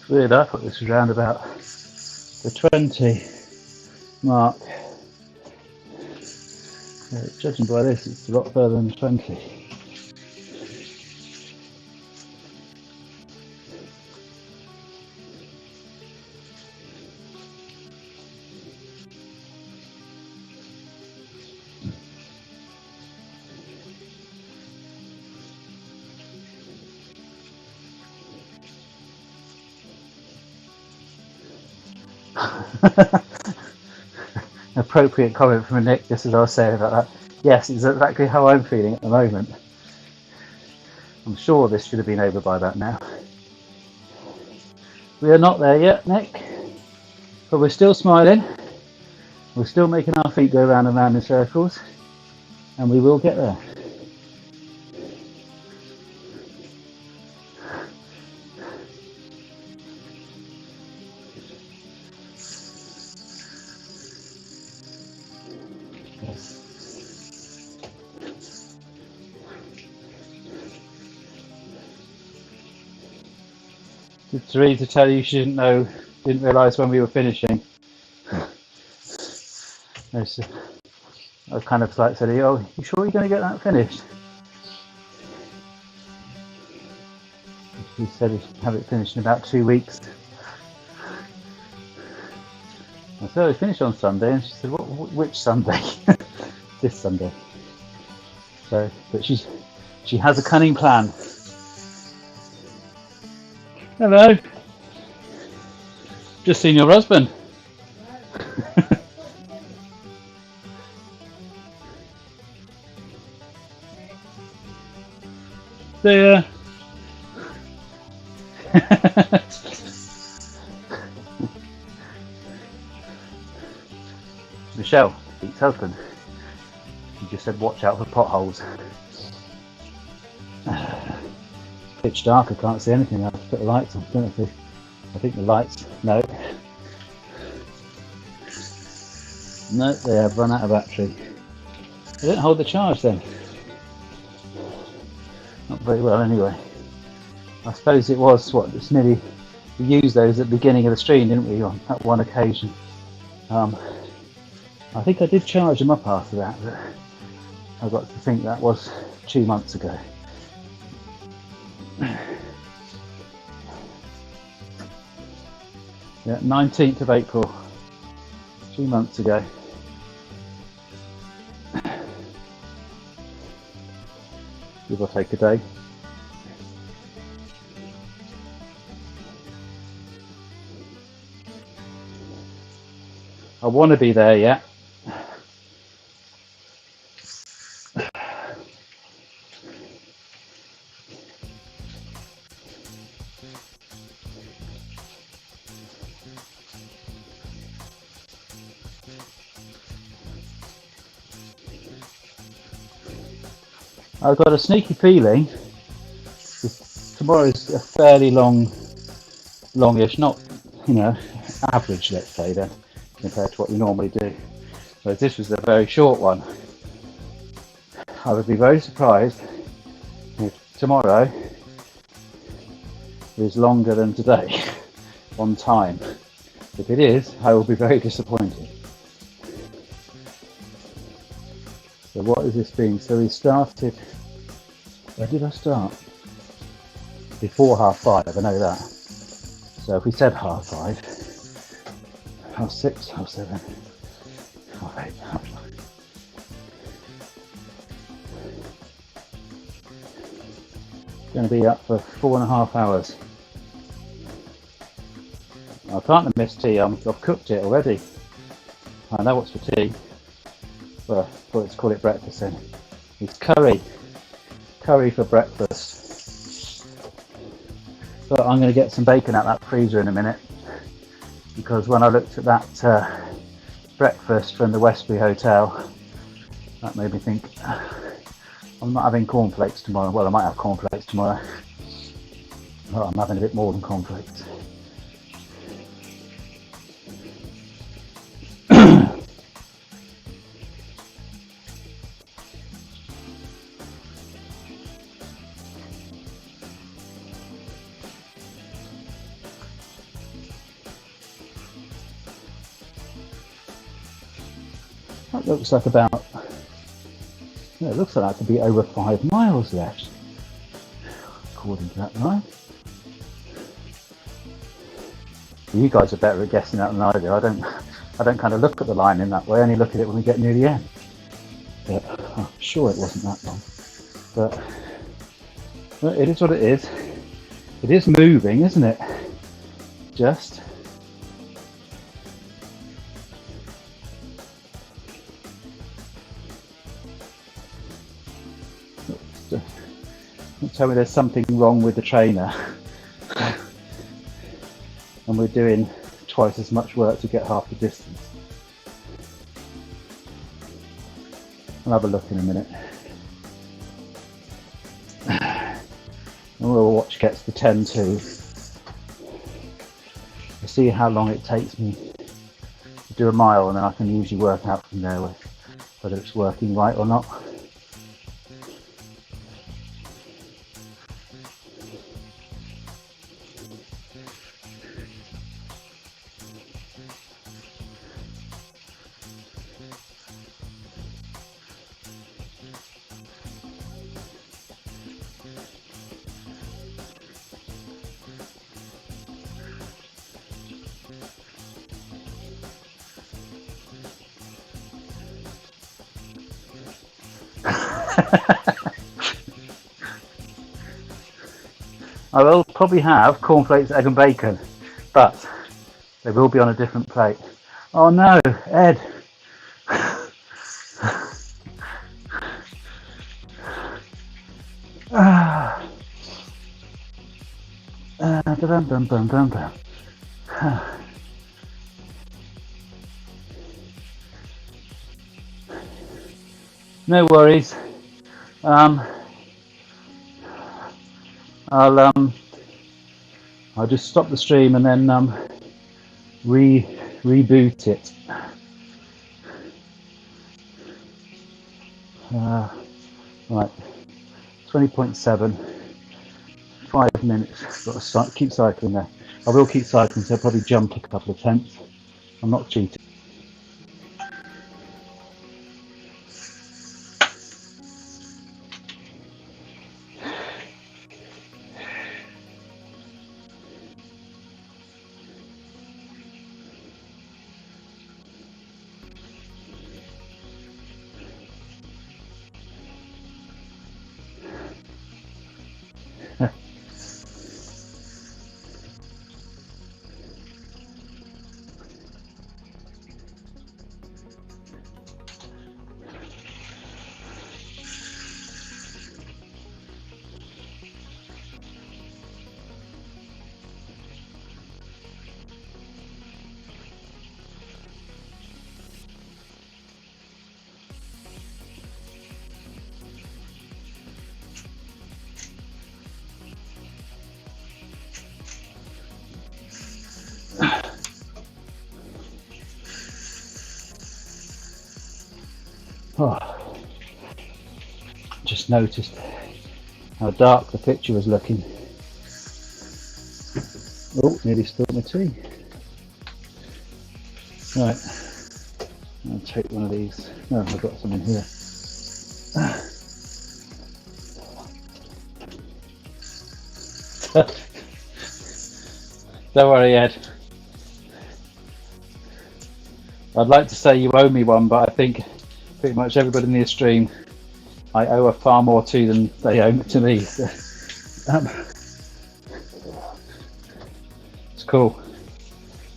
It's weird, I thought this was around about the 20 mark. Judging by this, it's a lot further than 20. Appropriate comment from Nick, just as I was saying about that. Yes, it's exactly how I'm feeling at the moment. I'm sure this should have been over by that now. We are not there yet, Nick, but we're still smiling. We're still making our feet go round and round in circles, and we will get there. Did Teresa tell you she didn't realise when we were finishing? I kind of like said, "Oh, you sure you're going to get that finished?" She said he'd have it finished in about 2 weeks. I said, "We finished on Sunday," and she said, "Which Sunday?" This Sunday. So, but she has a cunning plan. Hello. Just seen your husband. There. Michelle, Pete's husband. He just said, "Watch out for potholes." Pitch dark. I can't see anything. I have to put the lights on. Don't I? I think the lights. No, they have run out of battery. They don't hold the charge then. Not very well, anyway. I suppose it was what? It's nearly. We used those at the beginning of the stream, didn't we? On that one occasion. I think I did charge them up after that, but I got to think that was 2 months ago. Yeah, 19th of April, 2 months ago. Give or take a day. I want to be there yet. I've got a sneaky feeling tomorrow is a fairly longish, not, average, let's say, then, compared to what we normally do. Whereas this was a very short one. I would be very surprised if tomorrow is longer than today on time. If it is, I will be very disappointed. So what is this being? So we started, where did I start? Before 5:30, I know that. So if we said 5:30, 6:30, 7:30, 8:30, 9:30. Going to be up for 4.5 hours. I can't have missed tea. I've cooked it already. I know what's for tea. Well, let's call it breakfast then. It's curry for breakfast. But I'm going to get some bacon out of that freezer in a minute, because when I looked at that breakfast from the Westbury Hotel, that made me think I'm not having cornflakes tomorrow. Well, I might have cornflakes tomorrow. Well, I'm having a bit more than cornflakes. That looks like about, it looks like that could be over 5 miles left, according to that line. You guys are better at guessing that than I do. I don't kind of look at the line in that way, I only look at it when we get near the end. But I'm sure it wasn't that long. But it is what it is. It is moving, isn't it? Just. Don't tell me there's something wrong with the trainer and we're doing twice as much work to get half the distance. I'll have a look in a minute. And we'll watch gets to 10:2. I'll see how long it takes me to do a mile, and then I can usually work out from there whether it's working right or not. I will probably have cornflakes, egg and bacon, but they will be on a different plate. Oh no, Ed. Dum, dum, dum, dum, dum. No worries. I'll just stop the stream and then reboot it. Right, 20.7, 5 minutes. Got to keep cycling there. I will keep cycling, so I'll probably jump a couple of tenths. I'm not cheating. Oh, just noticed how dark the picture was looking. Oh, nearly spilled my tea. Right, I'll take one of these. No, I've got some in here. Don't worry, Ed. I'd like to say you owe me one, but I think pretty much everybody in the stream I owe a far more to than they owe to me. So, it's cool.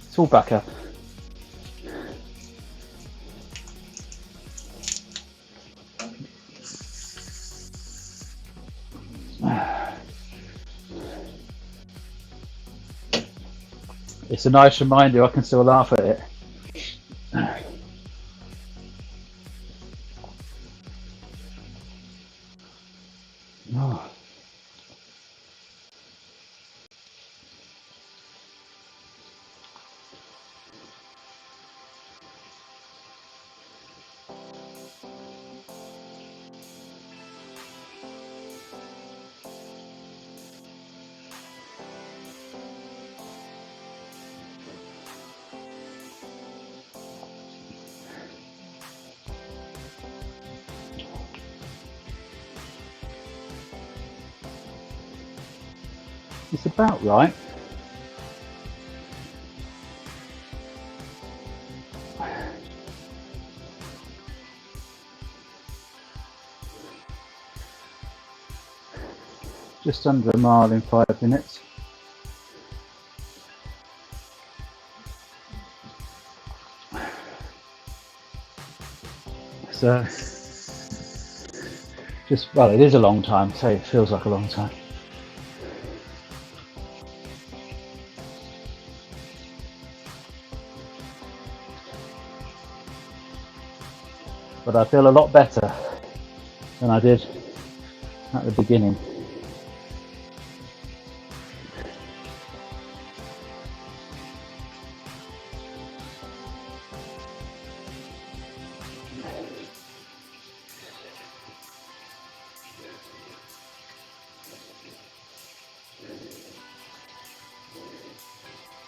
It's all back up. It's a nice reminder I can still laugh at it. Oh. It's about right. Just under a mile in 5 minutes. So, well, it is a long time, so it feels like a long time. But I feel a lot better than I did at the beginning.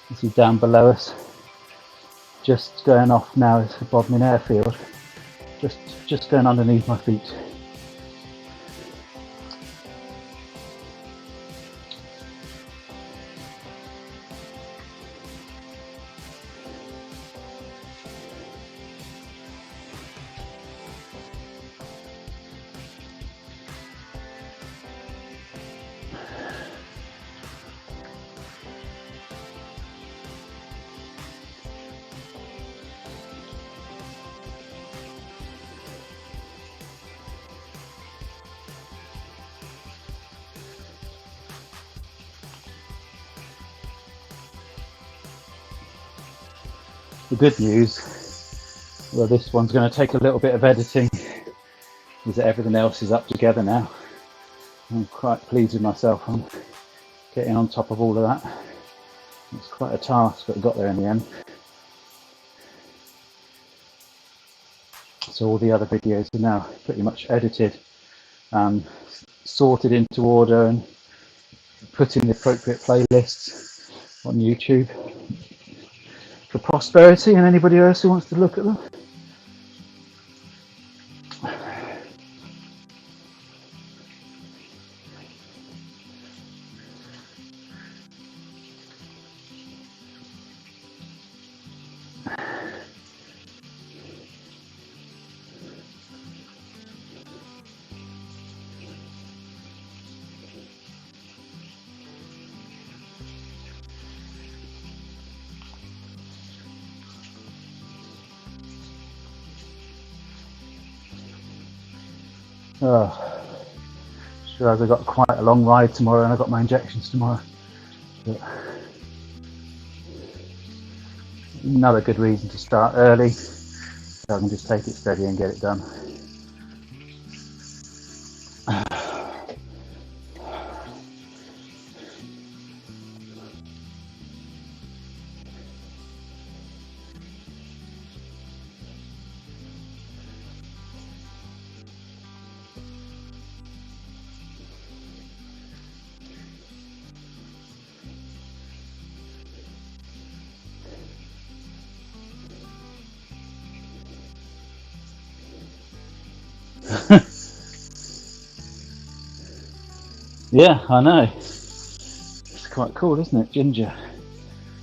This is down below us. Just going off now is the Bodmin airfield. Just going underneath my feet. The good news, well, this one's going to take a little bit of editing, is that everything else is up together now. I'm quite pleased with myself on getting on top of all of that. It's quite a task, but I got there in the end. So all the other videos are now pretty much edited and sorted into order and put in the appropriate playlists on YouTube for prosperity and anybody else who wants to look at them. Oh, sure as I've got quite a long ride tomorrow and I've got my injections tomorrow. But another good reason to start early, so I can just take it steady and get it done. Yeah, I know. It's quite cool, isn't it? Ginger.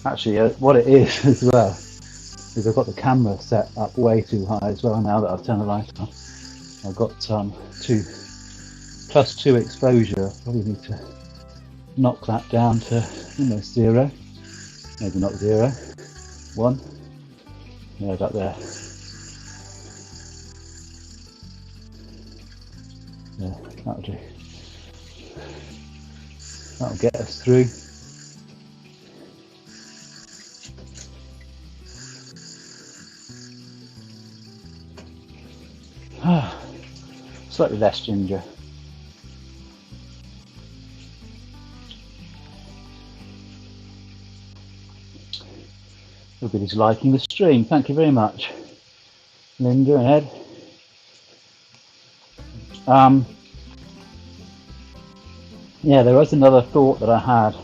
Actually, what it is as well is I've got the camera set up way too high as well now that I've turned the light on. I've got +2 exposure. Probably need to knock that down to almost 0. Maybe not 0. 1. Yeah, about there. Yeah, that'll do. That'll get us through. Slightly less ginger. Everybody's liking the stream. Thank you very much, Linda and Ed. Yeah, there was another thought that I had.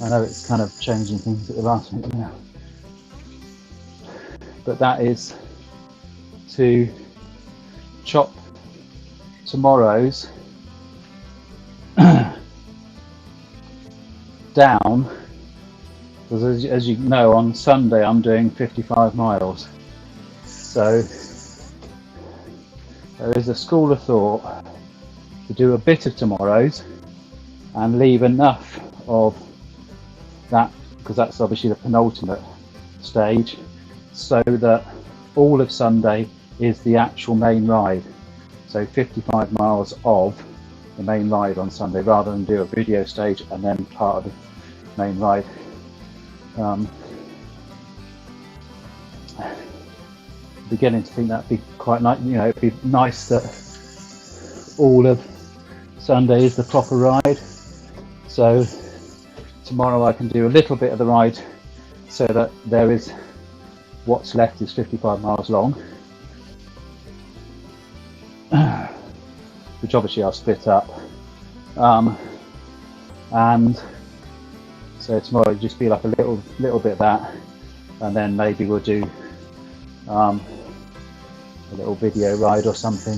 I know it's kind of changing things at the last minute now, but that is to chop tomorrow's down, because as you know, on Sunday I'm doing 55 miles, so there is a school of thought to do a bit of tomorrow's and leave enough of that, because that's obviously the penultimate stage, so that all of Sunday is the actual main ride. So 55 miles of the main ride on Sunday, rather than do a video stage and then part of the main ride. Beginning to think that'd be quite nice. You know, it'd be nice that all of Sunday is the proper ride. So tomorrow I can do a little bit of the ride, so that there is what's left is 55 miles long, which obviously I'll split up. And so tomorrow it'll just be like a little bit of that, and then maybe we'll do a little video ride or something,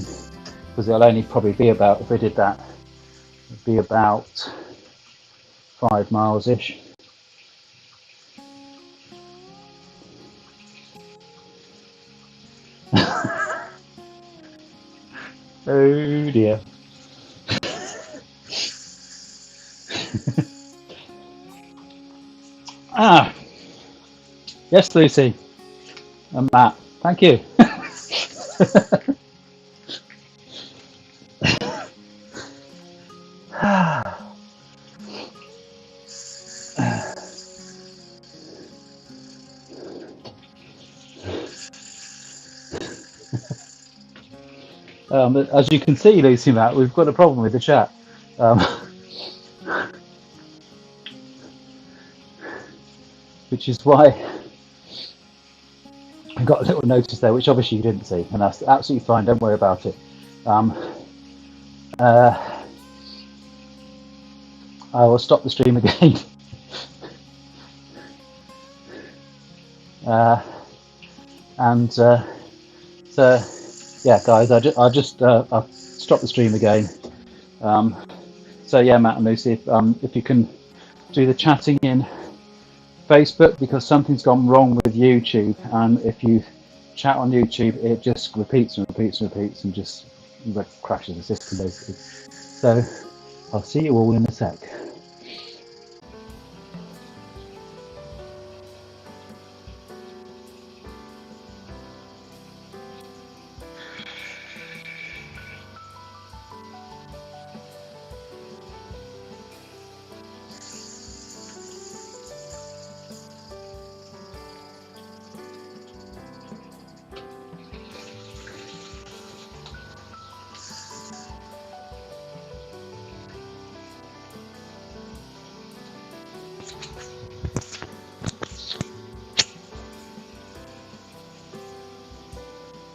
because it'll only probably be about, if we did that, it'd be about 5 miles ish. Oh dear. Yes, Lucy and Matt, thank you. As you can see, Lucy, Matt, we've got a problem with the chat. Um, which is why I got a little notice there, which obviously you didn't see, and that's absolutely fine. Don't worry about it. Um, uh, I will stop the stream again. And so, yeah, guys, I just I'll stop the stream again. So yeah, Matt and Lucy, if you can do the chatting in Facebook, because something's gone wrong with YouTube, and if you chat on YouTube, it just repeats and repeats and repeats and just crashes the system basically. So I'll see you all in a sec.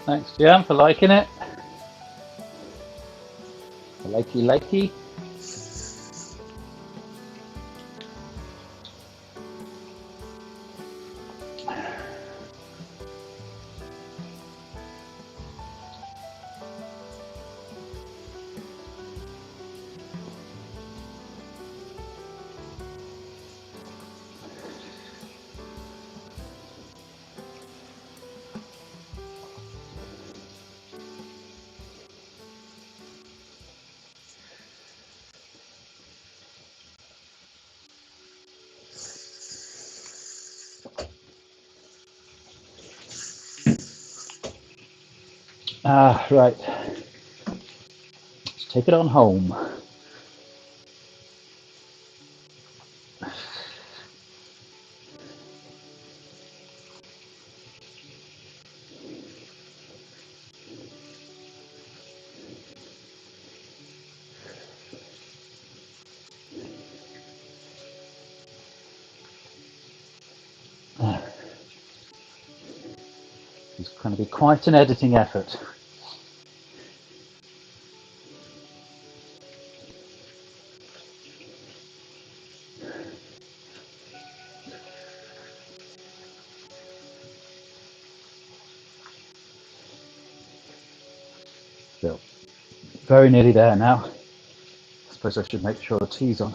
Thanks, Jan, for liking it. Likey. Right. Let's take it on home. It's going to be quite an editing effort. So, very nearly there now. I suppose I should make sure the tea's on.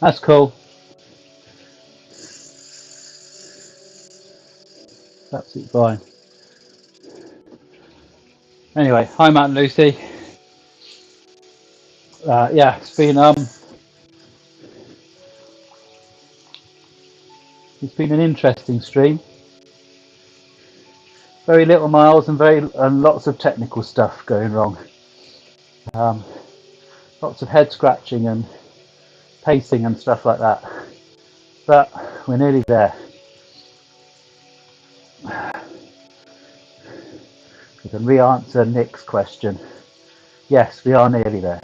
That's cool. It's absolutely fine. Anyway, hi Matt and Lucy. Yeah, it's been an interesting stream. Very little miles and lots of technical stuff going wrong. Lots of head scratching and pacing and stuff like that. But we're nearly there. We can re-answer Nick's question. Yes, we are nearly there.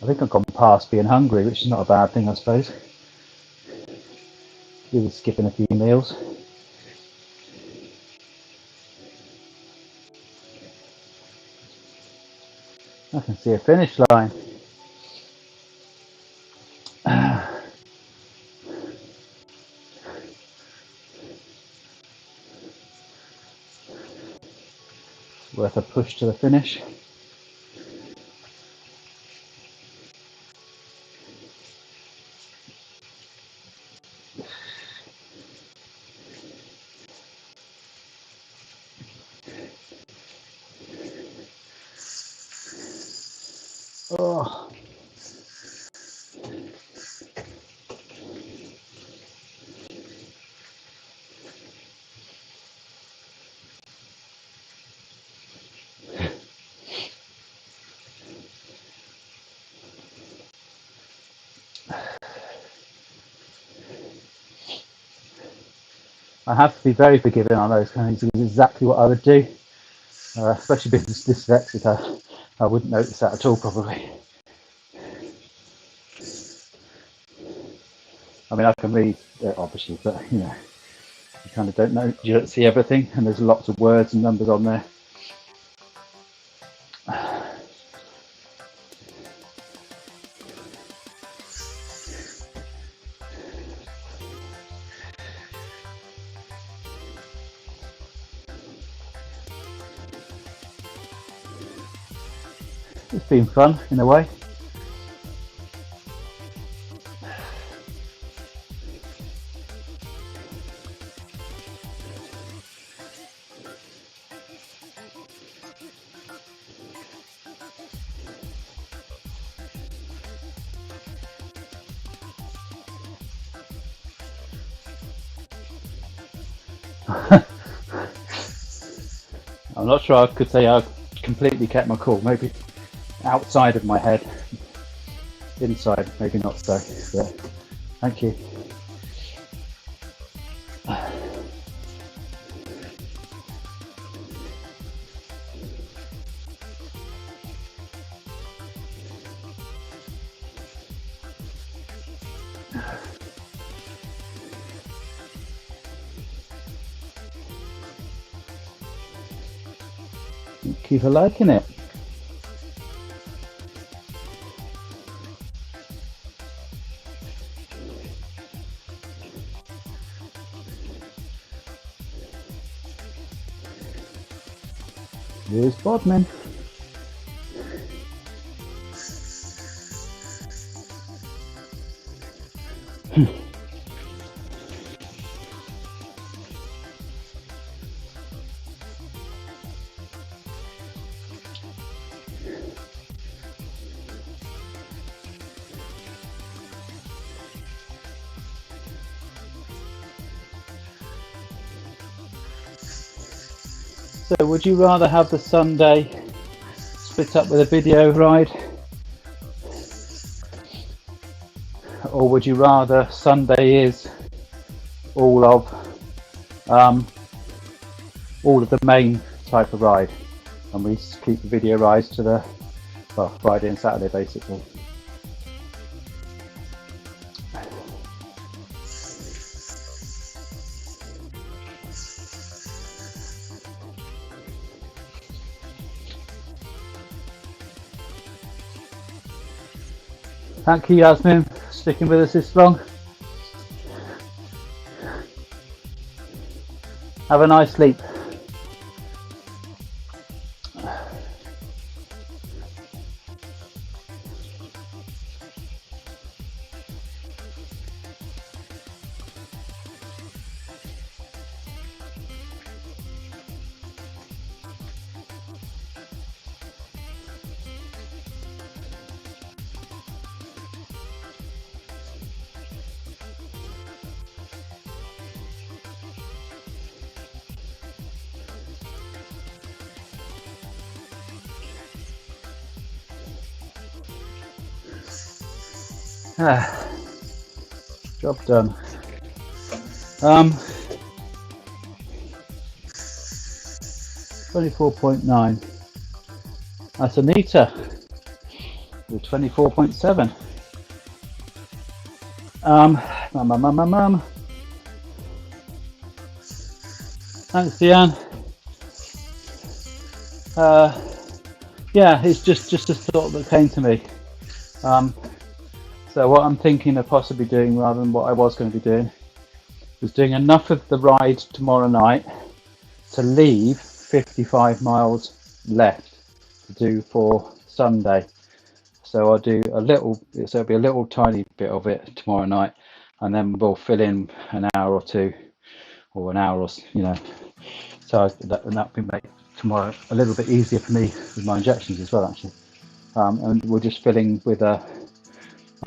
I think I've gone past being hungry, which is not a bad thing, I suppose. Really skipping a few meals. I can see a finish line. Worth a push to the finish. Oh. I have to be very forgiving on those kind of things. It's exactly what I would do, especially being dyslexic. I wouldn't notice that at all, probably. I mean, I can read, obviously, but you know, you kind of don't know, you don't see everything, and there's lots of words and numbers on there. It's been fun in a way. I'm not sure I could say I completely kept my cool. Maybe outside of my head, inside maybe not so. But thank you. Thank you for liking it. Here's Bodmin. So would you rather have the Sunday split up with a video ride, or would you rather Sunday is all of the main type of ride, and we keep the video rides to the Friday and Saturday basically? Thank you, Yasmin, for sticking with us this long. Have a nice sleep. Job done. 24.9. That's a meter. We're 24.7. Mum. Thanks, Deanne. Yeah, it's just a thought that came to me. So what I'm thinking of possibly doing, rather than what I was going to be doing, was doing enough of the ride tomorrow night to leave 55 miles left to do for Sunday. So I'll do a little, so it'll be a little tiny bit of it tomorrow night, and then we'll fill in an hour or two, or an hour, or so that will make tomorrow a little bit easier for me with my injections as well, actually. And we're just filling with a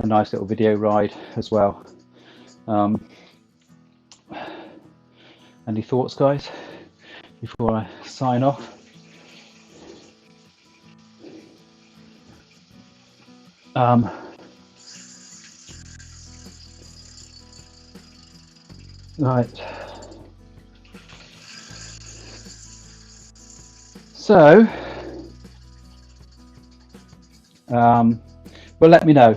nice little video ride as well. Any thoughts, guys, before I sign off? Right. So, well, let me know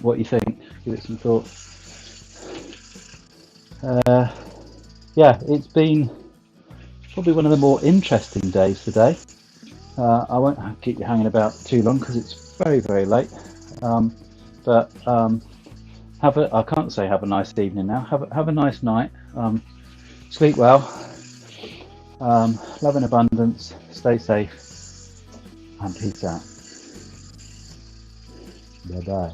what you think. Give it some thought. Yeah, it's been probably one of the more interesting days today. I won't keep you hanging about too long because it's very, very late. But I can't say have a nice evening now. Have a nice night. Sleep well. Love and abundance. Stay safe. And peace out. Bye bye.